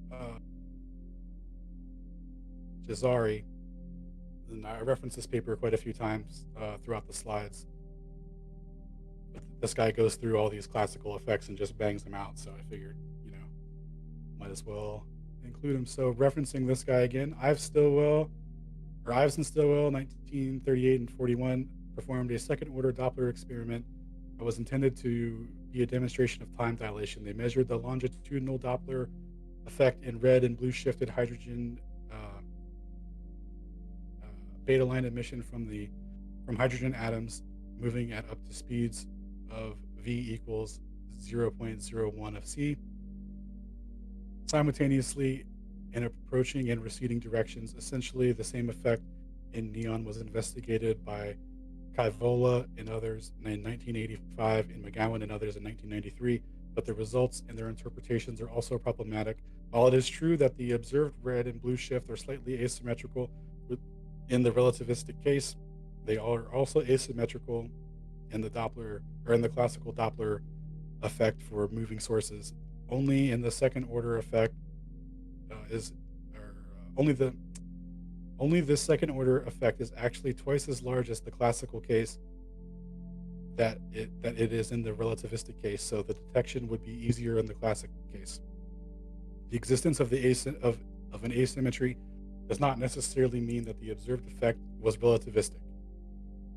Jazari, and I reference this paper quite a few times throughout the slides. But this guy goes through all these classical effects and just bangs them out, so I figured, might as well include him. So referencing this guy again, Ives and Stilwell, 1938 and 41, performed a second-order Doppler experiment that was intended to be a demonstration of time dilation. They measured the longitudinal Doppler effect in red and blue shifted hydrogen beta line emission from hydrogen atoms moving at up to speeds of v equals 0.01 of c. Simultaneously, in approaching and receding directions. Essentially, the same effect in neon was investigated by Kaivola and others in 1985, and McGowan and others in 1993, but the results and their interpretations are also problematic. While it is true that the observed red and blue shift are slightly asymmetrical in the relativistic case, they are also asymmetrical in the Doppler, or in the classical Doppler effect for moving sources. Only in the second order effect only this second order effect is actually twice as large as the classical case that it is in the relativistic case, so the detection would be easier in the classic case. The existence of an asymmetry does not necessarily mean that the observed effect was relativistic.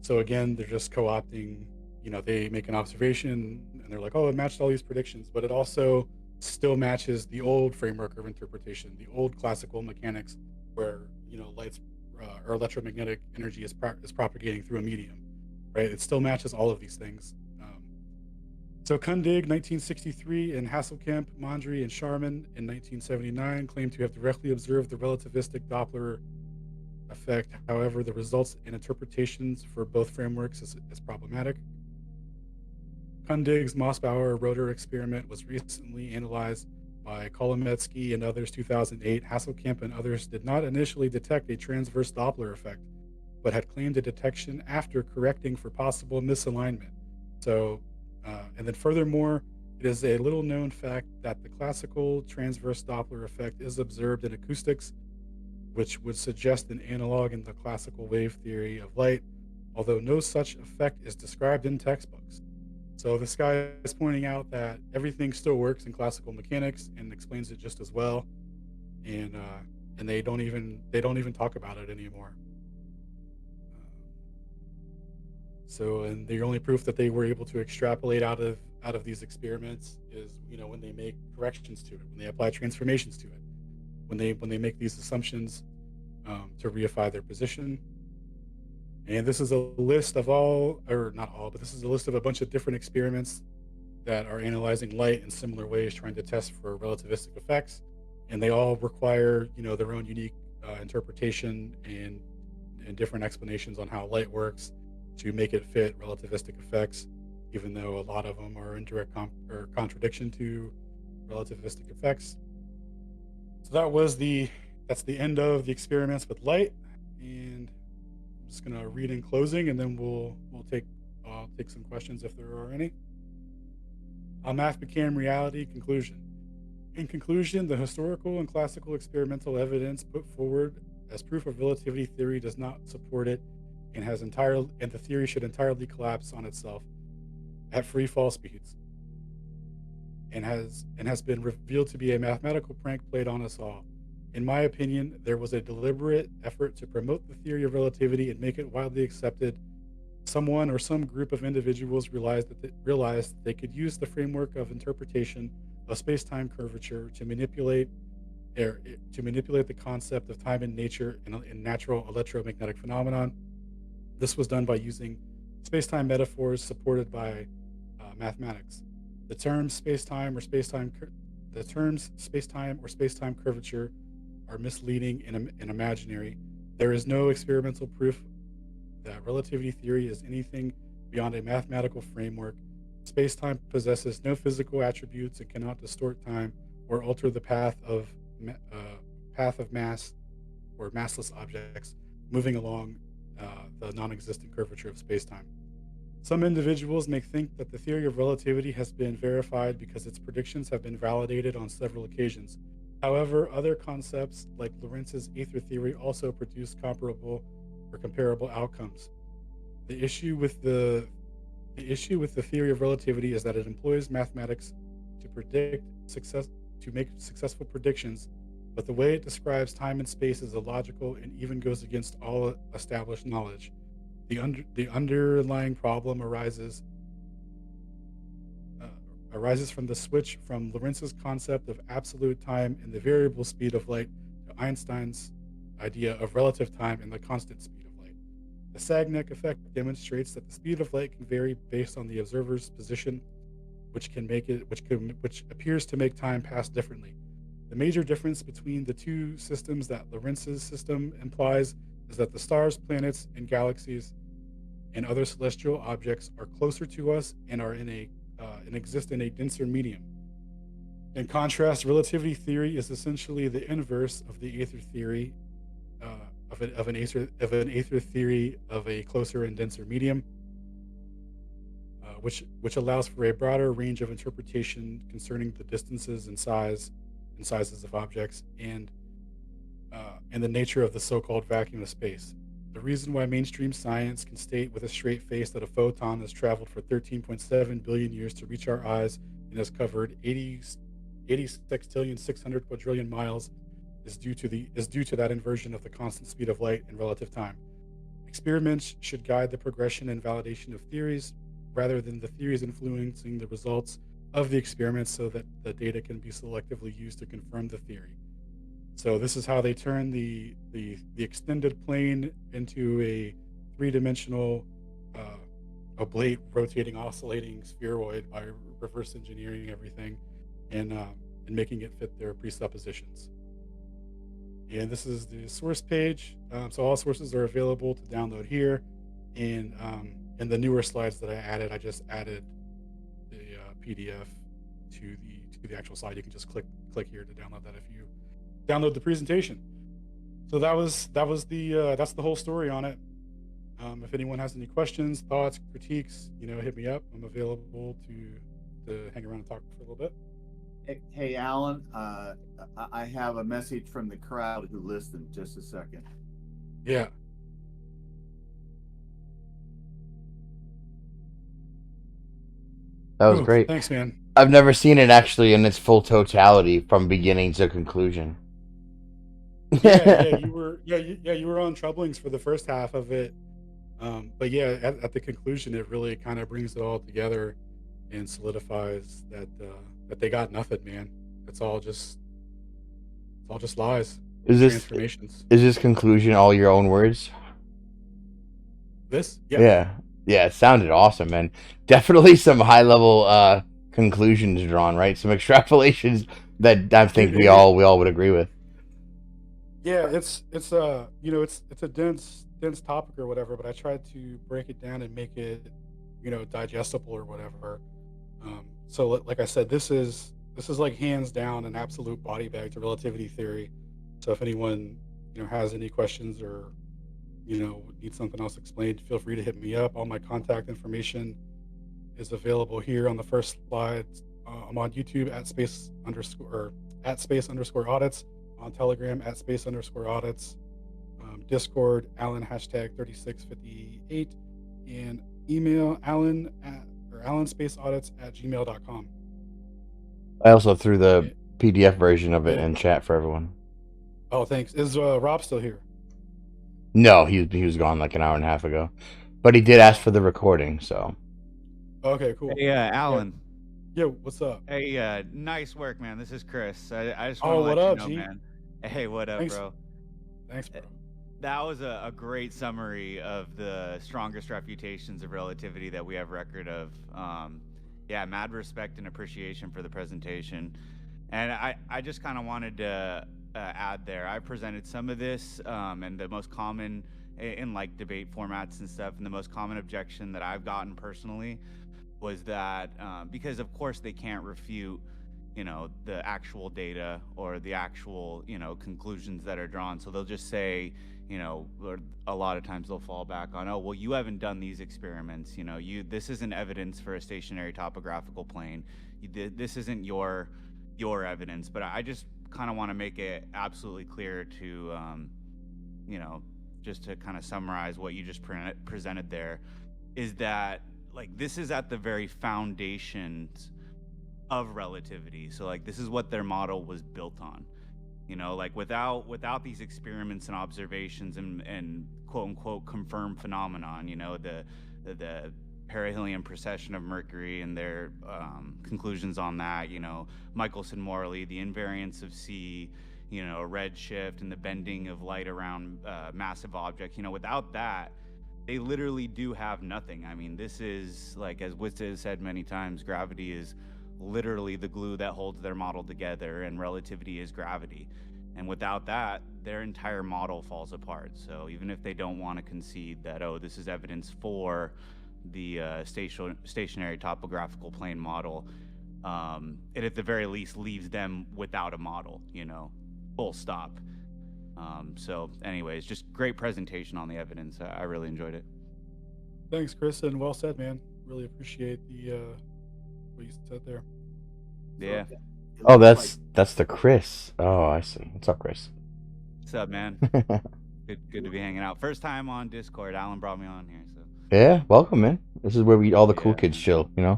So again, they're just co-opting, they make an observation and they're like, oh, it matched all these predictions, but it also still matches the old framework of interpretation, the old classical mechanics, where lights or electromagnetic energy is propagating through a medium, right? It still matches all of these things. So Kundig, 1963, and Hasselkamp, Mondry, and Sharman in 1979 claimed to have directly observed the relativistic Doppler effect. However, the results and interpretations for both frameworks is problematic. Kundig's Mossbauer rotor experiment was recently analyzed by Kolometsky and others 2008. Hasselkamp and others did not initially detect a transverse Doppler effect, but had claimed a detection after correcting for possible misalignment. So, and then furthermore, it is a little known fact that the classical transverse Doppler effect is observed in acoustics, which would suggest an analog in the classical wave theory of light, although no such effect is described in textbooks. So this guy is pointing out that everything still works in classical mechanics and explains it just as well, and they don't even talk about it anymore. So, and the only proof that they were able to extrapolate out of these experiments is, when they make corrections to it, when they apply transformations to it, when they make these assumptions to reify their position. And this is a list of all, or not all, but this is a list of a bunch of different experiments that are analyzing light in similar ways, trying to test for relativistic effects, and they all require, their own unique interpretation and different explanations on how light works to make it fit relativistic effects, even though a lot of them are in direct or contradiction to relativistic effects. So that's the end of the experiments with light, and I'm just gonna read in closing, and then I'll take some questions if there are any. How math became reality. Conclusion. In conclusion, the historical and classical experimental evidence put forward as proof of relativity theory does not support it, and the theory should entirely collapse on itself at free fall speeds, and has been revealed to be a mathematical prank played on us all. In my opinion, there was a deliberate effort to promote the theory of relativity and make it widely accepted. Someone or some group of individuals realized that they could use the framework of interpretation of space-time curvature to manipulate the concept of time and nature in natural electromagnetic phenomenon. This was done by using space-time metaphors supported by mathematics. The terms space-time or space-time curvature are misleading and imaginary. There is no experimental proof that relativity theory is anything beyond a mathematical framework. Space-time possesses no physical attributes and cannot distort time or alter the path of mass or massless objects moving along the non-existent curvature of space-time. Some individuals may think that the theory of relativity has been verified because its predictions have been validated on several occasions. However, other concepts like Lorentz's ether theory also produce comparable outcomes. The issue with the theory of relativity is that it employs mathematics to make successful predictions, but the way it describes time and space is illogical and even goes against all established knowledge. The underlying problem arises from the switch from Lorentz's concept of absolute time and the variable speed of light to Einstein's idea of relative time and the constant speed of light. The Sagnac effect demonstrates that the speed of light can vary based on the observer's position, which appears to make time pass differently. The major difference between the two systems that Lorentz's system implies is that the stars, planets, and galaxies and other celestial objects are closer to us and are and exist in a denser medium. In contrast, relativity theory is essentially the inverse of the ether theory of an ether theory of a closer and denser medium, which allows for a broader range of interpretation concerning the distances and sizes of objects and the nature of the so-called vacuum of space. The reason why mainstream science can state with a straight face that a photon has traveled for 13.7 billion years to reach our eyes and has covered 86,600 quadrillion miles is due to that inversion of the constant speed of light in relative time. Experiments should guide the progression and validation of theories rather than the theories influencing the results of the experiments so that the data can be selectively used to confirm the theory. So this is how they turn the extended plane into a three-dimensional oblate rotating oscillating spheroid by reverse engineering everything and making it fit their presuppositions. And this is the source page. So all sources are available to download here. And in the newer slides that I added, I just added the PDF to the actual slide. You can just click here to download that if you download the presentation. So that's the whole story on it. If anyone has any questions, thoughts, critiques, hit me up. I'm available to hang around and talk for a little bit. Hey, Alan, I have a message from the crowd who listened. Just a second. Yeah. That was great. Thanks, man. I've never seen it actually in its full totality from beginning to conclusion. You were on Troublings for the first half of it. But yeah, at the conclusion, it really kind of brings it all together and solidifies that that they got nothing, man. It's all just lies, Is transformations. this conclusion all your own words? This, Yeah, it sounded awesome, man. Definitely some high level conclusions drawn, right? Some extrapolations that I think we all would agree with. Yeah, it's you know it's a dense topic or whatever, but I tried to break it down and make it digestible or whatever. So like I said, this is like hands down an absolute body bag to relativity theory. So if anyone has any questions or needs something else explained, feel free to hit me up. All my contact information is available here on the first slide. I'm on YouTube at space underscore audits, on Telegram at space underscore audits, Discord Alan hashtag 3658, and email alanspaceaudits at gmail.com. I also threw the PDF version of it in chat for everyone. Oh, thanks. Is Rob still here? No, he was gone like an hour and a half ago, but he did ask for the recording. So. Okay, cool. Hey, Alan. Yeah, what's up? Hey, nice work, man. This is Chris. I just Oh, want what to let up, you know, G? man. Hey, what up, Thanks. bro? Thanks, bro. That was a great summary of the strongest refutations of relativity that we have record of. Yeah, mad respect and appreciation for the presentation. And I just kind of wanted to add there. I presented some of this, and the most common in like debate formats and stuff, and the most common objection that I've gotten personally was that because of course they can't refute the actual data or the actual conclusions that are drawn, so they'll just say or a lot of times they'll fall back on, oh well, you haven't done these experiments, this isn't evidence for a stationary topographical plane, this isn't your evidence. But I just kind of want to make it absolutely clear to just to kind of summarize what you just presented there, is that like this is at the very foundations of relativity. So like this is what their model was built on. Like without these experiments and observations and quote unquote confirmed phenomenon, the perihelion precession of Mercury and their conclusions on that, Michelson-Morley, the invariance of C, redshift and the bending of light around massive object. Without that, they literally do have nothing. I mean, this is like, as Witz has said many times, gravity is literally the glue that holds their model together, and relativity is gravity. And without that, their entire model falls apart. So even if they don't want to concede that, oh, this is evidence for the stationary topographical plane model, it at the very least leaves them without a model, full stop. So anyways, just great presentation on the evidence. I really enjoyed it. Thanks, Chris, and well said, man. Really appreciate the what you said there. Yeah. Oh, that's the Chris. Oh, I see. What's up, Chris? What's up, man? Good to be hanging out. First time on Discord. Alan brought me on here, so. Yeah, welcome, man. This is where all the cool kids chill, Yeah,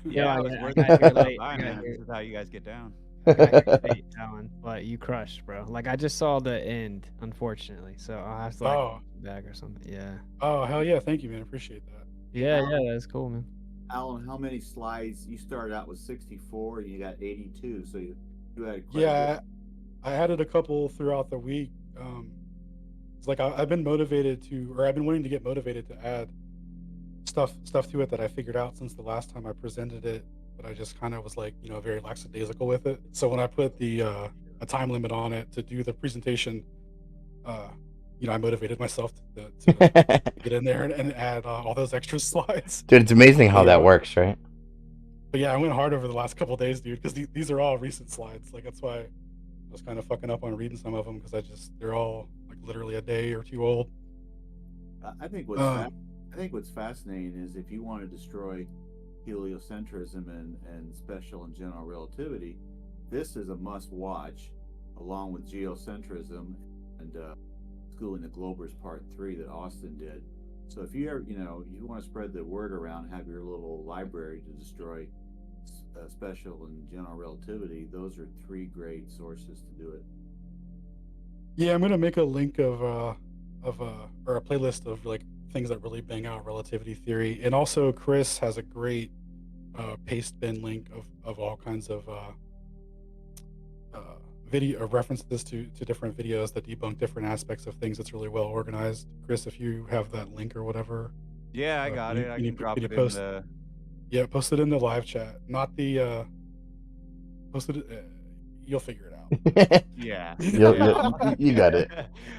Yeah, I was I working got here for late. Bye, man. This is how you guys get down. I got here late, Alan, but you crushed, bro. Like I just saw the end, unfortunately, so I'll have to like back or something. Yeah. Oh hell yeah! Thank you, man. Appreciate that. Yeah, that's cool, man. Alan, how many slides? You started out with 64, and you got 82, so you had quite Yeah, I added a couple throughout the week. It's like I've been motivated to, or I've been wanting to get motivated to add stuff to it that I figured out since the last time I presented it, but I just kind of was like, very lackadaisical with it. So when I put the a time limit on it to do the presentation, I motivated myself to get in there and add all those extra slides. Dude, it's amazing how that works, right? But yeah, I went hard over the last couple of days, dude, because these are all recent slides. Like that's why I was kind of fucking up on reading some of them, because they're all like literally a day or two old. I think what's fascinating is if you want to destroy heliocentrism and special and general relativity, this is a must-watch, along with geocentrism and Schooling the Globers Part 3 that Austin did. So if you ever, you want to spread the word around, have your little library to destroy special and general relativity, those are 3 great sources to do it. Yeah, I'm gonna make a link of or a playlist of like things that really bang out relativity theory. And also, Chris has a great paste bin link of all kinds of video references to different videos that debunk different aspects of things. It's really well organized. Chris, if you have that link or whatever, Yeah, I got it. I can drop it in the. Yeah, post it in the live chat. Not the post it. You'll figure it out. Yeah. You got it.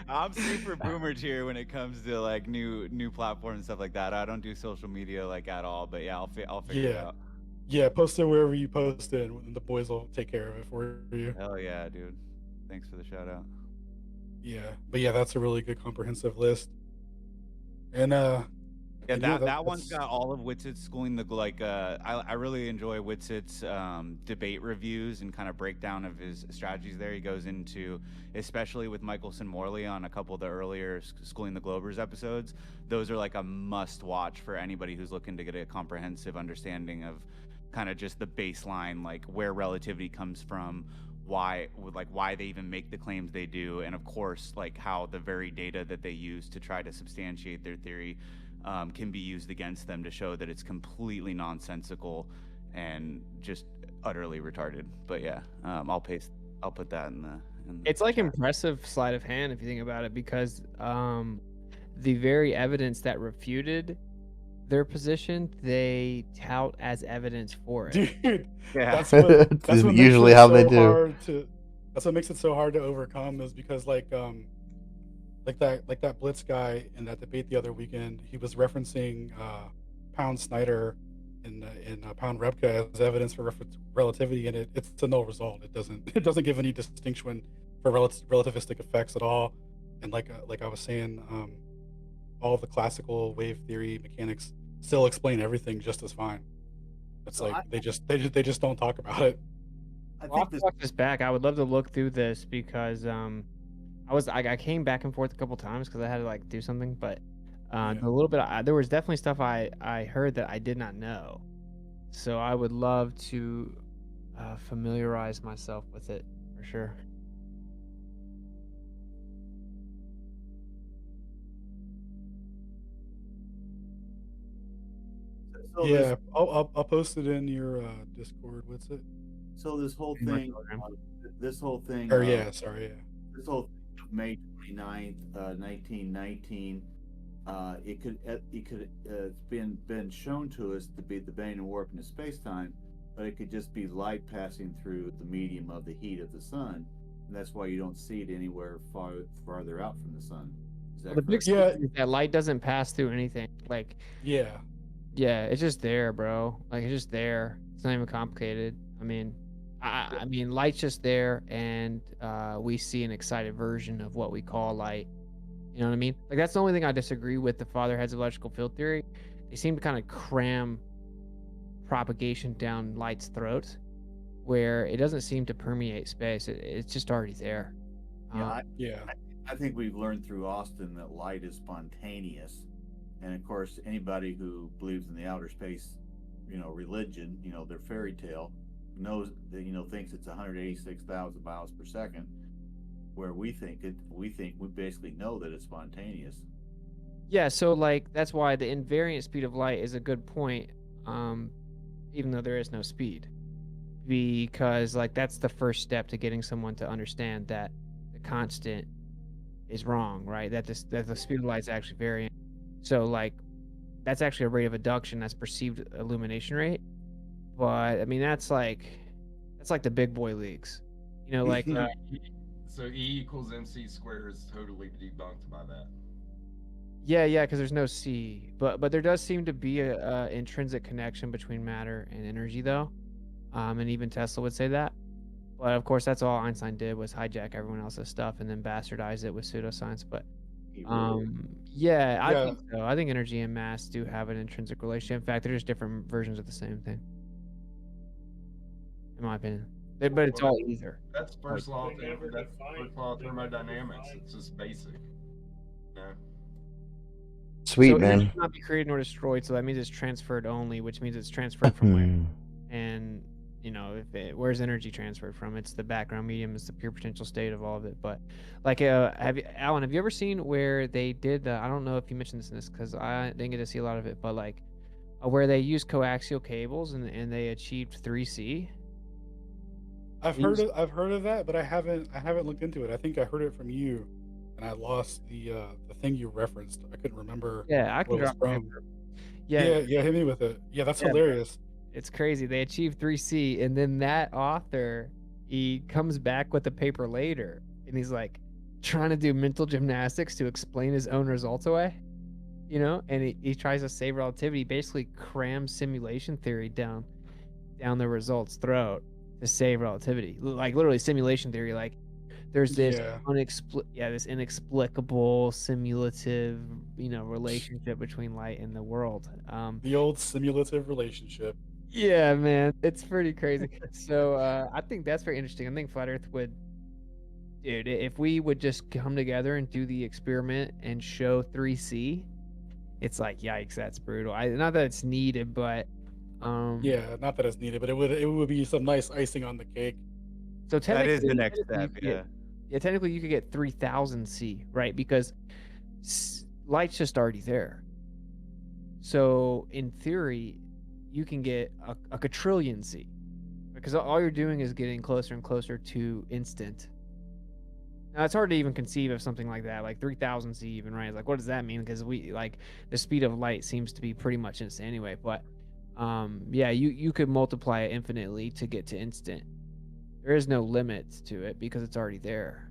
I'm super boomer here when it comes to like new platforms and stuff like that. I don't do social media like at all, but yeah, I'll figure it out. Yeah, post it wherever you post it, and the boys will take care of it for you. Hell yeah, dude. Thanks for the shout out. Yeah, but yeah, that's a really good comprehensive list. And yeah, that one's got all of Witset's schooling. I really enjoy Witset's debate reviews and kind of breakdown of his strategies there. He goes into, especially with Michelson Morley on a couple of the earlier Schooling the Globers episodes. Those are like a must watch for anybody who's looking to get a comprehensive understanding of kind of just the baseline, like where relativity comes from, why they even make the claims they do, and of course like how the very data that they use to try to substantiate their theory can be used against them to show that it's completely nonsensical and just utterly retarded. But yeah, I'll put that in the it's like impressive sleight of hand if you think about it, because the very evidence that refuted their position, they tout as evidence for it. Dude, yeah, that's what usually how they do. That's what makes it so hard to overcome, is because like that Blitz guy in that debate the other weekend, he was referencing Pound Snyder and Pound Repka as evidence for relativity, and it's a null result. It doesn't give any distinction for relativistic effects at all. And like I was saying, all of the classical wave theory mechanics still explain everything just as fine. It's so they just don't talk about it. I'll watch this back. I would love to look through this because I came back and forth a couple times because I had to like do something, but a little bit there was definitely stuff I heard that I did not know, so I would love to familiarize myself with it for sure. So yeah, I'll post it in your Discord. What's it? So this whole thing, This whole thing of May 29th, 1919, it's been shown to us to be the bane and warping of space-time, but it could just be light passing through the medium of the heat of the sun, and that's why you don't see it anywhere farther out from the sun. The big thing is that light doesn't pass through anything. Like yeah, it's just there, bro. Like it's just there. It's not even complicated. I mean, light's just there, and we see an excited version of what we call light. You know what I mean? Like that's the only thing I disagree with the fatherheads of electrical field theory. They seem to kind of cram propagation down light's throat, where it doesn't seem to permeate space. It's just already there. I think we've learned through Austin that light is spontaneous, and of course, anybody who believes in the outer space, religion, their fairy tale, knows that thinks it's 186,000 miles per second, where we basically know that it's spontaneous. Yeah, so like that's why the invariant speed of light is a good point, even though there is no speed, because like that's the first step to getting someone to understand that the constant is wrong, right? That the speed of light is actually variant. So like that's actually a rate of induction, that's perceived illumination rate. But I mean that's like the big boy leagues, like so E equals MC squared is totally debunked by that. Yeah, because there's no C, but there does seem to be a intrinsic connection between matter and energy though, and even Tesla would say that. But of course that's all Einstein did, was hijack everyone else's stuff and then bastardize it with pseudoscience. But I think so. I think energy and mass do have an intrinsic relationship. In fact, they're just different versions of the same thing, in my opinion. But it's all ether. That's first law of thermodynamics. It's just basic. Sweet, so man. It cannot be created nor destroyed, so that means it's transferred only, which means it's transferred from where? And where's energy transferred from? It's the background medium, it's the pure potential state of all of it. But like, Alan, have you ever seen where they did? I don't know if you mentioned this because I didn't get to see a lot of it, but like where they used coaxial cables and they achieved 3C. I've heard of that, but I haven't looked into it. I think I heard it from you, and I lost the thing you referenced. I couldn't remember. Yeah, I can drop it. Yeah, hit me with it. Yeah, that's hilarious. It's crazy. They achieved 3C, and then that author, he comes back with a paper later, and he's like trying to do mental gymnastics to explain his own results away, and he tries to save relativity, basically crams simulation theory down the results' throat to save relativity. Like literally simulation theory, like there's this this inexplicable simulative, relationship between light and the world. The old simulative relationship. Yeah, man, it's pretty crazy. So I think that's very interesting. I think Flat Earth would, dude, if we would just come together and do the experiment and show 3C, it's like, yikes, that's brutal. Not that it's needed, but yeah, not that it's needed, but it would be some nice icing on the cake. So that is the next step. Yeah. Technically, you could get 3000 C, right? Because light's just already there. So in theory, you can get a quadrillion C, because all you're doing is getting closer and closer to instant. Now it's hard to even conceive of something like that, like 3000 C even, right? Like, what does that mean? Because the speed of light seems to be pretty much instant anyway. But yeah, you could multiply it infinitely to get to instant. There is no limit to it because it's already there.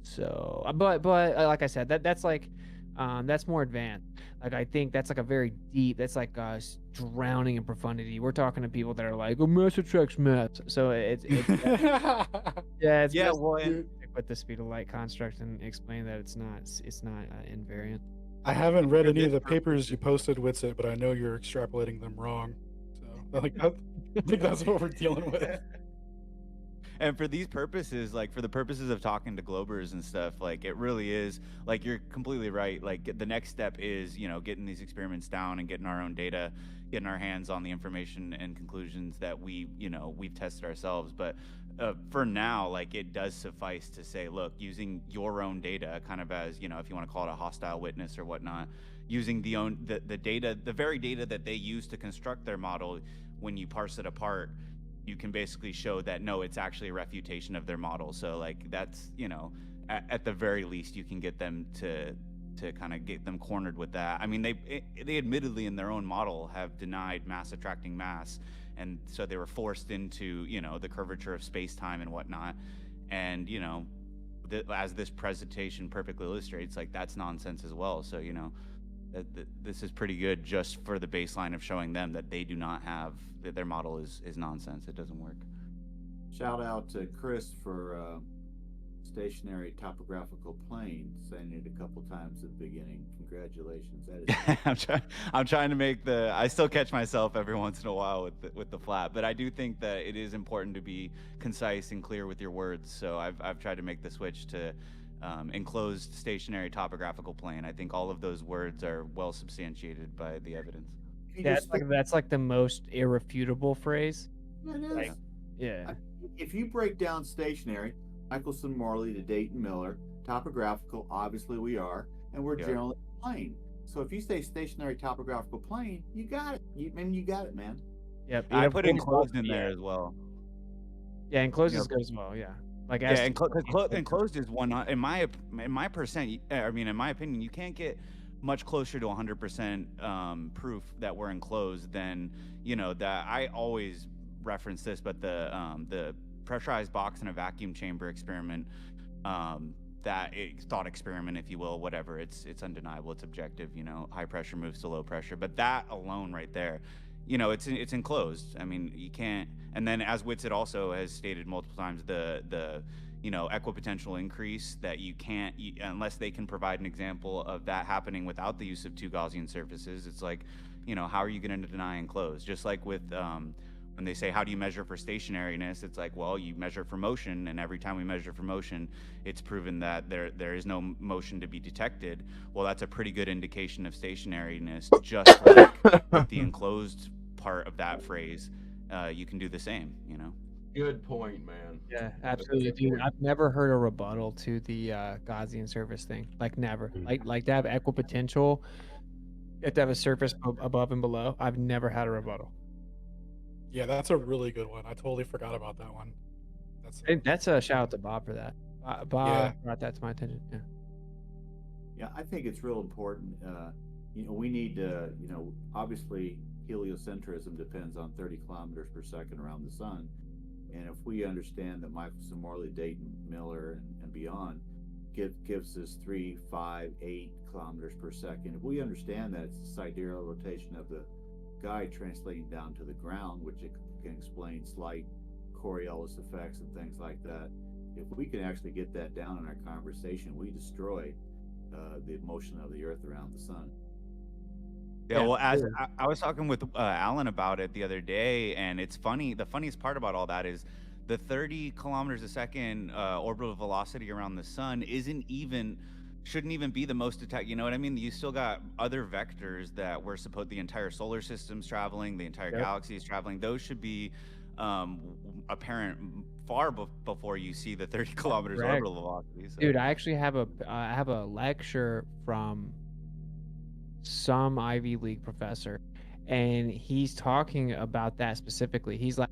So, but like I said, that's like that's more advanced. Like, I think that's like a very deep, that's like drowning in profundity. We're talking to people that are like, oh, mass attracts mass. So it's with the speed of light construct and explain that it's not invariant. I haven't read any of the papers you posted with it, but I know you're extrapolating them wrong. So I think that's what we're dealing with. And for these purposes, like for the purposes of talking to globers and stuff, like it really is, like you're completely right. Like the next step is, getting these experiments down and getting our own data, getting our hands on the information and conclusions that we've tested ourselves. But for now, like it does suffice to say, look, using your own data, kind of as, if you want to call it a hostile witness or whatnot, using the data, the very data that they use to construct their model, when you parse it apart, you can basically show that no, it's actually a refutation of their model. So like that's, at the very least, you can get them to kind of get them cornered with that. I mean, they admittedly in their own model have denied mass attracting mass, and so they were forced into the curvature of space-time and whatnot. And as this presentation perfectly illustrates, like that's nonsense as well. So this is pretty good just for the baseline of showing them that they do not have, that their model is nonsense. It doesn't work. Shout out to Chris for stationary topographical plane, saying it a couple times at the beginning. Congratulations. That is I'm trying to make I still catch myself every once in a while with the flat, but I do think that it is important to be concise and clear with your words. So I've tried to make the switch to enclosed stationary topographical plane. I think all of those words are well substantiated by the evidence. That's like the most irrefutable phrase. It is. If you break down stationary, Michelson, Morley to Dayton, Miller, topographical, obviously we are, and we're generally plane. So if you say stationary topographical plane, you got it. You got it, man. Yep. I put enclosed in there as well. Yeah, enclosed is good as well. Yeah. Like enclosed is one in my opinion, you can't get much closer to 100% proof that we're enclosed than that. I always reference this, but the pressurized box in a vacuum chamber experiment, that thought experiment, if you will, whatever, it's undeniable, it's objective. High pressure moves to low pressure, but that alone right there, it's enclosed. I mean, you can't. And then, as Whitsitt also has stated multiple times, the equipotential increase that you can't, unless they can provide an example of that happening without the use of two Gaussian surfaces. It's like, how are you going to deny enclosed? Just like with when they say, how do you measure for stationariness? It's like, well, you measure for motion, and every time we measure for motion, it's proven that there is no motion to be detected. Well, that's a pretty good indication of stationariness, just like with the enclosed part of that phrase. you can do the same. You know. Good point, man. Yeah, absolutely, dude. I've never heard a rebuttal to the Gaussian surface thing. Like never. Like to have equipotential, you have to have a surface above and below. I've never had a rebuttal. Yeah, that's a really good one. I totally forgot about that one. That's a shout out to Bob for that. Bob brought that to my attention. Yeah. Yeah, I think it's real important. We need to, obviously heliocentrism depends on 30 kilometers per second around the sun. And if we understand that Michelson, Morley, Dayton, Miller, and beyond gives us 3, 5, 8 kilometers per second, if we understand that it's the sidereal rotation of the guy translating down to the ground, which it can explain slight Coriolis effects and things like that, if we can actually get that down in our conversation, we destroy the motion of the Earth around the sun. Yeah, well, as I was talking with Alan about it the other day, and it's funny. The funniest part about all that is the 30 kilometers a second orbital velocity around the sun shouldn't even be the most detect. You know what I mean? You still got other vectors that we're supposed, the entire solar system's traveling, the entire galaxy is traveling. Those should be apparent far before you see the 30 kilometers orbital velocity. So. Dude, I actually have a lecture from some Ivy League professor, and he's talking about that specifically. He's like,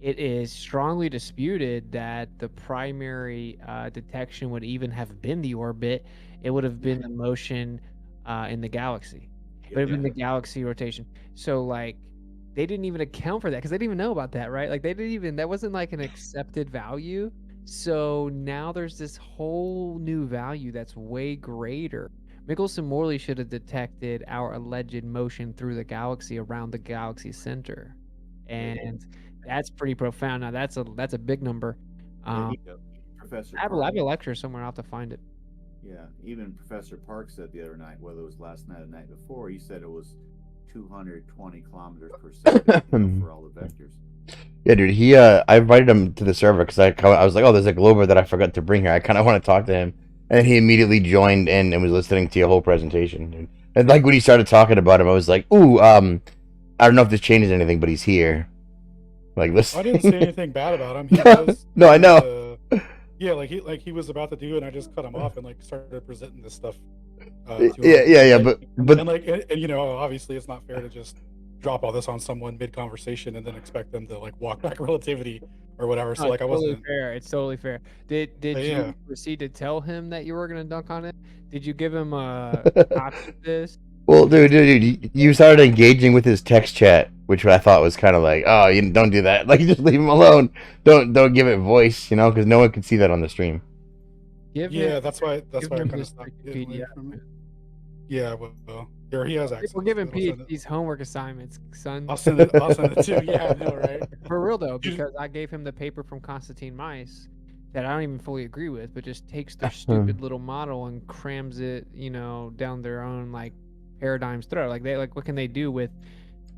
it is strongly disputed that the primary detection would even have been the orbit. It would have been the motion in the galaxy. It would have been the galaxy rotation. So like, they didn't even account for that because they didn't even know about that, right? Like that wasn't like an accepted value. So now there's this whole new value that's way greater. Michelson-Morley should have detected our alleged motion through the galaxy around the galaxy center, and that's pretty profound. Now that's a big number. Professor I have a lecture somewhere. I'll have to find it. Yeah, even Professor Park said the other night, whether it was last night or the night before, he said it was 220 kilometers per second for all the vectors. Yeah, dude. I invited him to the server because I was like, oh, there's a glober that I forgot to bring here. I kind of want to talk to him. And he immediately joined in and was listening to your whole presentation. And like when he started talking about him, I was like, ooh, I don't know if this changes anything, but he's here. Like, listen. I didn't say anything bad about him. He was, no, I know. Yeah, like he was about to do it, and I just cut him off and like started presenting this stuff. Yeah, but and obviously it's not fair to just drop all this on someone mid conversation and then expect them to like walk back relativity or whatever. So like I wasn't fair. It's totally fair. Did you proceed to tell him that you were gonna dunk on it? Did you give him a copy of this? Well, dude, you started engaging with his text chat, which I thought was kind of like, oh, you don't do that. Like, just leave him alone. Don't give it voice, because no one can see that on the stream. That's why I kind of stopped. Yeah, well, here he has access. We're giving PhDs homework assignments, son. I'll send it to you. Yeah, I know, right? For real though, because I gave him the paper from Constantine Mice that I don't even fully agree with, but just takes their stupid little model and crams it, down their own like paradigm's throat. Like what can they do with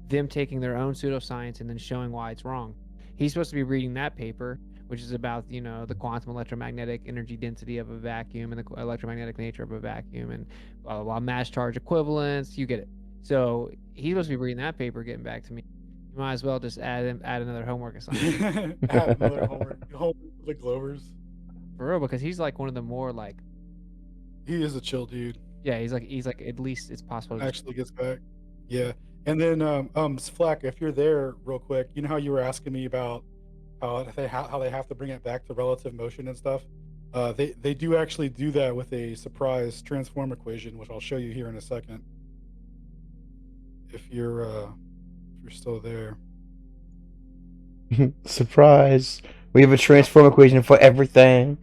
them taking their own pseudoscience and then showing why it's wrong? He's supposed to be reading that paper, which is about the quantum electromagnetic energy density of a vacuum and the electromagnetic nature of a vacuum and blah blah blah, mass charge equivalence. You get it. So he's supposed to be reading that paper, getting back to me. You might as well just add another homework assignment. Add another homework the Glovers. For real, because he's like one of the more like. He is a chill dude. Yeah, he's like at least it's possible. To actually gets back. Yeah, and then Flack, if you're there, real quick, you know how you were asking me about how they have to bring it back to relative motion and stuff. They do actually do that with a surprise transform equation, which I'll show you here in a second. If you're still there. Surprise! We have a transform equation for everything.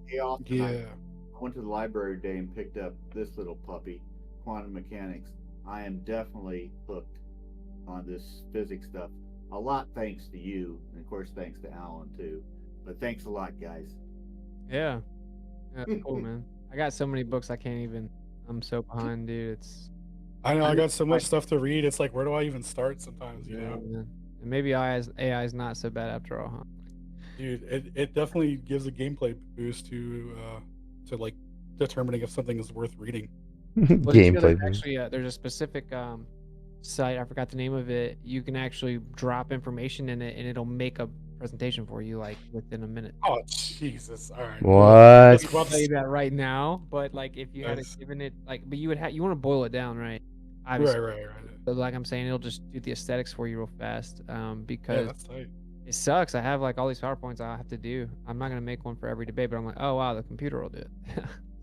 Yeah. I went to the library today and picked up this little puppy, quantum mechanics. I am definitely hooked on this physics stuff. A lot thanks to you, and of course thanks to Alan too. But thanks a lot, guys. Yeah, that's cool, man. I got so many books I can't even. I'm so behind, dude. I know I got so much stuff to read. It's like, where do I even start? Sometimes, And maybe AI is not so bad after all, huh? Dude, it definitely gives a gameplay boost to like determining if something is worth reading. Well, gameplay. Actually, there's a specific site, I forgot the name of it. You can actually drop information in it, and it'll make a presentation for you like within a minute. Oh Jesus! All right. What? I can tell you that right now, but like if you had given it like, but you would have, you want to boil it down, right? Obviously. Right. But like I'm saying, it'll just do the aesthetics for you real fast. Yeah, Because that's tight. it sucks. I have like all these PowerPoints I have to do. I'm not gonna make one for every debate, but I'm like, oh wow, the computer will do it.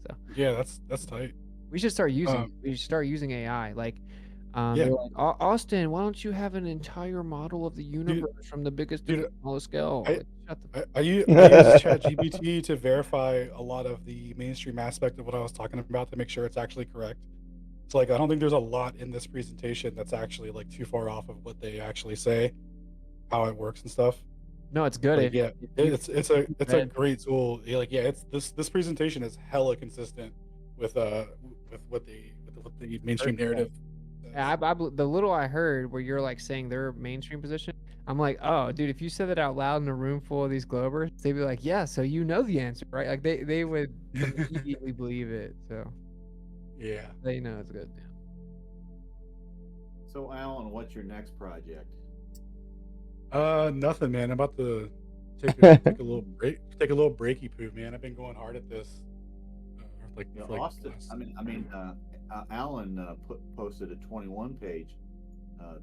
So Yeah, that's tight. we should start using AI. Like, Yeah. they're like, Austin, why don't you have an entire model of the universe from the biggest to the smallest scale? Like, shut the I use ChatGPT to verify a lot of the mainstream aspect of what I was talking about to make sure it's actually correct. It's like I don't think there's a lot in this presentation that's actually like too far off of what they actually say, how it works and stuff. No, it's good. Like, yeah, it's a read- great tool. Like, yeah, it's this presentation is hella consistent with what the mainstream narrative. Yeah, the little I heard where you're like saying their mainstream position, I'm like, oh, dude, if you said that out loud in a room full of these Globers, they'd be like, yeah, so you know the answer, right? Like they would immediately believe it. So Yeah. they know it's good. Yeah. So, Alan, what's your next project? Nothing, man. I'm about to take a little break. Take a little breaky poo, man. I've been going hard at this. Yeah, Austin. Alan posted a 21-page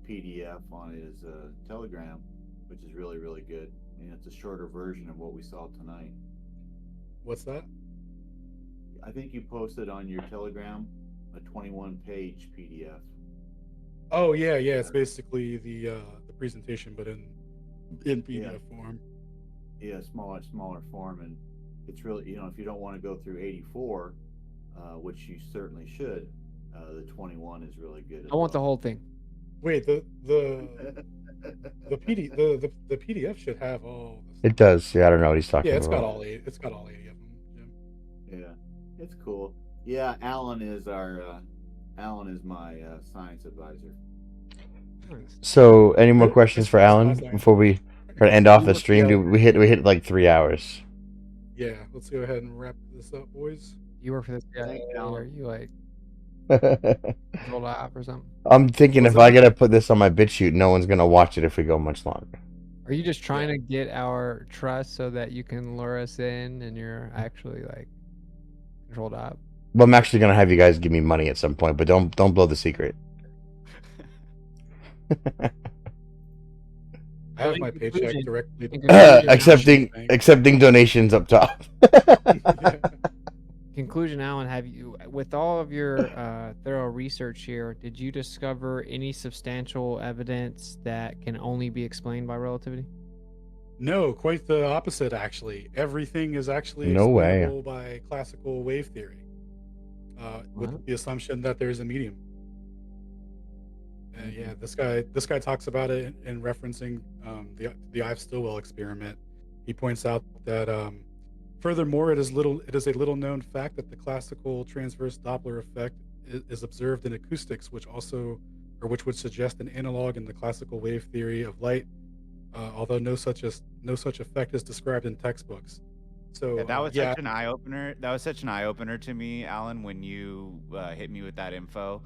PDF on his Telegram, which is really, really good. And it's a shorter version of what we saw tonight. What's that? I think you posted on your Telegram a 21-page PDF. Oh yeah. It's basically the presentation, but in PDF form. Yeah, smaller form, and it's really, if you don't want to go through 84, which you certainly should, the 21 is really good. I want the whole thing. Wait, the PDF should have all. It does. Yeah, I don't know what he's talking Yeah, about. it's got all 80 of them. Yeah, it's cool. Yeah, Alan is my science advisor. So, any more questions for Alan before we try to end off the stream? Dude, we hit like 3 hours. Yeah, let's go ahead and wrap this up, boys. You work for this guy, or you like roll app or something? I'm thinking if I gotta put this on my BitChute, no one's gonna watch it if we go much longer. Are you just trying to get our trust so that you can lure us in and you're actually like controlled app? Well, I'm actually gonna have you guys give me money at some point, but don't blow the secret. I have my paycheck directly. Accepting donations up top. Conclusion, Alan, have you, with all of your thorough research here, did you discover any substantial evidence that can only be explained by relativity? No, quite the opposite, actually. Everything is actually No way. explainable by classical wave theory, with the assumption that there's a medium. Yeah, this guy talks about it in referencing the Ives Stilwell experiment. He points out that furthermore, it is a little known fact that the classical transverse Doppler effect is observed in acoustics, which would suggest an analog in the classical wave theory of light, although no such effect is described in textbooks. So that was such an eye opener. That was such an eye opener to me, Alan, when you hit me with that info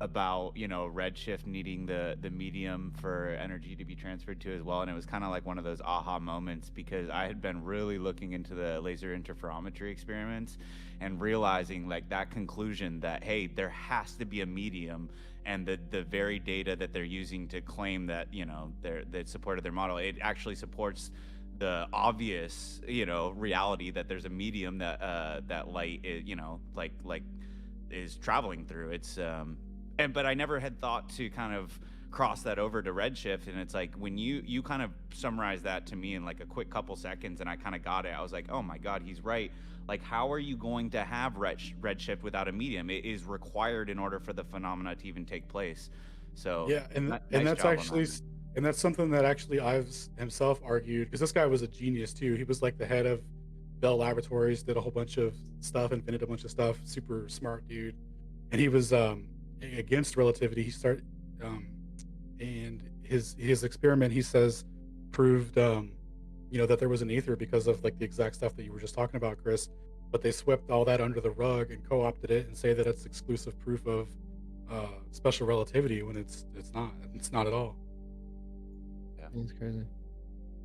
about redshift needing the medium for energy to be transferred to as well. And it was kind of like one of those aha moments, because I had been really looking into the laser interferometry experiments and realizing like that conclusion that, hey, there has to be a medium, and the very data that they're using to claim that that supported their model, it actually supports the obvious reality that there's a medium that that light is, like is traveling through. It's but I never had thought to kind of cross that over to redshift, and it's like when you kind of summarize that to me in like a quick couple seconds, and I kind of got it. I was like, oh my god, he's right. Like, how are you going to have redshift without a medium? It is required in order for the phenomena to even take place. So yeah, and that's actually and that's something that actually Ives himself argued, because this guy was a genius too. He was like the head of Bell Laboratories, did a whole bunch of stuff, invented a bunch of stuff, super smart dude, and he was against relativity. He started and his experiment, he says, proved that there was an ether because of like the exact stuff that you were just talking about, Chris, but they swept all that under the rug and co-opted it and say that it's exclusive proof of special relativity when it's not. It's not at all. Yeah, it's crazy.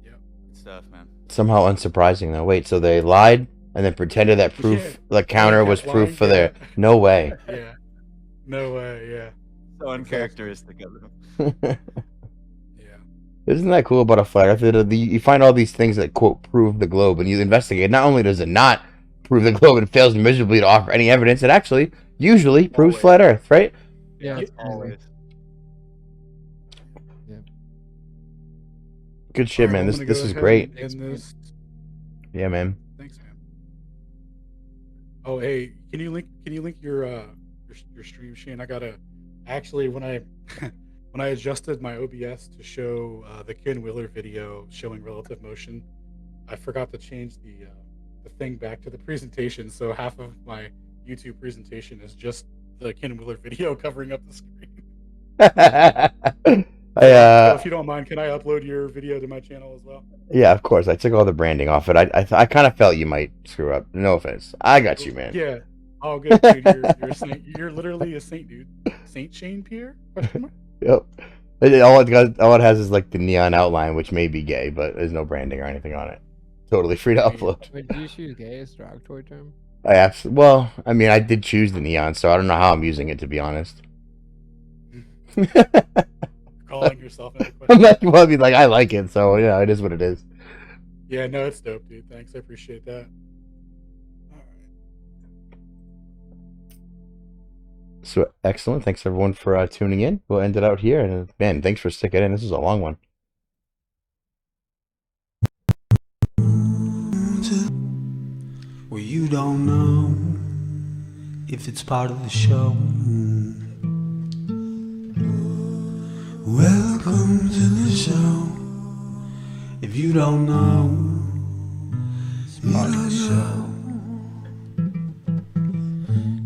Yeah. Good stuff, man. Somehow unsurprising though. Wait, so they lied and then pretended that proof, the counter was proof for their. No way. Yeah. No way. Yeah. So uncharacteristic of them. Yeah. Isn't that cool about a flat earth? You find all these things that quote prove the globe, and you investigate. Not only does it not prove the globe, it fails miserably to offer any evidence. It actually usually proves flat Earth, right? Yeah. Always. Yeah. Good shit, All right, man. I'm This gonna this go is ahead great. and end this. Yeah, man. Thanks, man. Oh, hey, can you link your stream, Shane? I gotta actually when I when I adjusted my OBS to show the Ken Wheeler video showing relative motion, I forgot to change the thing back to the presentation. So half of my YouTube presentation is just the Ken Wheeler video covering up the screen. So if you don't mind, can I upload your video to my channel as well? Yeah, of course. I took all the branding off it. I kind of felt you might screw up. No offense. I got you, man. Yeah. Oh, good, dude. You're a saint. You're literally a saint, dude. Saint Shane Pierre? Question mark? Yep. All it has is like the neon outline, which may be gay, but there's no branding or anything on it. Totally free to upload. Wait, do you choose gay as a derogatory term? Well, I mean, I did choose the neon, so I don't know how I'm using it, to be honest. Calling yourself into I'm question. not, well, I mean, like, I like it, so, yeah, it is what it is. Yeah, no, it's dope, dude. Thanks. I appreciate that. So, excellent. Thanks, everyone, for tuning in. We'll end it out here. And, man, thanks for sticking in. This is a long one. Where you don't know if it's part of the show. Welcome to the show. If you don't know, it's part of the show.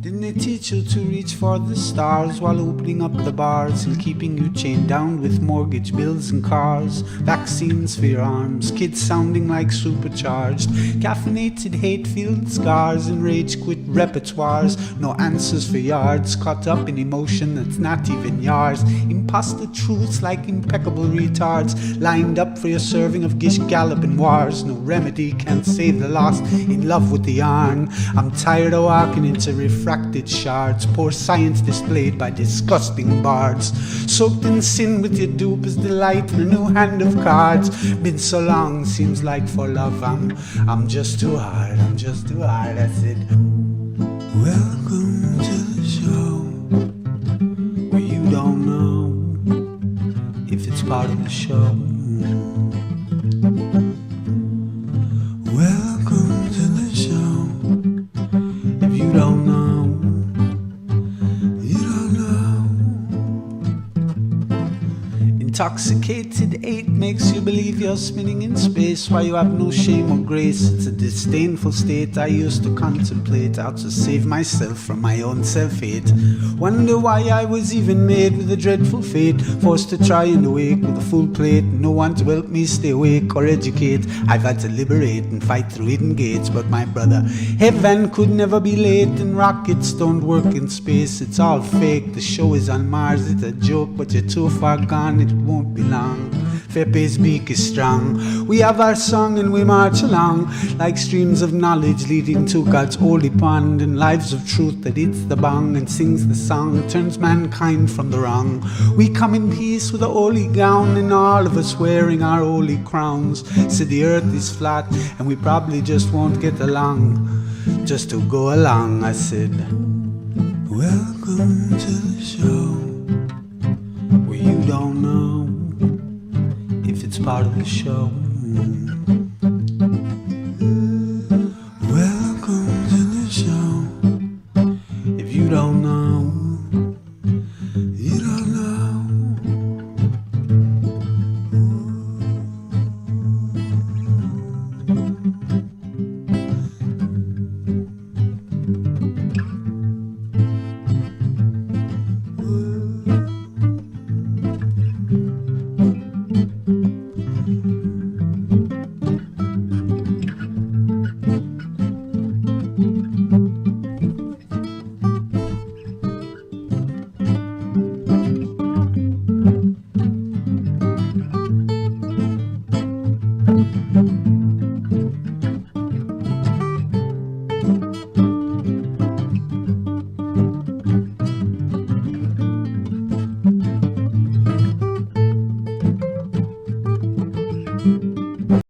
Didn't they teach you to reach for the stars while opening up the bars and keeping you chained down with mortgage bills and cars? Vaccines for your arms, kids sounding like supercharged, caffeinated hate-filled scars and rage-quit repertoires. No answers for yards, caught up in emotion that's not even yours. Imposter truths like impeccable retards, lined up for your serving of gish galloping wars. No remedy can save the lost, in love with the yarn. I'm tired of walking into refracted shards, poor science displayed by disgusting bards. Soaked in sin with your dupe is delight and a new hand of cards. Been so long, seems like for love I'm just too hard, I'm just too hard. I said, welcome to the show, where you don't know if it's part of the show. Welcome to the show. If you don't know, you don't know. Intoxicated 8 makes you believe you're spinning in space while you have no shame or grace. It's a disdainful state I used to contemplate, how to save myself from my own self-hate. Wonder why I was even made with a dreadful fate, forced to try and awake with a full plate. No one to help me stay awake or educate. I've had to liberate and fight through hidden gates, but my brother, heaven could never be late, and rockets don't work in space. It's all fake, the show is on Mars. It's a joke, but you're too far gone, it won't be long. Fepe's beak is strong. We have our song and we march along like streams of knowledge leading to God's holy pond, and lives of truth that hits the bong and sings the song, turns mankind from the wrong. We come in peace with a holy gown and all of us wearing our holy crowns. Said the earth is flat and we probably just won't get along, just to go along. I said, welcome to the show, where you don't know if it's part of the show.